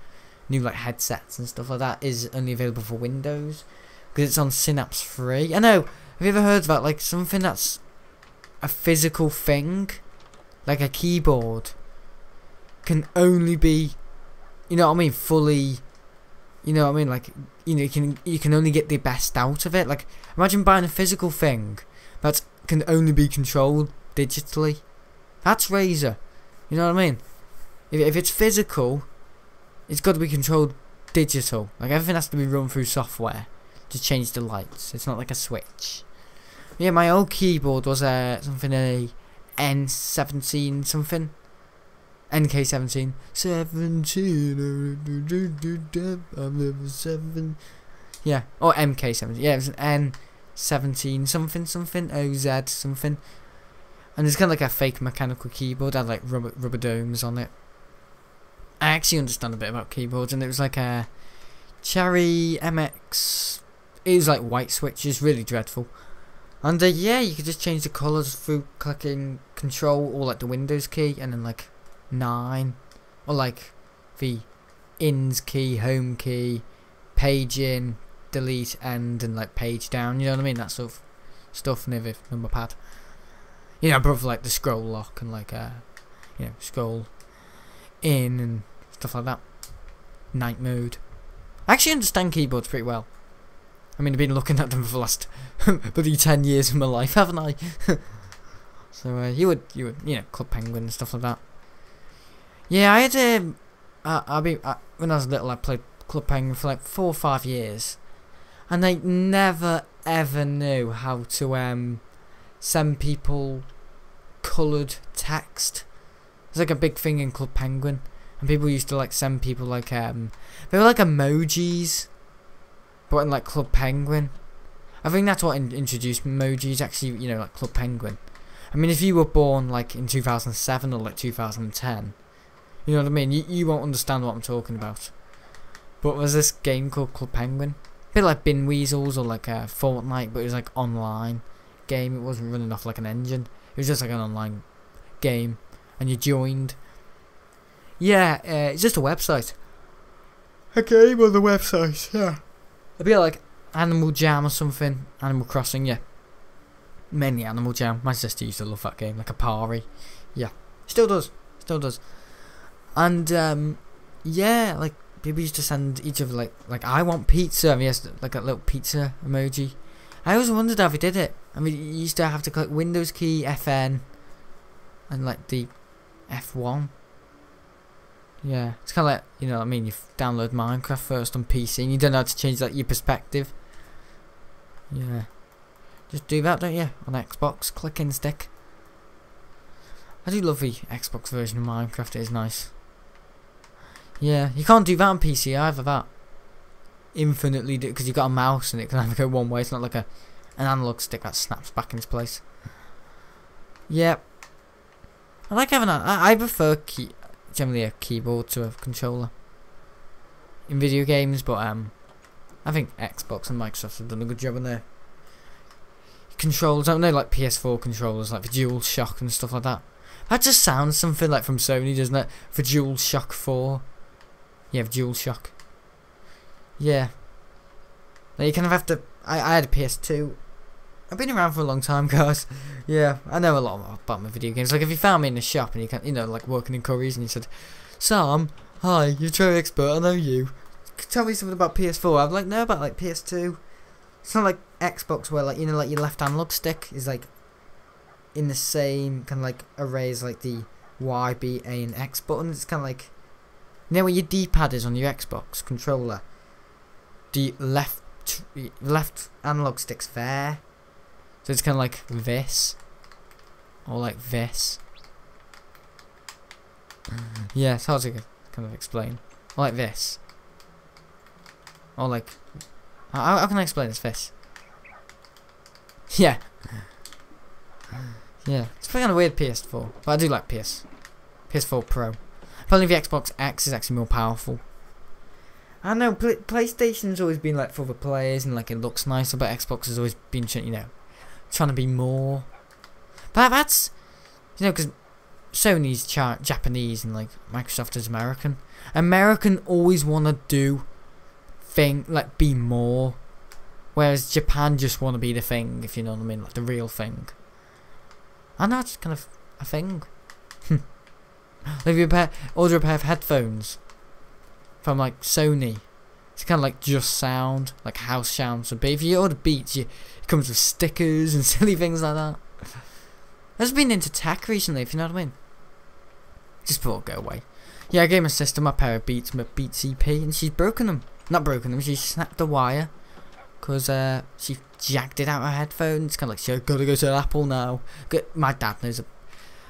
new like headsets and stuff like that, is only available for Windows because it's on Synapse Free. I know. Have you ever heard about like something that's a physical thing, like a keyboard, can only be, you know what I mean, fully, you know what I mean, like, you can only get the best out of it. Like, imagine buying a physical thing that can only be controlled digitally. That's Razer. You know what I mean? If it's physical, it's got to be controlled digital. Like, everything has to be run through software to change the lights. It's not like a switch. Yeah, my old keyboard was something a N17 something. NK17. 17. I'm level 7. Yeah, or MK17. Yeah, it was an N17 something OZ something. And it's kind of like a fake mechanical keyboard. It had like rubber domes on it. I actually understand a bit about keyboards, and it was like a Cherry MX. It was like white switches, really dreadful. And yeah, you could just change the colours through clicking Control or like the Windows key, and then like 9, or like the ins key, home key, page in, delete, end, and like page down. You know what I mean? That sort of stuff near the number pad. You know, above like the scroll lock and like you know, scroll in and stuff like that. Night mode. I actually understand keyboards pretty well. I mean, I've been looking at them for the last bloody 10 years of my life, haven't I? So you would, you know, Club Penguin and stuff like that. Yeah, I had when I was little, I played Club Penguin for like 4 or 5 years, and I never ever knew how to send people coloured text. It's like a big thing in Club Penguin, and people used to like send people like they were like emojis, but in like Club Penguin. I think that's what introduced emojis, actually, you know, like Club Penguin. I mean, if you were born like in 2007 or like 2010, you know what I mean, you won't understand what I'm talking about. But there's this game called Club Penguin, a bit like Bin Weasels or like Fortnite, but it was like online game. It wasn't running off like an engine. It was just like an online game, and you joined. Yeah, it's just a website. A game on the website, yeah. It'd be like Animal Jam or something. Animal Crossing, yeah. Mainly Animal Jam. My sister used to love that game, like a party. Yeah, still does. And yeah, like people used to send each other like I want pizza. And he has like a little pizza emoji. I always wondered how he did it. I mean, you used to have to click Windows key, FN, and like the F1. Yeah, it's kind of like, you know what I mean, you download Minecraft first on PC and you don't know how to change like your perspective. Yeah, just do that, don't you, on Xbox, click and stick. I do love the Xbox version of Minecraft, it is nice. Yeah, you can't do that on PC either, that. Infinitely, because you've got a mouse and it can only go one way, it's not like an analog stick that snaps back in its place. Yeah, I like having that. I prefer generally a keyboard to a controller in video games, but I think Xbox and Microsoft have done a good job on their controls. I don't know, like PS4 controllers, like the DualShock and stuff like that. That just sounds something like from Sony, doesn't it? For DualShock 4. Yeah, DualShock. Yeah. Now you kind of have to. I had a PS2. I've been around for a long time, guys. Yeah, I know a lot about my video games. Like, if you found me in a shop and you can, you know, like working in Curry's, and you said, "Sam, hi, you're true expert. I know you. Tell me something about PS4." I'd like know about like PS2. It's not like Xbox where like, you know, like your left analog stick is like in the same kind of like array as like the Y, B, A, and X buttons. It's kind of like, you know where your D-pad is on your Xbox controller. The left analog stick's there. So it's kind of like this. Or like this. Yeah, it's hard to kind of explain. Or like this. Or like... How can I explain this? Yeah. Yeah. It's kind of weird, PS4. But I do like PS4 Pro. Apparently the Xbox X is actually more powerful. I know, PlayStation's always been like for the players and like it looks nicer, but Xbox has always been, you know, trying to be more. But that's, you know, because Sony's Japanese and like Microsoft is American. American always want to do like be more, whereas Japan just want to be the thing, if you know what I mean, like the real thing. I know it's kind of a thing. Like if you order a pair of headphones from like Sony, it's kind of like just sound, like house sounds would be. If you order Beats, it comes with stickers and silly things like that. I've just been into tech recently, if you know what I mean. Just thought it'd go away. Yeah, I gave my sister my pair of Beats, my Beats EP, and she's broken them. Not broken them, she snapped the wire. Because she jacked it out of her headphones. It's kind of like, she's gotta go to Apple now. My dad knows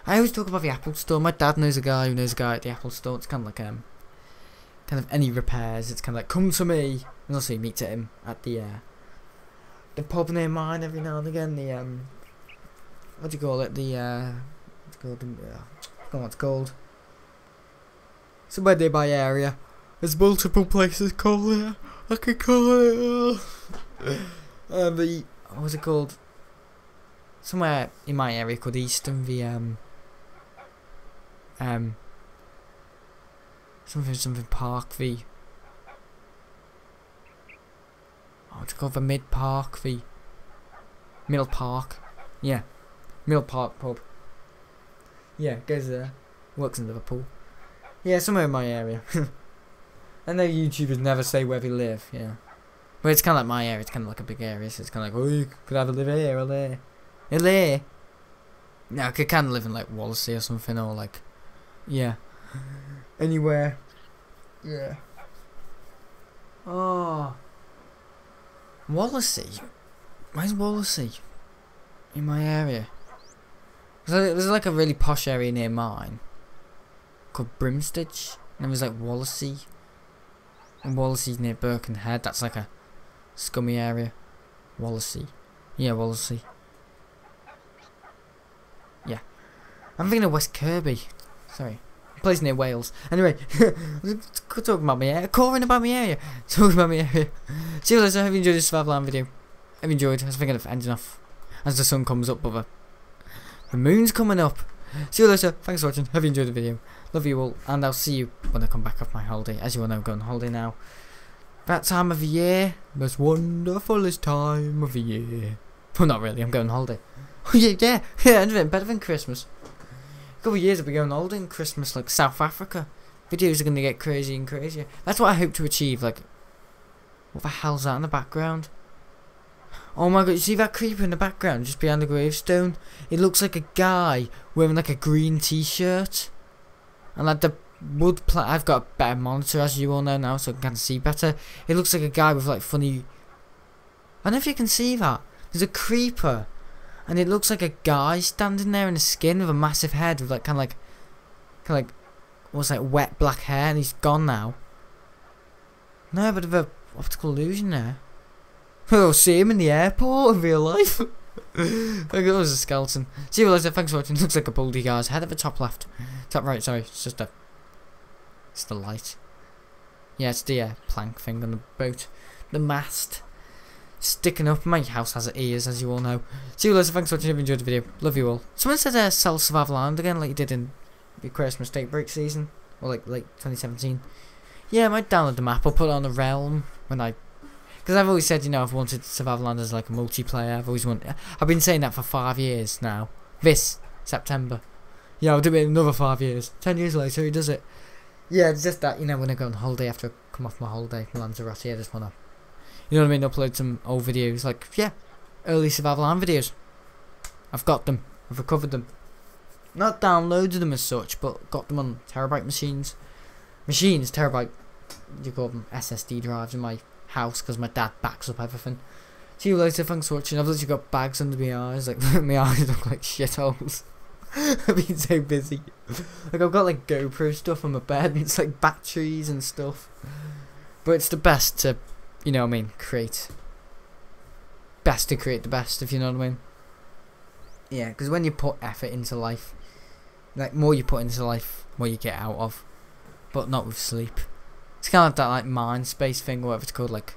I always talk about the Apple store. My dad knows a guy who knows a guy at the Apple store. It's kind of like kind of any repairs. It's kind of like, come to me. And also you meet him at the pub near mine every now and again. what do you call it? What's it called? I don't know what it's called. Somewhere near my area. There's multiple places called it. I could call it. What was it called? Somewhere in my area called Easton. Something Park v. What's it called? The Mid Park v. Middle Park. Yeah. Middle Park pub. Yeah, goes there. Works in Liverpool. Yeah, somewhere in my area. I know YouTubers never say where they live, yeah. But it's kind of like my area, it's kind of like a big area, so it's kind of like, oh, you could either live here or there. There. No, I could kind of live in like Wallasey or something, or like, yeah. Anywhere. Yeah. Oh. Wallasey? Where's Wallasey? In my area. There's like a really posh area near mine called Brimstitch, and there's like Wallasey. And Wallasey's near Birkenhead, that's like a scummy area. Wallasey. Yeah, Wallasey. Yeah. I'm thinking of West Kirby. Sorry. Place near Wales. Anyway, talking about my area. Calling about my area. Talking about my area. See you later. I hope you enjoyed this Survival video. Have you enjoyed? I was thinking of ending off as the sun comes up, but the moon's coming up. See you later. Thanks for watching. Hope you enjoyed the video. Love you all, and I'll see you when I come back off my holiday. As you all know, I'm going on holiday now. That time of the year, most wonderfulest time of the year. Well, not really. I'm going on holiday. Oh yeah. Anything better than Christmas. A couple of years I'll be going on holiday in Christmas, like South Africa. Videos are going to get crazier and crazier. That's what I hope to achieve. Like, what the hell's that in the background? Oh my god, you see that creeper in the background just behind the gravestone? It looks like a guy wearing like a green t-shirt. And like the wood I've got a better monitor, as you all know now, so I can see better. It looks like a guy with like funny... I don't know if you can see that. There's a creeper. And it looks like a guy standing there in a skin with a massive head with like kind of like what's that, wet black hair, and he's gone now. No, a bit of a optical illusion there. Oh, see him in the airport in real life. Look, it was a skeleton. See you later. Thanks for watching. Looks like a baldy guy's head at the top left, top right. Sorry, it's just it's the light. Yeah, it's the plank thing on the boat, the mast sticking up. My house has ears, as you all know. See you later. Thanks for watching. If you enjoyed the video, love you all. Someone said sell Survival Island again, like you did in the Christmas State Break season, or like late 2017. Yeah, I might download the map. I'll put it on the Realm when I. Because I've always said, you know, I've wanted Survival Island as like a multiplayer. I've been saying that for 5 years now. This September. Yeah, I'll do it in another 5 years. 10 years later, he does it. Yeah, it's just that, you know, when I go on holiday after I come off my holiday from Lanzarote, I just want to, you know what I mean, upload some old videos. Like, yeah, early Survival Island videos. I've got them. I've recovered them. Not downloaded them as such, but got them on terabyte machines. Terabyte, you call them SSD drives in my house, because my dad backs up everything. See you later, thanks for watching. I've literally got bags under my eyes, like my eyes look like shitholes. I've been so busy. Like I've got like GoPro stuff on my bed, and it's like batteries and stuff. But it's the best to, you know what I mean, create. Best to create the best, if you know what I mean. Yeah, because when you put effort into life, like more you put into life, more you get out of. But not with sleep. It's kind of like that like mind space thing, or whatever it's called, like,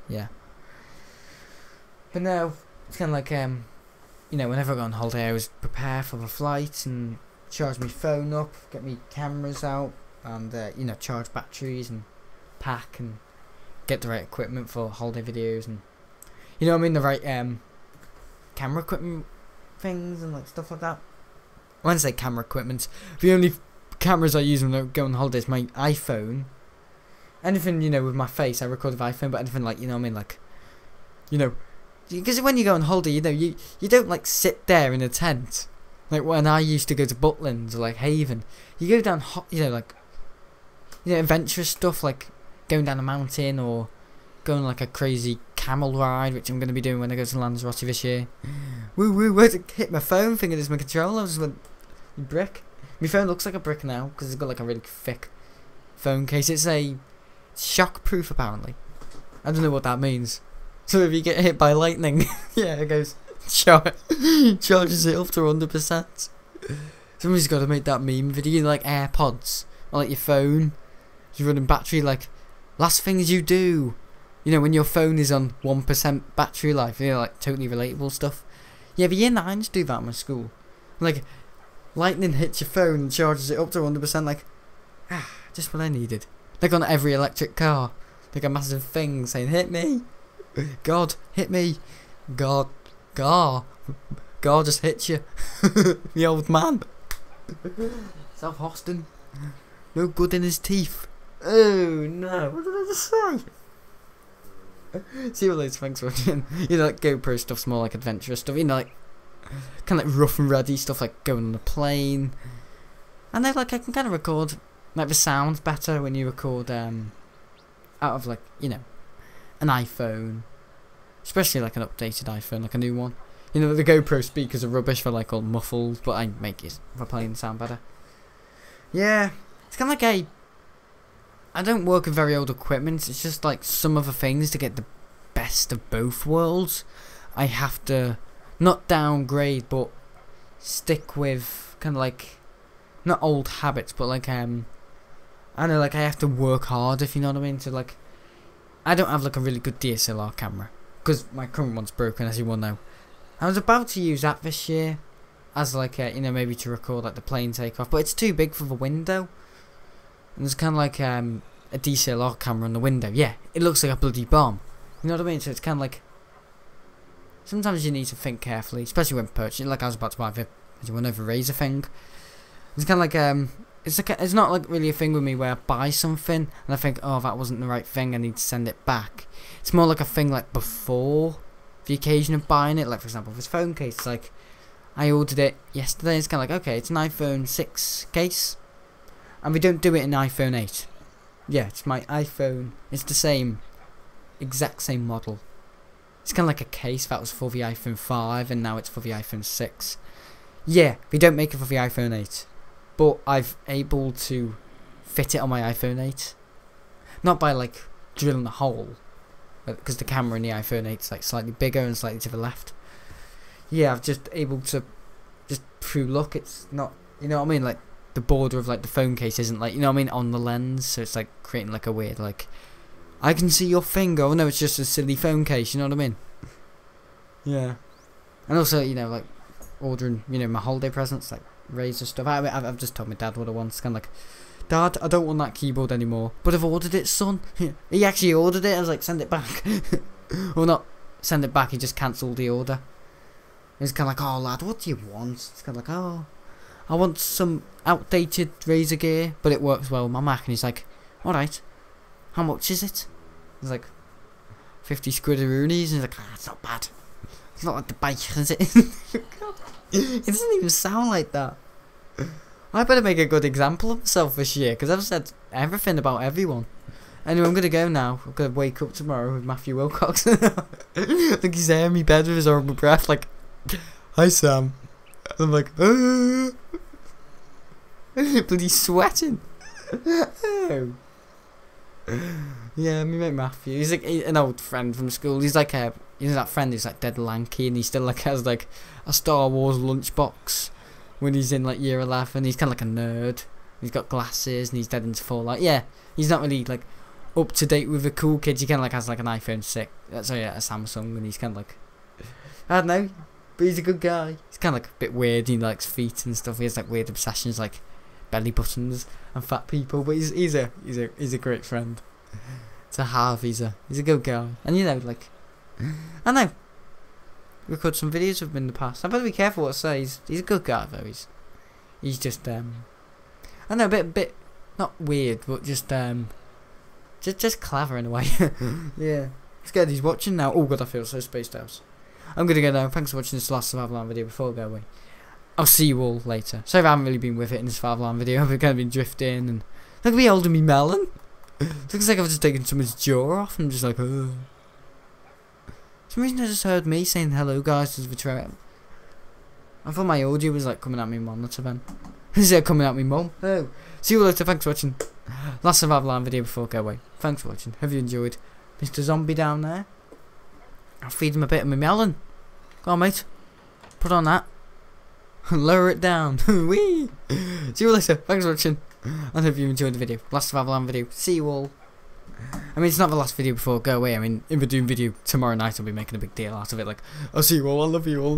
yeah. But no, it's kind of like, you know, whenever I go on holiday, I always prepare for the flight and charge my phone up, get me cameras out, and, you know, charge batteries and pack and get the right equipment for holiday videos and, you know what I mean, the right, camera equipment things and, like, stuff like that. When I say camera equipment, the only cameras I use when I go on holiday is my iPhone. Anything, you know, with my face, I record with iPhone, but anything like, you know what I mean, like, you know, because when you go on holiday, you know, you don't, like, sit there in a tent, like, when I used to go to Butlins or, like, Haven, you go down, you know, like, you know, adventurous stuff, like, going down a mountain, or going, like, a crazy camel ride, which I'm going to be doing when I go to Lanzarote this year. Woo woo, where'd it hit my phone, thinking it's my controller, I just went, brick. My phone looks like a brick now, because it's got, like, a really thick phone case. It's a shock-proof, apparently. I don't know what that means. So if you get hit by lightning, yeah, it goes charges it up to 100%. Somebody's got to make that meme video, you know, like AirPods or like your phone. You're running battery, like last things you do. You know, when your phone is on 1% battery life, you know, like totally relatable stuff. Yeah, the year 9s do that in my school. Like, lightning hits your phone and charges it up to 100%, like, just what I needed. Like on every electric car, like a massive thing saying, hit me. God, hit me. God just hit you. The old man. South Austin. No good in his teeth. Oh no, what did I just say? See you later, thanks for watching. You know, like GoPro stuff's more like adventurous stuff, you know, like kind of like rough and ready stuff, like going on a plane. And then like I can kind of record like the sounds better when you record out of like, you know, an iPhone, especially like an updated iPhone, like a new one. You know, the GoPro speakers are rubbish, they're like all muffled, but I make it for playing sound better. Yeah, it's kind of like I don't work with very old equipment. It's just like some other things to get the best of both worlds. I have to not downgrade, but stick with kind of like not old habits, but like I know, like I have to work hard, if you know what I mean. So like I don't have like a really good DSLR camera because my current one's broken, as you will know. I was about to use that this year as like you know, maybe to record like the plane takeoff, but it's too big for the window. And there's kind of like a DSLR camera on the window. Yeah, it looks like a bloody bomb. You know what I mean? So it's kind of like sometimes you need to think carefully, especially when purchasing. Like I was about to buy the, as you want to know, the Razor thing. It's kind of like it's not like really a thing with me where I buy something and I think, oh, that wasn't the right thing, I need to send it back. It's more like a thing like before the occasion of buying it. Like for example, this phone case. It's like I ordered it yesterday. It's kind of like, okay, it's an iPhone 6 case. And we don't do it in iPhone 8. Yeah, it's my iPhone. It's the same, exact same model. It's kind of like a case that was for the iPhone 5 and now it's for the iPhone 6. Yeah, we don't make it for the iPhone 8. But I've able to fit it on my iPhone 8. Not by like drilling a hole, because the camera in the iPhone 8 is like slightly bigger and slightly to the left. Yeah, I've just able to, just through luck, it's not, you know what I mean, like the border of like the phone case isn't like, you know what I mean, on the lens, so it's like creating like a weird like, I can see your finger. Oh no, it's just a silly phone case, you know what I mean? Yeah. And also, you know, like ordering, you know, my holiday presents, like Razor stuff. I've just told my dad what I want. It's kind of like, Dad, I don't want that keyboard anymore, but I've ordered it, son. He actually ordered it. I was like, send it back. Well, not send it back, he just cancelled the order. He's kind of like, oh lad, what do you want? It's kind of like, oh, I want some outdated Razor gear, but it works well with my Mac. And he's like, alright, how much is it? He's like, 50 squidderoonies. And he's like, it's not bad. It's not like the bike, is it? It doesn't even sound like that. I better make a good example of myself this year, because I've said everything about everyone. Anyway, I'm going to go now. I'm going to wake up tomorrow with Matthew Wilcox. I think he's there in my bed with his horrible breath, like, hi Sam. I'm like, oh. Bloody sweating. Oh. Yeah, me mate Matthew. He's like an old friend from school. He's like you know, that friend who's like dead lanky, and he still like has like a Star Wars lunchbox when he's in like year 11. He's kind of like a nerd. He's got glasses and he's dead into Fallout. Yeah, he's not really like up to date with the cool kids. He kind of like has like an iPhone 6. Sorry, a Samsung, and he's kind of like, I don't know, but he's a good guy. He's kind of like a bit weird. He likes feet and stuff. He has like weird obsessions like belly buttons and fat people. But he's a great friend to have. He's a good guy. And you know, like, I know, record some videos with him in the past. I better be careful what I say. He's a good guy though. He's just I know, a bit not weird, but just clever in a way. Yeah. Scared he's watching now. Oh god, I feel so spaced out. I'm gonna go now. Thanks for watching this last Survival video before I go away. I'll see you all later. Sorry if I haven't really been with it in this Survival video. I've kind of been drifting and look at me holding me melon. Looks like I've just taken someone's jaw off and I'm just like, oh. For some reason I just heard me saying hello guys as the trail. I thought my audio was like coming at me monitor then. Is it coming at me mum? Oh. See you later, thanks for watching. Last Survival video before I go away. Thanks for watching. Hope you enjoyed. Mr. Zombie down there. I'll feed him a bit of my melon. Go on mate. put on that, lower it down. Whee! See you later. Thanks for watching. I hope you enjoyed the video. Last Survival Land video. See you all. I mean, it's not the last video before I go away. I mean, if we're doing video tomorrow night, I'll be making a big deal out of it. Like, I'll see you all. I love you all.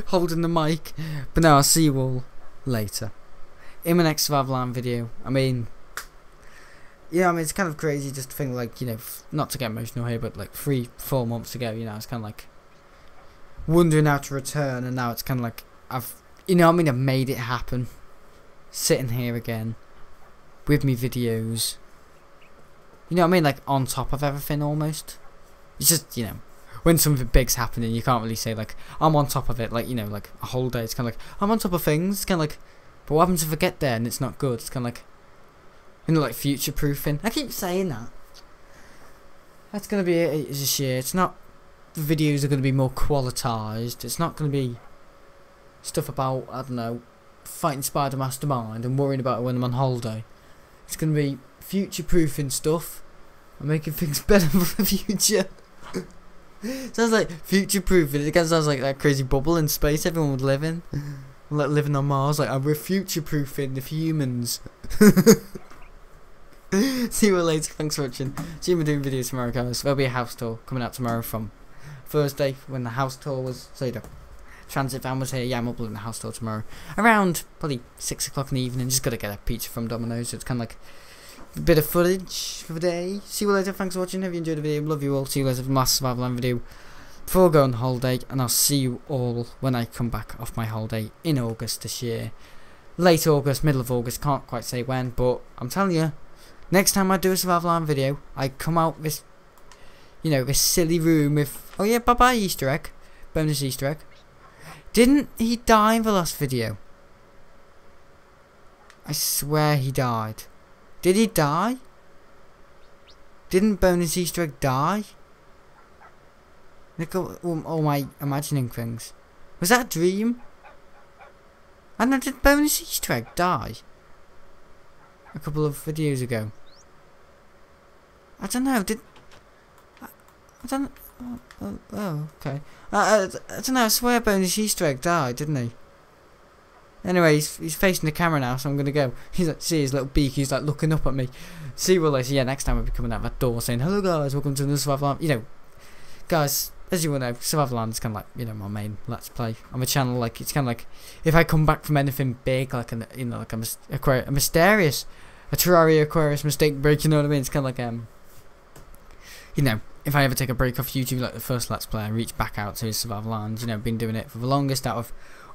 Holding the mic. But no, I'll see you all later. In my next Survival Land video. I mean, yeah, I mean, it's kind of crazy just to think, like, you know, not to get emotional here, but like 3-4 months ago, you know, it's kind of like wondering how to return, and now it's kind of like I've made it happen. Sitting here again with me videos. You know what I mean? Like on top of everything almost. It's just, you know, when something big's happening, you can't really say like I'm on top of it. Like, you know, like a whole day. It's kind of like I'm on top of things. It's kind of like, but what happens if I get there and it's not good? It's kind of like, you know, like future proofing. I keep saying that. That's gonna be it this year. It's not. The videos are gonna be more qualitized. It's not gonna be stuff about, I don't know, fighting Spider Mastermind and worrying about it when I'm on holiday. It's gonna be future-proofing stuff and making things better for the future. Sounds like future-proofing. It again sounds like that crazy bubble in space everyone would live in, like living on Mars. Like, we're future-proofing the humans. See you all later. Thanks for watching. See you doing videos tomorrow, guys. There'll be a house tour coming out tomorrow from Thursday when the house tour was. So the transit van was here. Yeah, I'm uploading the house tour tomorrow around probably 6 o'clock in the evening. Just gotta get a pizza from Domino's. So it's kind of like a bit of footage for the day. See you later. Thanks for watching. Hope you enjoyed the video. Love you all. See you later for the last Survival Land video before I go on holiday. And I'll see you all when I come back off my holiday in August this year. Late August, middle of August. Can't quite say when, but I'm telling you, next time I do a Survival Land video, I come out this, you know, this silly room with, oh yeah, bye bye Easter egg. Bonus Easter egg. Didn't he die in the last video? I swear he died. Did he die? Didn't bonus Easter egg die? Look at all my imagining things. Was that a dream? I don't know, did bonus Easter egg die? A couple of videos ago. I don't know, did... I don't... Oh, okay. I don't know, I swear bonus Easter egg died, didn't he? Anyway, he's facing the camera now, so I'm gonna go. He's like, see his little beak, he's like looking up at me. See you all later. Yeah, next time I'll be coming out that door saying, hello guys, welcome to the Survival Land. You know, guys, as you all know, Survival Land is kind of like, you know, my main Let's Play on my channel. Like, it's kind of like, if I come back from anything big, like, you know, like a mysterious, a Terraria Aquarius mistake break, you know what I mean? It's kind of like, you know, if I ever take a break off YouTube, like the first Let's Play, I reach back out to Survival Land. You know, been doing it for the longest out of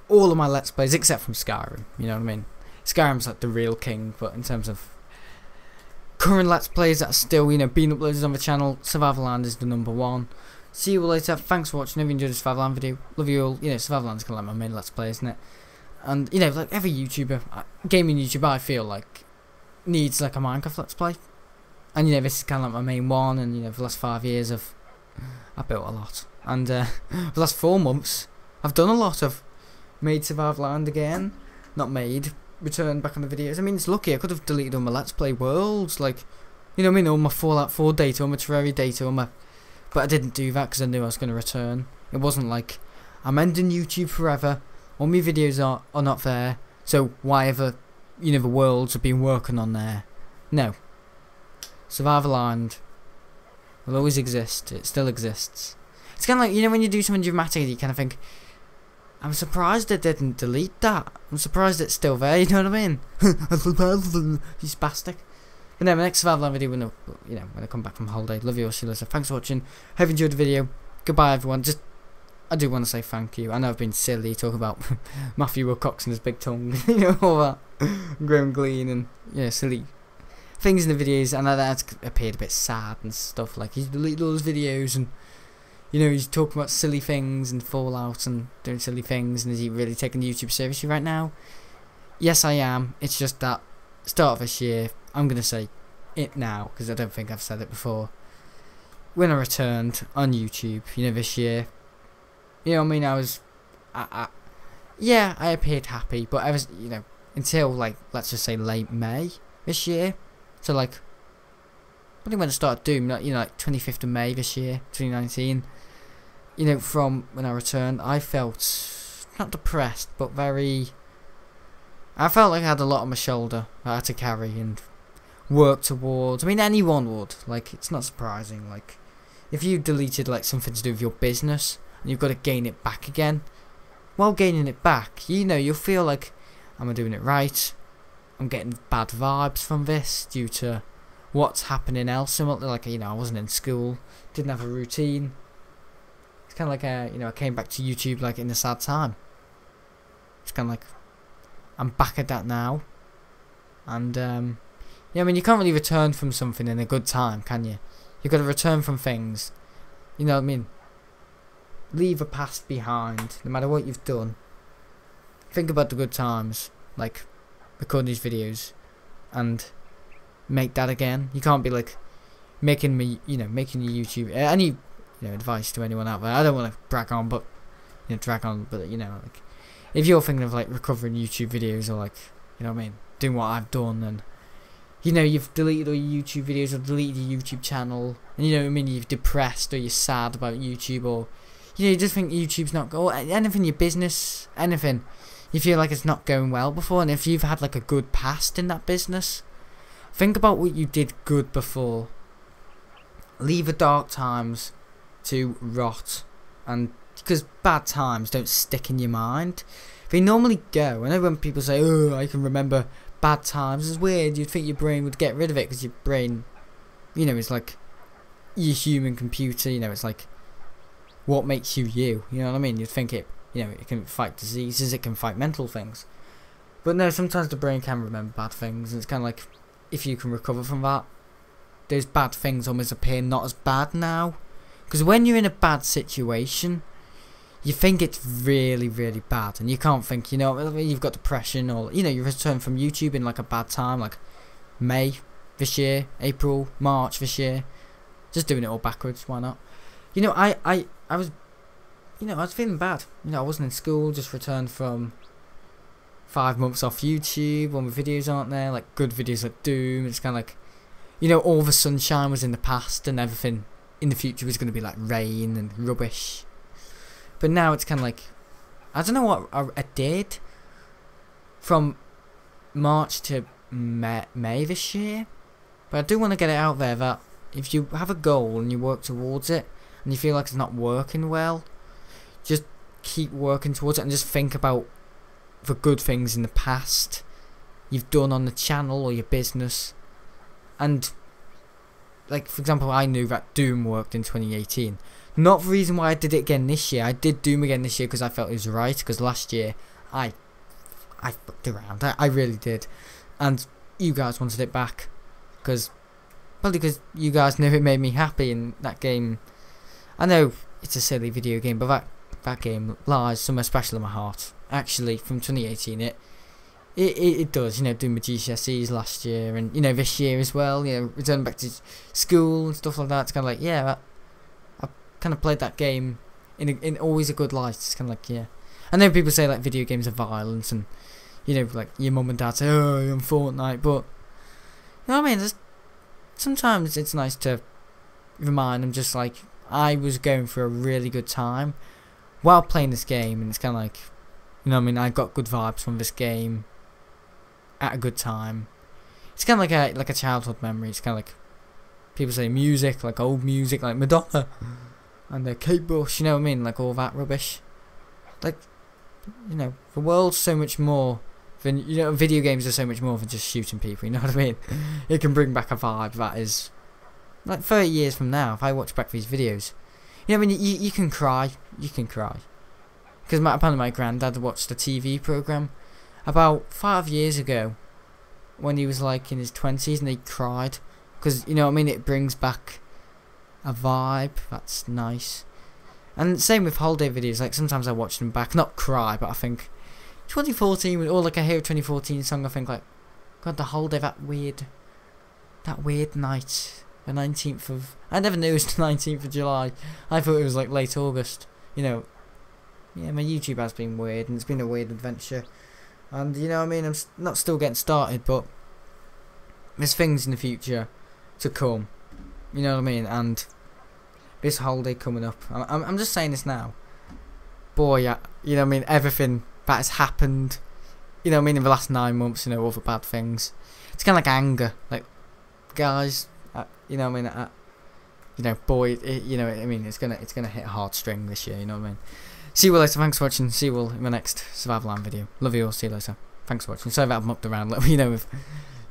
all of my Let's Plays, except from Skyrim, you know what I mean? Skyrim's like the real king, but in terms of current Let's Plays that are still, you know, being uploaded on the channel, Survival Land is the #1. See you all later. Thanks for watching. If you enjoyed the Survival Land video, love you all. You know, Survival Land's kind of like my main Let's Play, isn't it? And, you know, like every YouTuber, gaming YouTuber, I feel like, needs like a Minecraft Let's Play. And, you know, this is kind of like my main one, and, you know, for the last 5 years I've built a lot. And for the last 4 months, I've done a lot of made Survival Land again. Not made, returned back on the videos. I mean, it's lucky, I could have deleted all my Let's Play worlds, like, you know what I mean, all my Fallout 4 data, all my Terraria data, all my... But I didn't do that because I knew I was going to return. It wasn't like, I'm ending YouTube forever, all my videos are not there, so why ever, you know, the worlds have been working on there. No. Survival Land will always exist, it still exists. It's kind of like, you know, when you do something dramatic, you kind of think, I'm surprised it didn't delete that. I'm surprised it's still there, you know what I mean? You spastic. But no, my next Survival Land video, you know, when I come back from holiday. Love you all, see you later. Thanks for watching. Hope you enjoyed the video. Goodbye, everyone. Just, I do want to say thank you. I know I've been silly talking about Matthew Wilcox and his big tongue, you know, all that. Graham Glean and, you know, silly things in the videos. And that's appeared a bit sad and stuff. Like, he's deleted all his videos and, you know, he's talking about silly things and Fallout and doing silly things, and is he really taking YouTube seriously right now? Yes, I am. It's just that start of this year, I'm going to say it now, because I don't think I've said it before. When I returned on YouTube, you know, this year, you know what I mean, I was, yeah, I appeared happy, but I was, you know, until, like, let's just say late May this year, so, like, I think when I started doing, you know, like 25th of May this year, 2019, you know, from when I returned, I felt not depressed, but I felt like I had a lot on my shoulder that I had to carry and work towards. I mean, anyone would. Like, it's not surprising. Like, if you deleted like something to do with your business and you've got to gain it back again, while gaining it back, you know, you'll feel like, am I doing it right? I'm getting bad vibes from this due to what's happening elsewhere. Like, you know, I wasn't in school, didn't have a routine. It's kind of like, you know, I came back to YouTube like in a sad time. It's kind of like, I'm back at that now. And, yeah, I mean, you can't really return from something in a good time, can you? You've got to return from things. You know what I mean? Leave a past behind, no matter what you've done. Think about the good times, like recording these videos, and make that again. You can't be like making your YouTube. Any advice to anyone out there? I don't want to drag on, but you know, like if you're thinking of like recovering YouTube videos or like, you know what I mean, doing what I've done, and you know you've deleted all your YouTube videos or deleted your YouTube channel, and you know what I mean, you're depressed or you're sad about YouTube, or you know, you just think YouTube's not going, anything, your business, anything, you feel like it's not going well before, and if you've had like a good past in that business, think about what you did good before. Leave the dark times to rot, and because bad times don't stick in your mind, they normally go. I know when people say, oh, I can remember bad times, it's weird, you'd think your brain would get rid of it, because your brain, you know, is like your human computer, you know, it's like what makes you you, you know what I mean? You'd think it, you know, it can fight diseases, it can fight mental things, but no, sometimes the brain can remember bad things, and it's kind of like, if you can recover from that, those bad things almost appear not as bad now, because when you're in a bad situation, you think it's really, really bad, and you can't think, you know, you've got depression, or, you know, you return from YouTube in like a bad time, like May this year, April, March this year, just doing it all backwards, why not? You know, I was, you know, I was feeling bad, you know, I wasn't in school, just returned from 5 months off YouTube, all my videos aren't there, like good videos like Doom, it's kind of like, you know, all the sunshine was in the past, and everything in the future was going to be like rain and rubbish. But now it's kind of like, I don't know what I did from March to May this year, but I do want to get it out there that if you have a goal and you work towards it and you feel like it's not working well, just keep working towards it and just think about the good things in the past you've done on the channel or your business. And like, for example, I knew that Doom worked in 2018. Not the reason why I did it again this year. I did Doom again this year because I felt it was right, because last year I fucked around. I really did. And you guys wanted it back, probably because you guys knew it made me happy in that game. I know it's a silly video game, but that game lies somewhere special in my heart. Actually, from 2018, it does, you know, doing my GCSEs last year, and, you know, this year as well, you know, returning back to school and stuff like that. It's kind of like, yeah, I kind of played that game in always a good light. It's kind of like, yeah. I know people say, like, video games are violence, and, you know, like, your mum and dad say, oh, you're on Fortnite, but, you know what I mean, sometimes it's nice to remind them, just like, I was going through a really good time while playing this game, and it's kind of like, you know what I mean, I got good vibes from this game at a good time. It's kind of like a childhood memory. It's kind of like, people say music, like old music, like Madonna and Kate Bush, you know what I mean, like all that rubbish. Like, you know, the world's so much more than, you know, video games are so much more than just shooting people, you know what I mean? It can bring back a vibe that is, like 30 years from now, if I watch back these videos, you know what I mean, you can cry, because apparently my granddad watched a TV programme about 5 years ago when he was like in his 20s, and he cried because, you know what I mean, it brings back a vibe that's nice. And same with holiday videos, like sometimes I watch them back, not cry, but I think 2014, or like I hear a 2014 song, I think like, God, the holiday, that weird night, the 19th of, I never knew it was the 19th of July, I thought it was like late August, you know. Yeah, my YouTube has been weird, and it's been a weird adventure. And, you know what I mean, I'm not still getting started, but there's things in the future to come. You know what I mean? And this holiday coming up. I'm just saying this now. Boy, you know what I mean, everything that has happened, you know what I mean, in the last 9 months, you know, all the bad things. It's kind of like anger, like, guys, you know what I mean, you know, boy, you know, I mean, it's gonna hit a hard string this year, you know what I mean. See you all later, thanks for watching, see you all in my next Survival Land video. Love you all, see you later, thanks for watching. Sorry that I've mucked around, you know, with,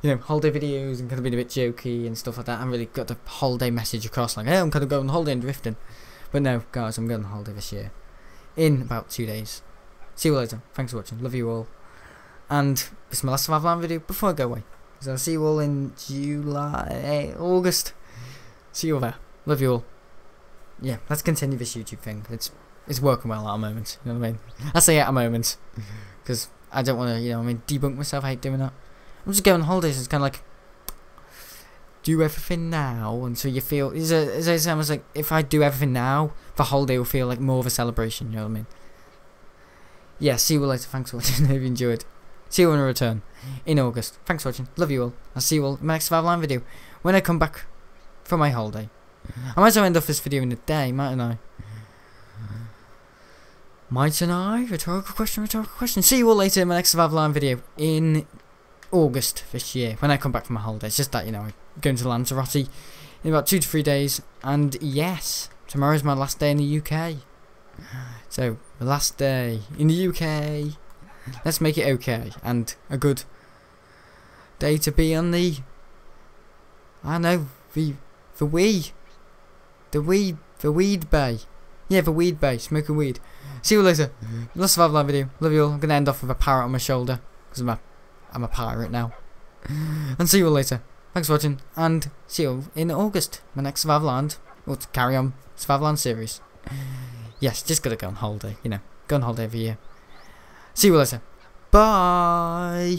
you know, holiday videos and kind of been a bit jokey and stuff like that. I haven't really got the holiday message across, like, hey, I'm kind of going on holiday and drifting. But no, guys, I'm going on holiday this year, in about 2 days. See you all later, thanks for watching, love you all. And this is my last Survival Land video before I go away. So I'll see you all in August. See you all there. Love you all. Yeah, let's continue this YouTube thing. It's working well at the moment. You know what I mean? I say at the moment because I don't want to, you know what I mean, debunk myself. I hate doing that. I'm just going on holidays. It's kind of like do everything now until you feel. It's almost like if I do everything now, the holiday will feel like more of a celebration. You know what I mean? Yeah. See you all later. Thanks for watching. Hope you enjoyed. See you when I return in August. Thanks for watching. Love you all. I'll see you all in my next Survival Land video when I come back from my holiday. I might as well end off this video in a day, mightn't I? Mightn't I? Rhetorical question, rhetorical question. See you all later in my next Survival Land video in August this year when I come back from my holiday. It's just that, you know, I'm going to Lanzarote in about 2 to 3 days. And yes, tomorrow's my last day in the UK. So, the last day in the UK. Let's make it okay. And a good day to be on the, I don't know, the weed bay. Yeah, the weed bay, smoking weed. See you later. Last Survival Land video. Love you all. I'm going to end off with a parrot on my shoulder because I'm a pirate now. And see you all later. Thanks for watching and see you all in August. My next Survival Land. Or to carry on Survival Land series. Yes, just got to go on holiday, you know. Go on holiday every year. See you all later. Bye.